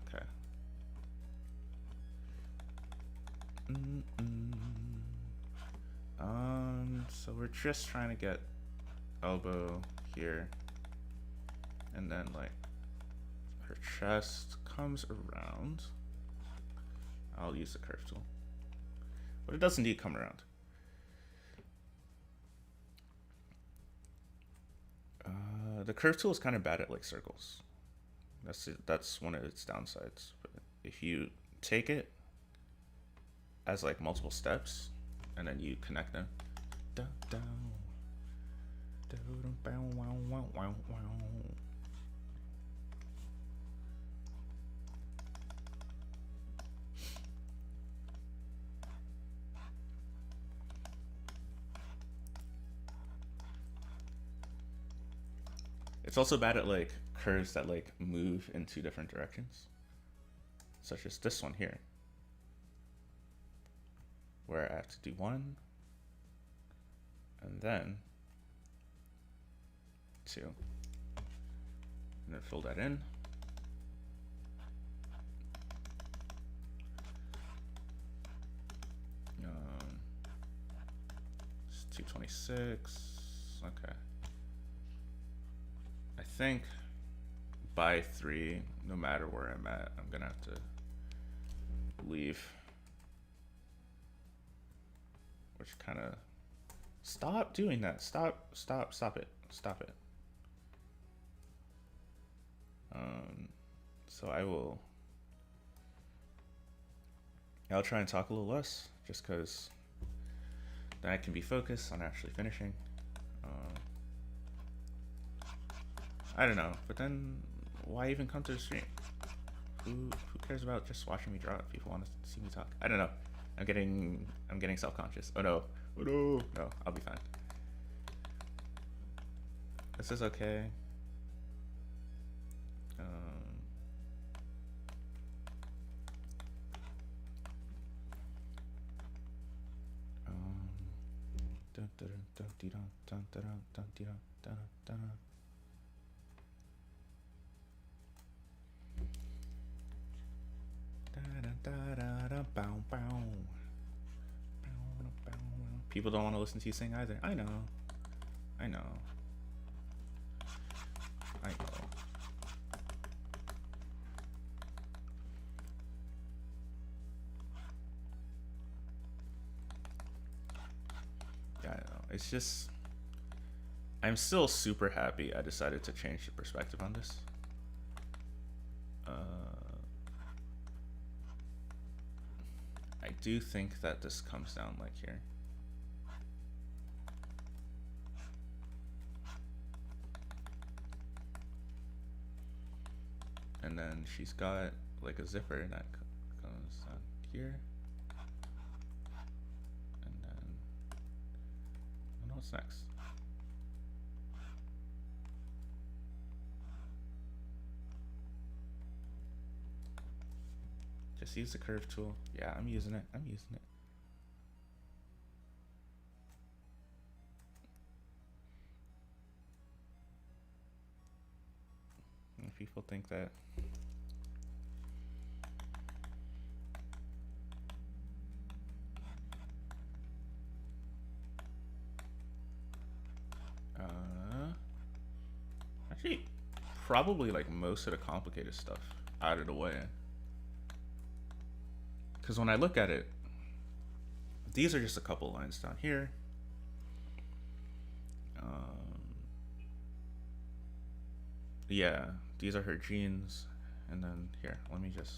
Okay. So we're just trying to get elbow here, and then like her chest comes around. I'll use the curve tool. but it does indeed come around. The curve tool is kind of bad at like circles. That's one of its downsides. But if you take it as like multiple steps and then you connect them, it's also bad at like curves that like move in two different directions, such as this one here, where I have to do one and then two, and then fill that in. It's 226. Okay. I think by 3, no matter where I'm at, I'm gonna have to leave. Which kind of... Stop doing that. Stop it. Stop it. So I'll try and talk a little less, just because then I can be focused on actually finishing. I don't know, but then why even come to the stream? Who cares about just watching me draw? If people want to see me talk, I don't know. I'm getting self-conscious. Oh no, no, I'll be fine. This is okay. People don't want to listen to you sing either. I know. I know. I know. Yeah, I know. It's just... I'm still super happy I decided to change the perspective on this. I do think that this comes down like here. And then she's got like a zipper that comes down here. And then, I don't know what's next. Just use the curve tool. Yeah, I'm using it. I'm using it. And people think that actually probably like most of the complicated stuff out of the way. Because when I look at it, these are just a couple lines down here. Yeah, these are her jeans. And then here, let me just...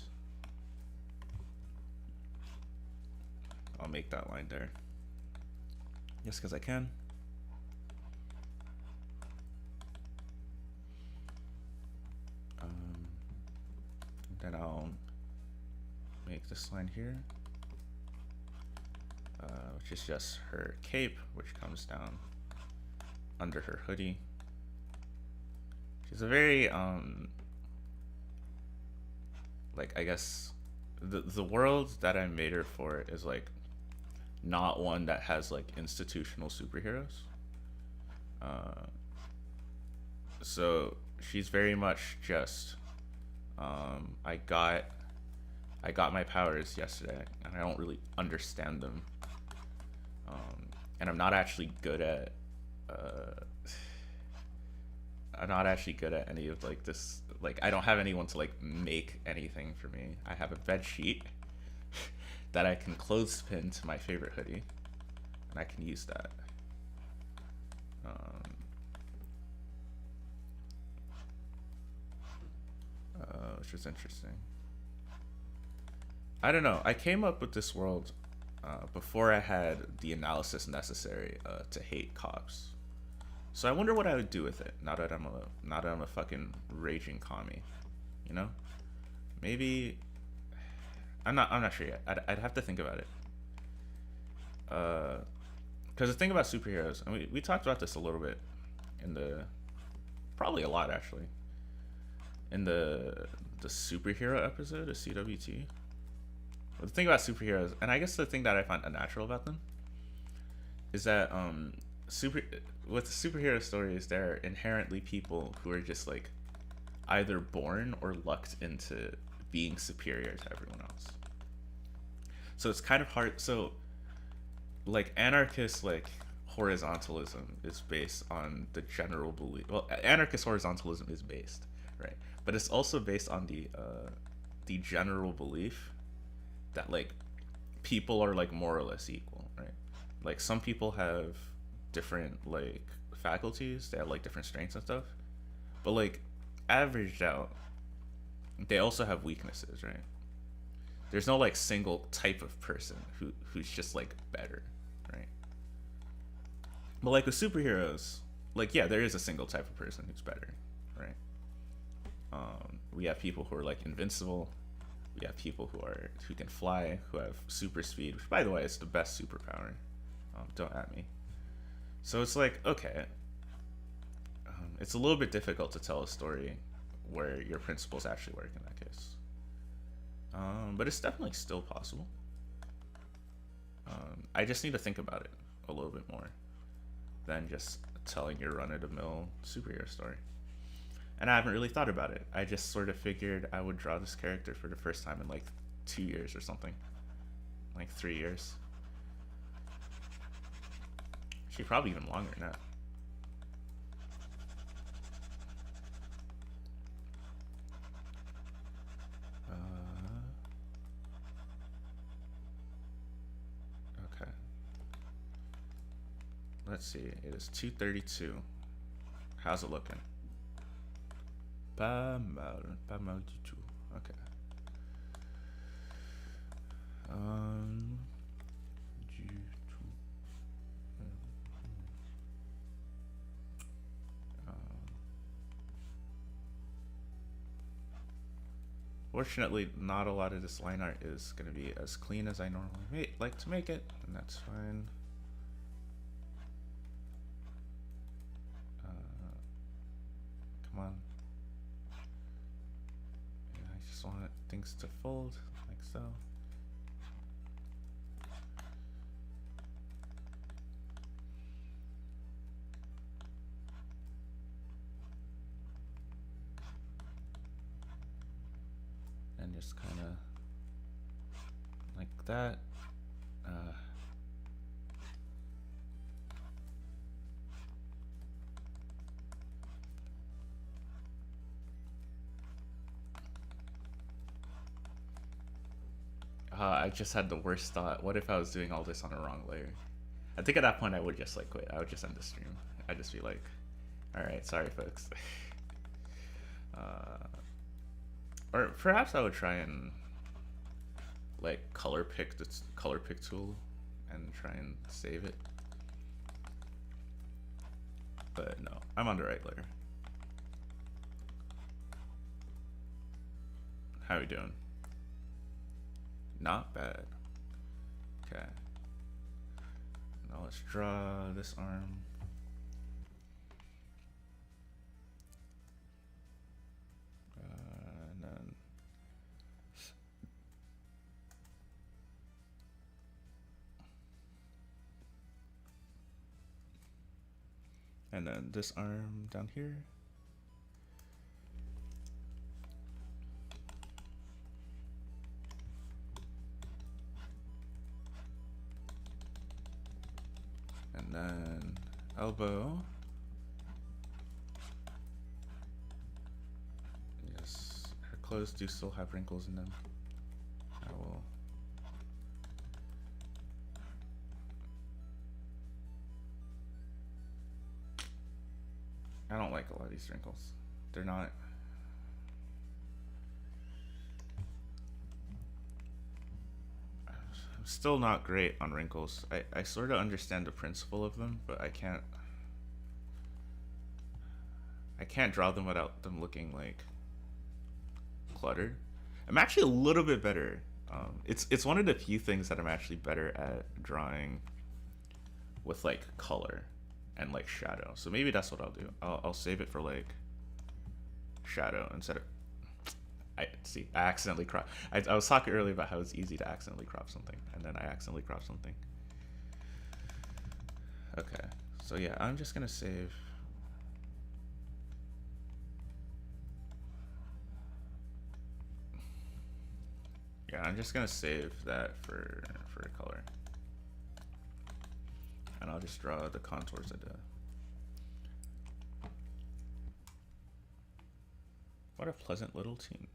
I'll make that line there. Just because I can. Then I'll make this line here, which is just her cape, which comes down under her hoodie. She's a very like, I guess the world that I made her for is like not one that has like institutional superheroes. So she's very much just I got my powers yesterday and I don't really understand them, and I'm not actually good at any of like this. Like, I don't have anyone to like make anything for me. I have a bed sheet that I can clothespin to my favorite hoodie, and I can use that. Um, which is interesting. I don't know. I came up with this world before I had the analysis necessary to hate cops. So I wonder what I would do with it now that I'm a fucking raging commie. You know, maybe I'm not sure yet. I'd have to think about it. Because the thing about superheroes, and we talked about this a little bit in the probably a lot actually in the superhero episode of CWT. But the thing about superheroes, and I guess the thing that I find unnatural about them, is that super with superhero stories, they're inherently people who are just like either born or lucked into being superior to everyone else. So it's kind of hard. So like anarchist like horizontalism is based on the general belief. Well, anarchist horizontalism is based, right? But it's also based on the general belief that like people are like more or less equal, right? Like some people have different like faculties, they have like different strengths and stuff. But like averaged out, they also have weaknesses, right? There's no like single type of person who's just like better, right? But like with superheroes, like yeah, there is a single type of person who's better, right? We have people who are like invincible. We have people who can fly, who have super speed, which by the way is the best superpower. Don't at me. So it's like okay, it's a little bit difficult to tell a story where your principles actually work in that case. But it's definitely still possible. I just need to think about it a little bit more than just telling your run-of-the-mill superhero story. And I haven't really thought about it. I just sort of figured I would draw this character for the first time in like 2 years or something, like 3 years. Actually, probably even longer than that. Okay. Let's see. It is 2:32. How's it looking? Pas mal du tout. Okay. Du tout. Fortunately, not a lot of this line art is going to be as clean as I normally like to make it, and that's fine. Come on. Yeah, I just want things to fold like so. And just kind of like that. I just had the worst thought. What if I was doing all this on a wrong layer? I think at that point I would just like quit. I would just end the stream. I'd just be like, all right, sorry folks. Or perhaps I would try and like color pick the color pick tool and try and save it. But no, I'm on the right layer. How are we doing? Not bad. Okay. Now let's draw this arm. And then this arm down here. And then elbow. Yes, her clothes do still have wrinkles in them. I will these wrinkles. They're not. I'm still not great on wrinkles. I sort of understand the principle of them, but I can't draw them without them looking like cluttered. I'm actually a little bit better. It's one of the few things that I'm actually better at drawing with like color and like shadow. So maybe that's what I'll do. I'll save it for like shadow instead of. I see. I accidentally crop. I was talking earlier about how it's easy to accidentally crop something, and then I accidentally crop something. Okay. So yeah, I'm just gonna save. Yeah, I'm just gonna save that for color, and I'll just draw the contours of the. What a pleasant little team.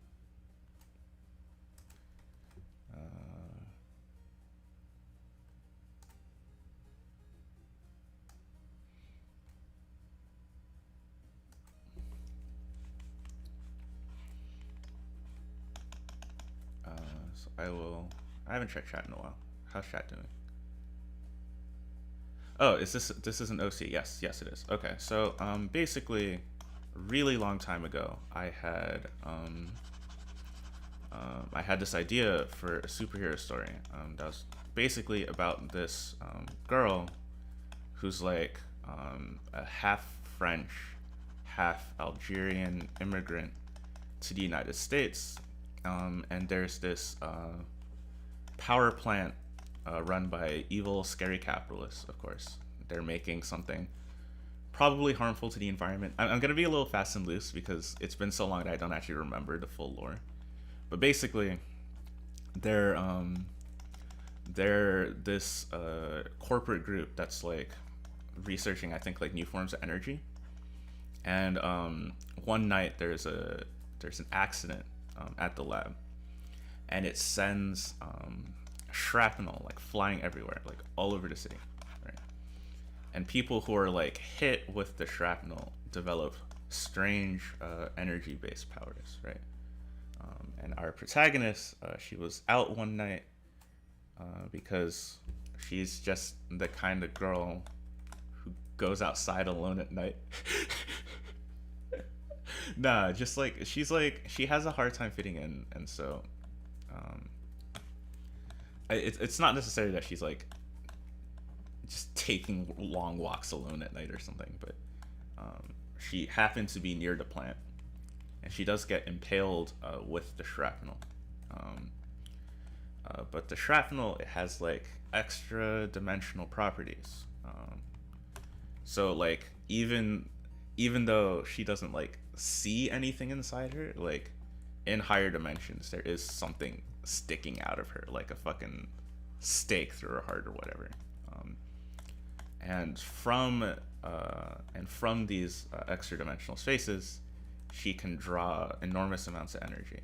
So I will. I haven't checked chat in a while. How's chat doing? Oh, is this is an OC? Yes, yes it is. Okay, so basically, a really long time ago, I had this idea for a superhero story that was basically about this girl who's like a half French, half Algerian immigrant to the United States, and there's this power plant run by evil, scary capitalists, of course. They're making something probably harmful to the environment. I'm going to be a little fast and loose because it's been so long that I don't actually remember the full lore. But basically, they're this corporate group that's like researching, I think, like new forms of energy. And one night there's an accident at the lab, and it sends shrapnel like flying everywhere, like all over the city, right? And people who are like hit with the shrapnel develop strange energy-based powers, right? And our protagonist, she was out one night because she's just the kind of girl who goes outside alone at night. Nah, just like she has a hard time fitting in, and so it's not necessary that she's like just taking long walks alone at night or something, but she happened to be near the plant, and she does get impaled with the shrapnel. But the shrapnel, it has like extra dimensional properties. So like even though she doesn't like see anything inside her, like in higher dimensions there is something sticking out of her, like a fucking stake through her heart or whatever. And from these extra dimensional spaces, she can draw enormous amounts of energy.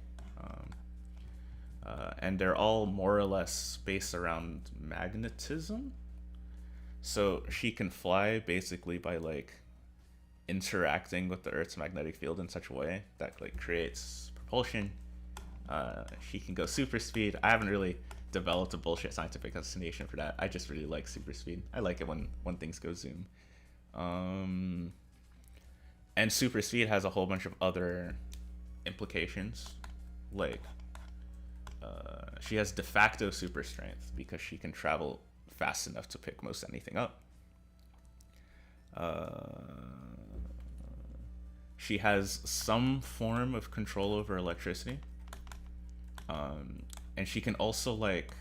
And they're all more or less based around magnetism. So she can fly basically by like interacting with the Earth's magnetic field in such a way that like creates propulsion. She can go super speed. I haven't really developed a bullshit scientific explanation for that. I just really like super speed. I like it when things go zoom. And super speed has a whole bunch of other implications, like she has de facto super strength because she can travel fast enough to pick most anything up. She has some form of control over electricity. And she can also like,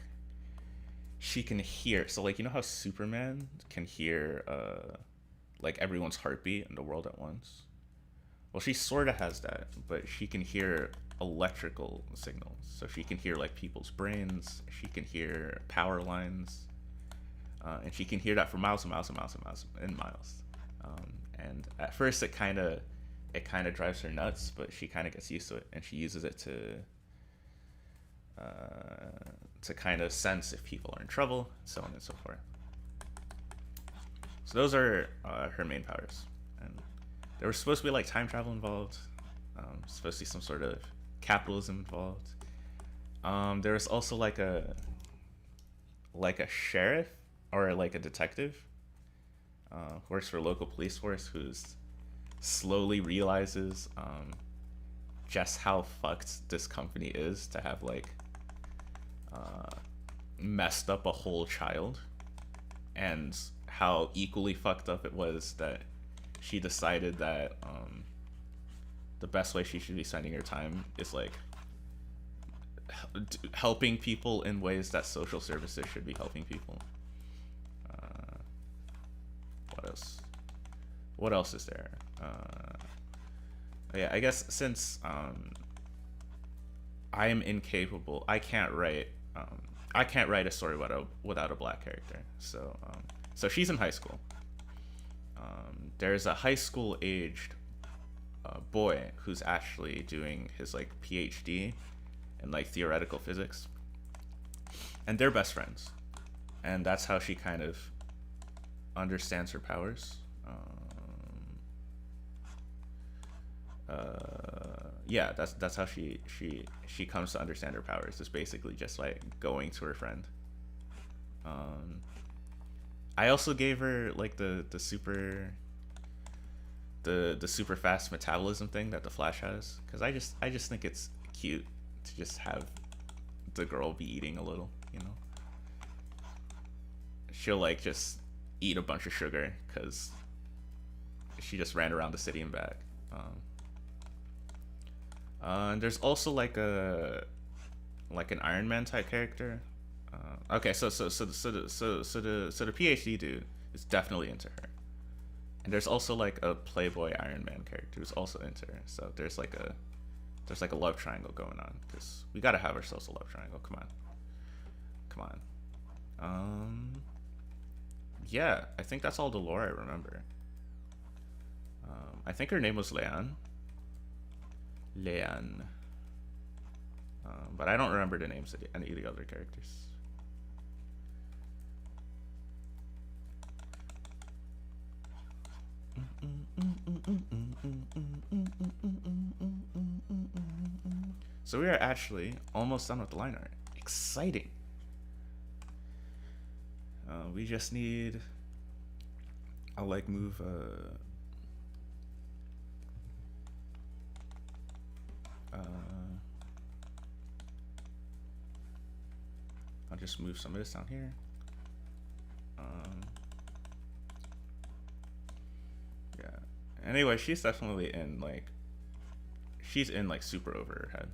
she can hear, so like, you know how Superman can hear like everyone's heartbeat in the world at once? Well, she sort of has that, but she can hear electrical signals. So she can hear like people's brains. She can hear power lines, and she can hear that for miles and miles and miles and miles and miles. And at first, it kind of drives her nuts, but she kind of gets used to it, and she uses it to kind of sense if people are in trouble, so on and so forth. So those are her main powers. And There was supposed to be like time travel involved. Supposed to be some sort of capitalism involved. There was also like a sheriff or like a detective, works for a local police force who's slowly realizes just how fucked this company is to have like uh, messed up a whole child, and how equally fucked up it was that she decided that the best way she should be spending her time is like helping people in ways that social services should be helping people. Uh, what else? What else is there? Yeah, I guess since I am incapable, I can't write a story without a black character. So she's in high school. There's a high school aged boy who's actually doing his like PhD in like theoretical physics, and they're best friends, and that's how she kind of understands her powers. Yeah, that's how she comes to understand her powers. Is basically just like going to her friend. Um, I also gave her like the super fast metabolism thing that the Flash has, because I just think it's cute to just have the girl be eating a little. She'll like just eat a bunch of sugar because she just ran around the city and back. And there's also like an Iron Man type character. Okay, so the PhD dude is definitely into her, and there's also like a Playboy Iron Man character who's also into her. So there's like a love triangle going on, because we gotta have ourselves a love triangle. Come on. Yeah, I think that's all the lore I remember. I think her name was Leanne. Leanne. But I don't remember the names of any of the other characters. So we are actually almost done with the line art. Exciting. We just need. I'll like move. I'll just move some of this down here. Yeah. Anyway, she's definitely in like. She's in like super over her head.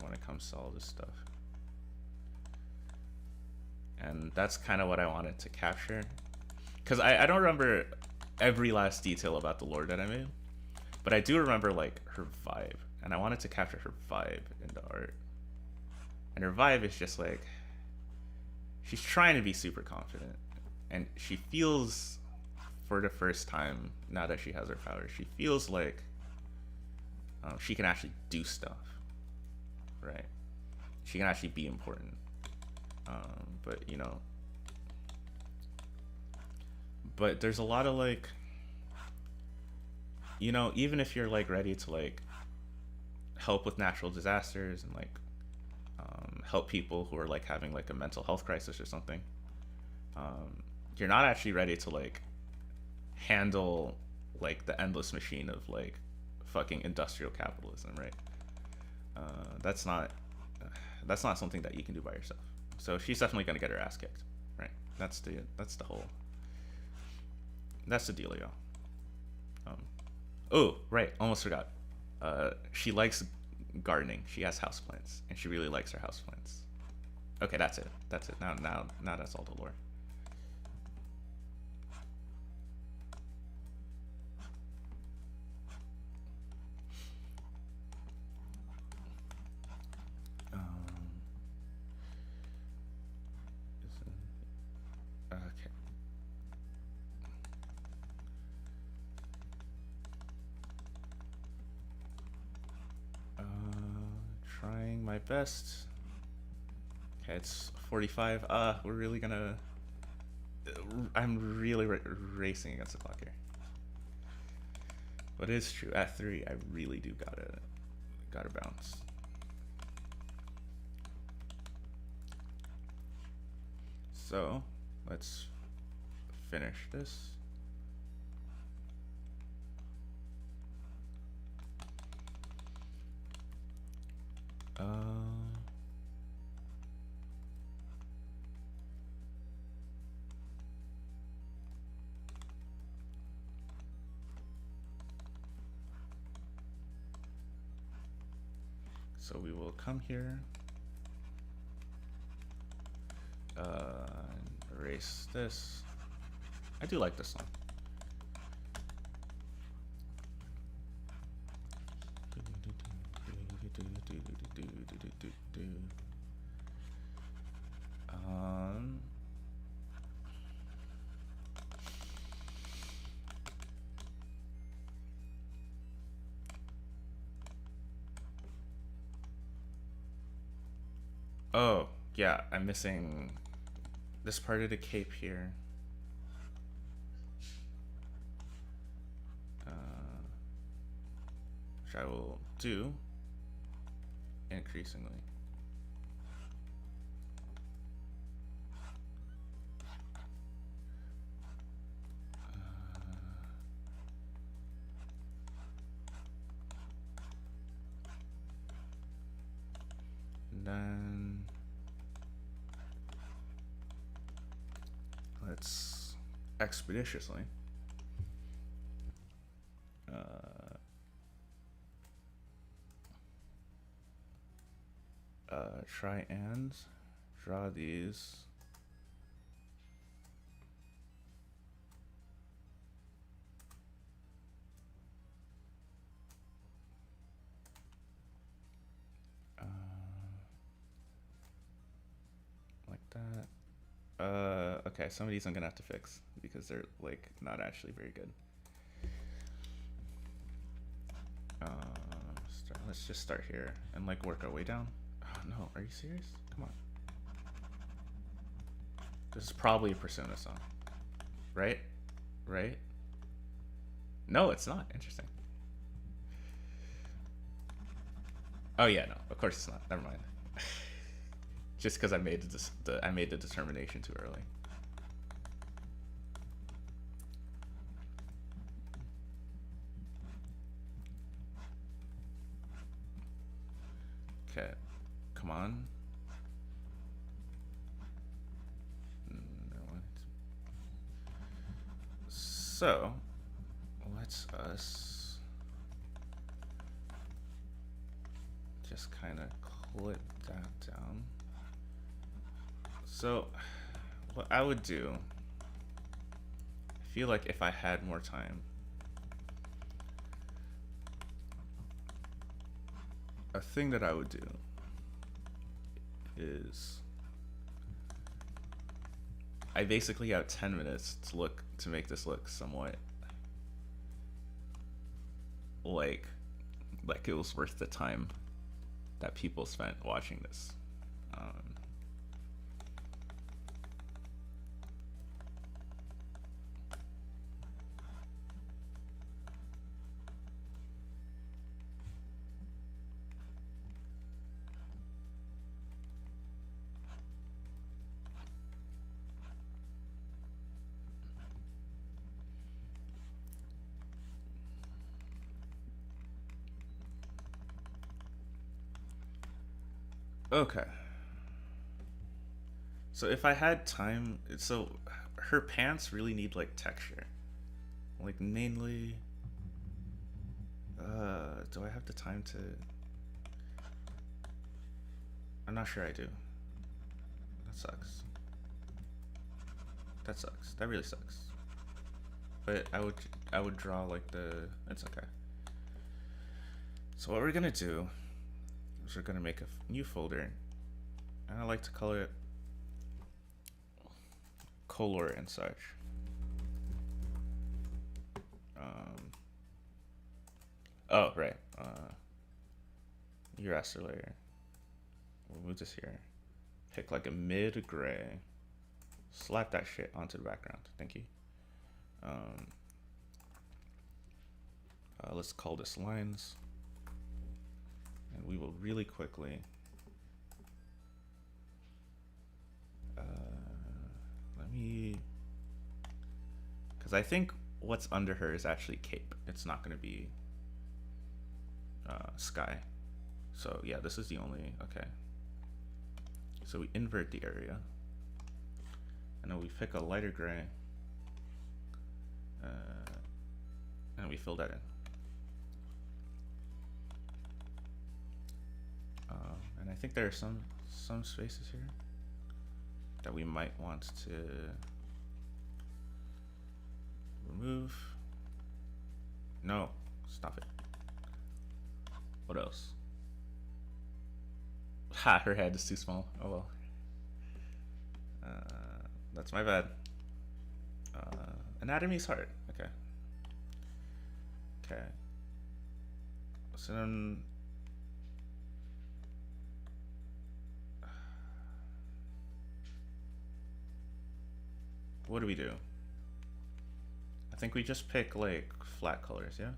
When it comes to all this stuff. And that's kind of what I wanted to capture. Because I don't remember every last detail about the lore that I made, but I do remember like her vibe, and I wanted to capture her vibe in the art. And her vibe is just like, she's trying to be super confident, and she feels, for the first time now that she has her powers, she feels like she can actually do stuff, right? She can actually be important. But but there's a lot of like, even if you're like ready to like help with natural disasters and like help people who are like having like a mental health crisis or something, you're not actually ready to like handle like the endless machine of like fucking industrial capitalism, right? That's not something that you can do by yourself. So she's definitely gonna get her ass kicked, right? That's the deal, y'all. Oh, right, almost forgot. She likes gardening. She has houseplants, and she really likes her houseplants. Okay, that's it. Now that's all the lore. Okay. Trying my best. Okay, it's 45. We're really gonna I'm really racing against the clock here. But it is true. At 3, I really do gotta bounce. So let's finish this. So we will come here, erase this. I do like this song. Oh, yeah, I'm missing this part of the cape here. Which I will do increasingly. And then let's expeditiously try and draw these. Like that. Okay, some of these I'm gonna have to fix because they're like not actually very good. Let's just start here and like work our way down. Oh no, are you serious? Come on. This is probably a Persona song. Right? Right? No, it's not. Interesting. Oh yeah, no. Of course it's not. Never mind. Just because I made I made the determination too early. Okay, come on. So let's us just kind of clip that down. So what I would do, I feel like if I had more time, a thing that I would do is I basically have 10 minutes to make this look somewhat like it was worth the time that people spent watching this. Okay. So if I had time, so her pants really need like texture. Like mainly do I have the time to I'm not sure I do. That sucks. That sucks. That really sucks. But I would draw like it's okay. So what we're gonna do is we're gonna make a new folder, and I like to call it color and such. Oh right, your raster layer. We'll move this here. Pick like a mid gray. Slap that shit onto the background. Thank you. Um, let's call this lines. And we will really quickly let me, because I think what's under her is actually cape. It's not going to be sky. So yeah, this is the only, okay. So we invert the area. And then we pick a lighter gray. And we fill that in. And I think there are some spaces here that we might want to remove. No, stop it. What else? Ha, her head is too small. Oh well. That's my bad. Anatomy's hard. Okay. Okay. So then, what do we do? I think we just pick like flat colors, yeah?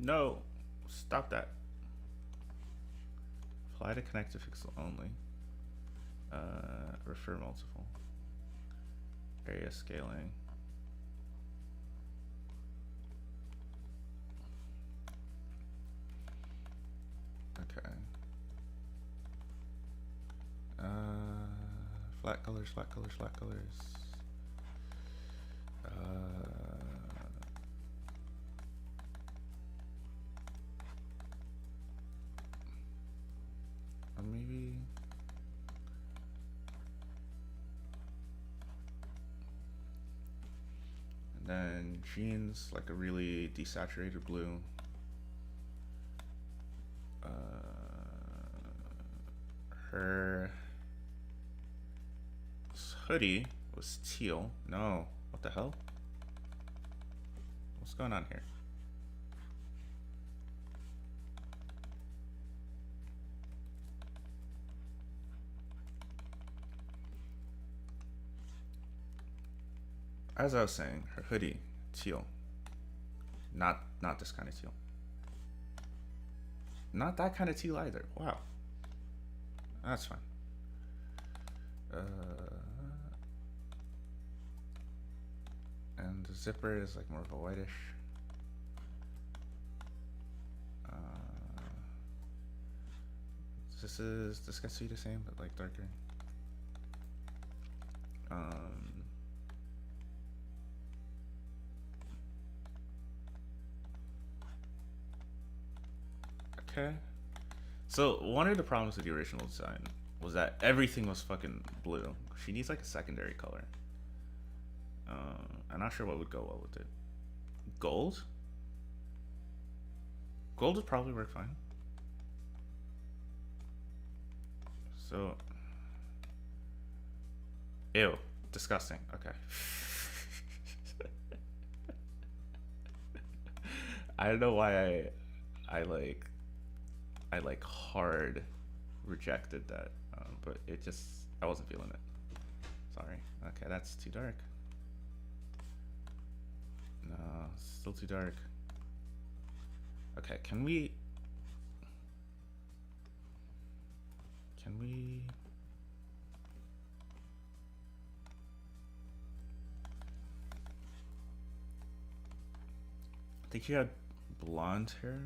No, stop that. Apply to connected pixel only. Refer multiple. Area scaling. Okay. Flat colors, flat colors, flat colors. Maybe. And then jeans, like a really desaturated blue. Her hoodie was teal. No, what the hell? What's going on here? As I was saying, her hoodie, teal. Not this kind of teal. Not that kind of teal either. Wow. That's fine. And the zipper is like more of a whitish. This gets to be the same, but like darker. Okay. So one of the problems with the original design was that everything was fucking blue. She needs like a secondary color. I'm not sure what would go well with it. Gold? Gold would probably work fine. So, ew, disgusting. Okay. I don't know why I like hard rejected that, but it just, I wasn't feeling it. Sorry. Okay, that's too dark. No, still too dark. Okay, can we I think you had blonde hair.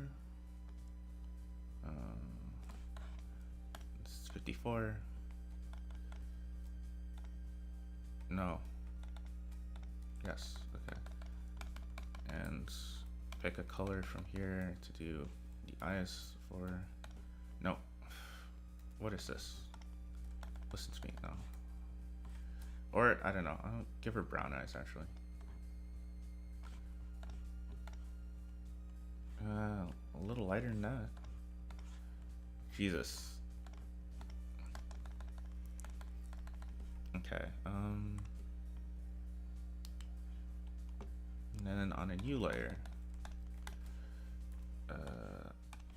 It's 54. No. Yes, okay. And pick a color from here to do the eyes for, no. What is this? Listen to me, no. Or, I don't know, I'll give her brown eyes actually. A little lighter than that. Jesus. Okay, And then on a new layer,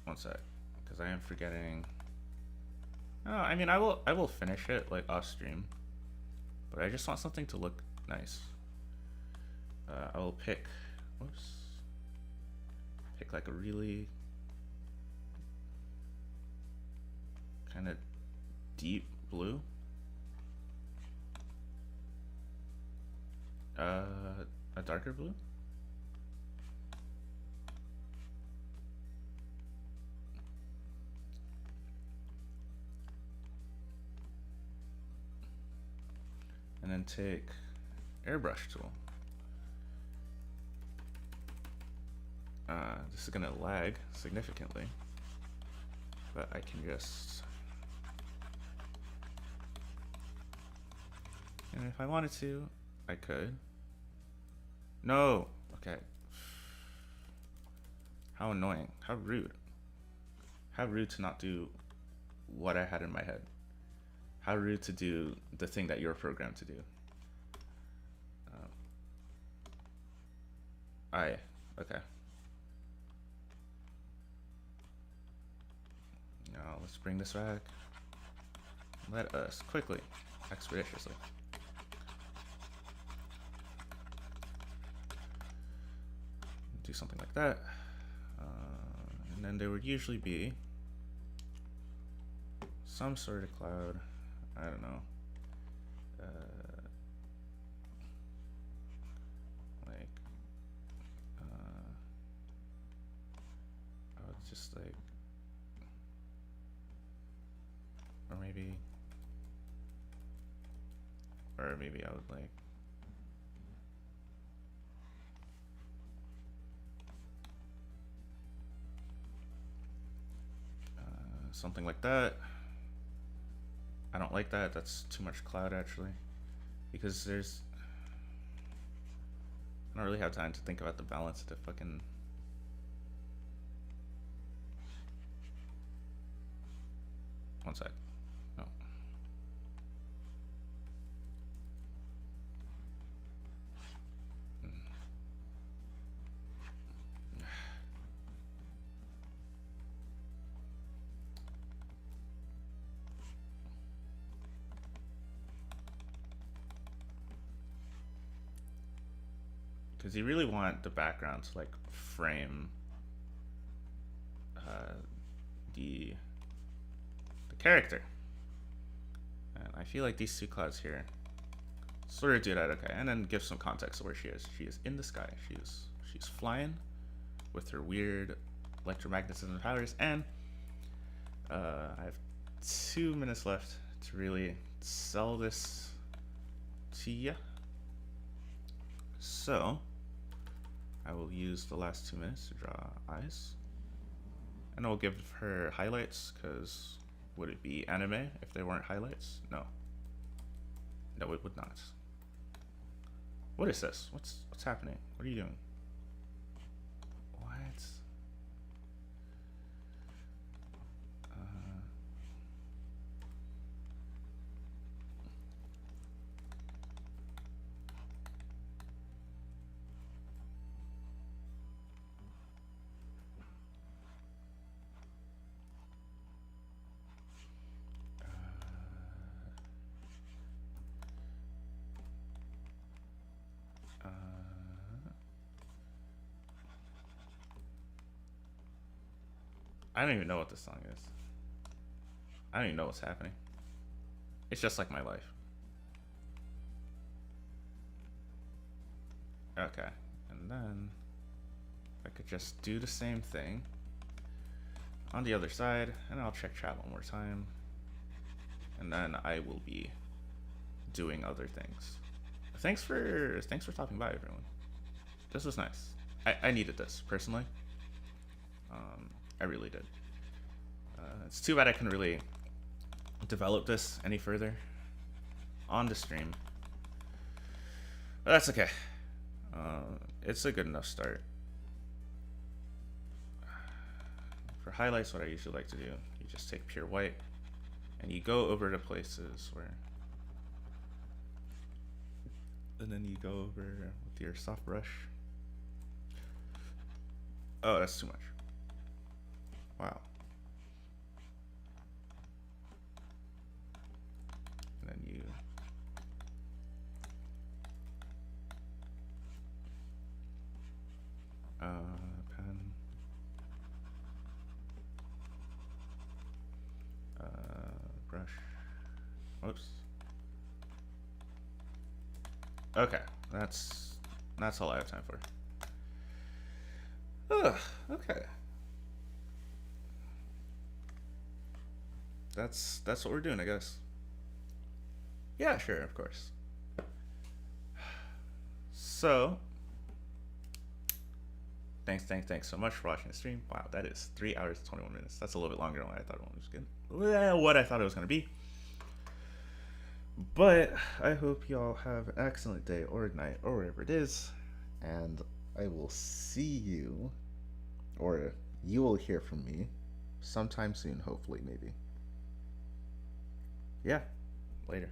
one sec, because I am forgetting. Oh, I mean, I will finish it like off stream, but I just want something to look nice. I will pick, whoops, pick like a really kind of deep blue. A darker blue. And then take airbrush tool. This is gonna lag significantly, but I can just, and if I wanted to, I could. No, okay. How annoying, how rude. How rude to not do what I had in my head. How rude to do the thing that you're programmed to do. Okay. Now let's bring this back. Let us quickly, expeditiously. Do something like that. And then there would usually be some sort of cloud. I don't know. I would just like, or maybe I would like, something like that. I don't like that. That's too much cloud actually, because I don't really have time to think about the balance of the fucking. One sec. No. Because you really want the background to like frame the character, and I feel like these two clouds here sort of do that. Okay, and then give some context of where she is. She is in the sky. She's flying with her weird electromagnetism powers, and I have 2 minutes left to really sell this to ya. So I will use the last 2 minutes to draw eyes, and I'll give her highlights, because would it be anime if there weren't highlights? No, it would not. What is this? What's happening? What are you doing? What? I don't even know what this song is. I don't even know what's happening. It's just like my life. Okay, and then I could just do the same thing on the other side, and I'll check chat one more time, and then I will be doing other things. Thanks for stopping by, everyone. This was nice. I needed this personally. I really did. It's too bad I couldn't really develop this any further on the stream, but that's okay. It's a good enough start. For highlights, what I usually like to do, you just take pure white and you go over to places where, and then you go over with your soft brush Oh, that's too much. Wow. And then you. Pen. Brush. Whoops. Okay, that's all I have time for. Ugh, okay. That's what we're doing, I guess. Yeah, sure, of course. So, thanks so much for watching the stream. Wow, that is 3 hours 21 minutes. That's a little bit longer than what I thought it was gonna. What I thought it was gonna be. But I hope y'all have an excellent day or night or wherever it is, and I will see you, or you will hear from me, sometime soon. Hopefully, maybe. Yeah. Later.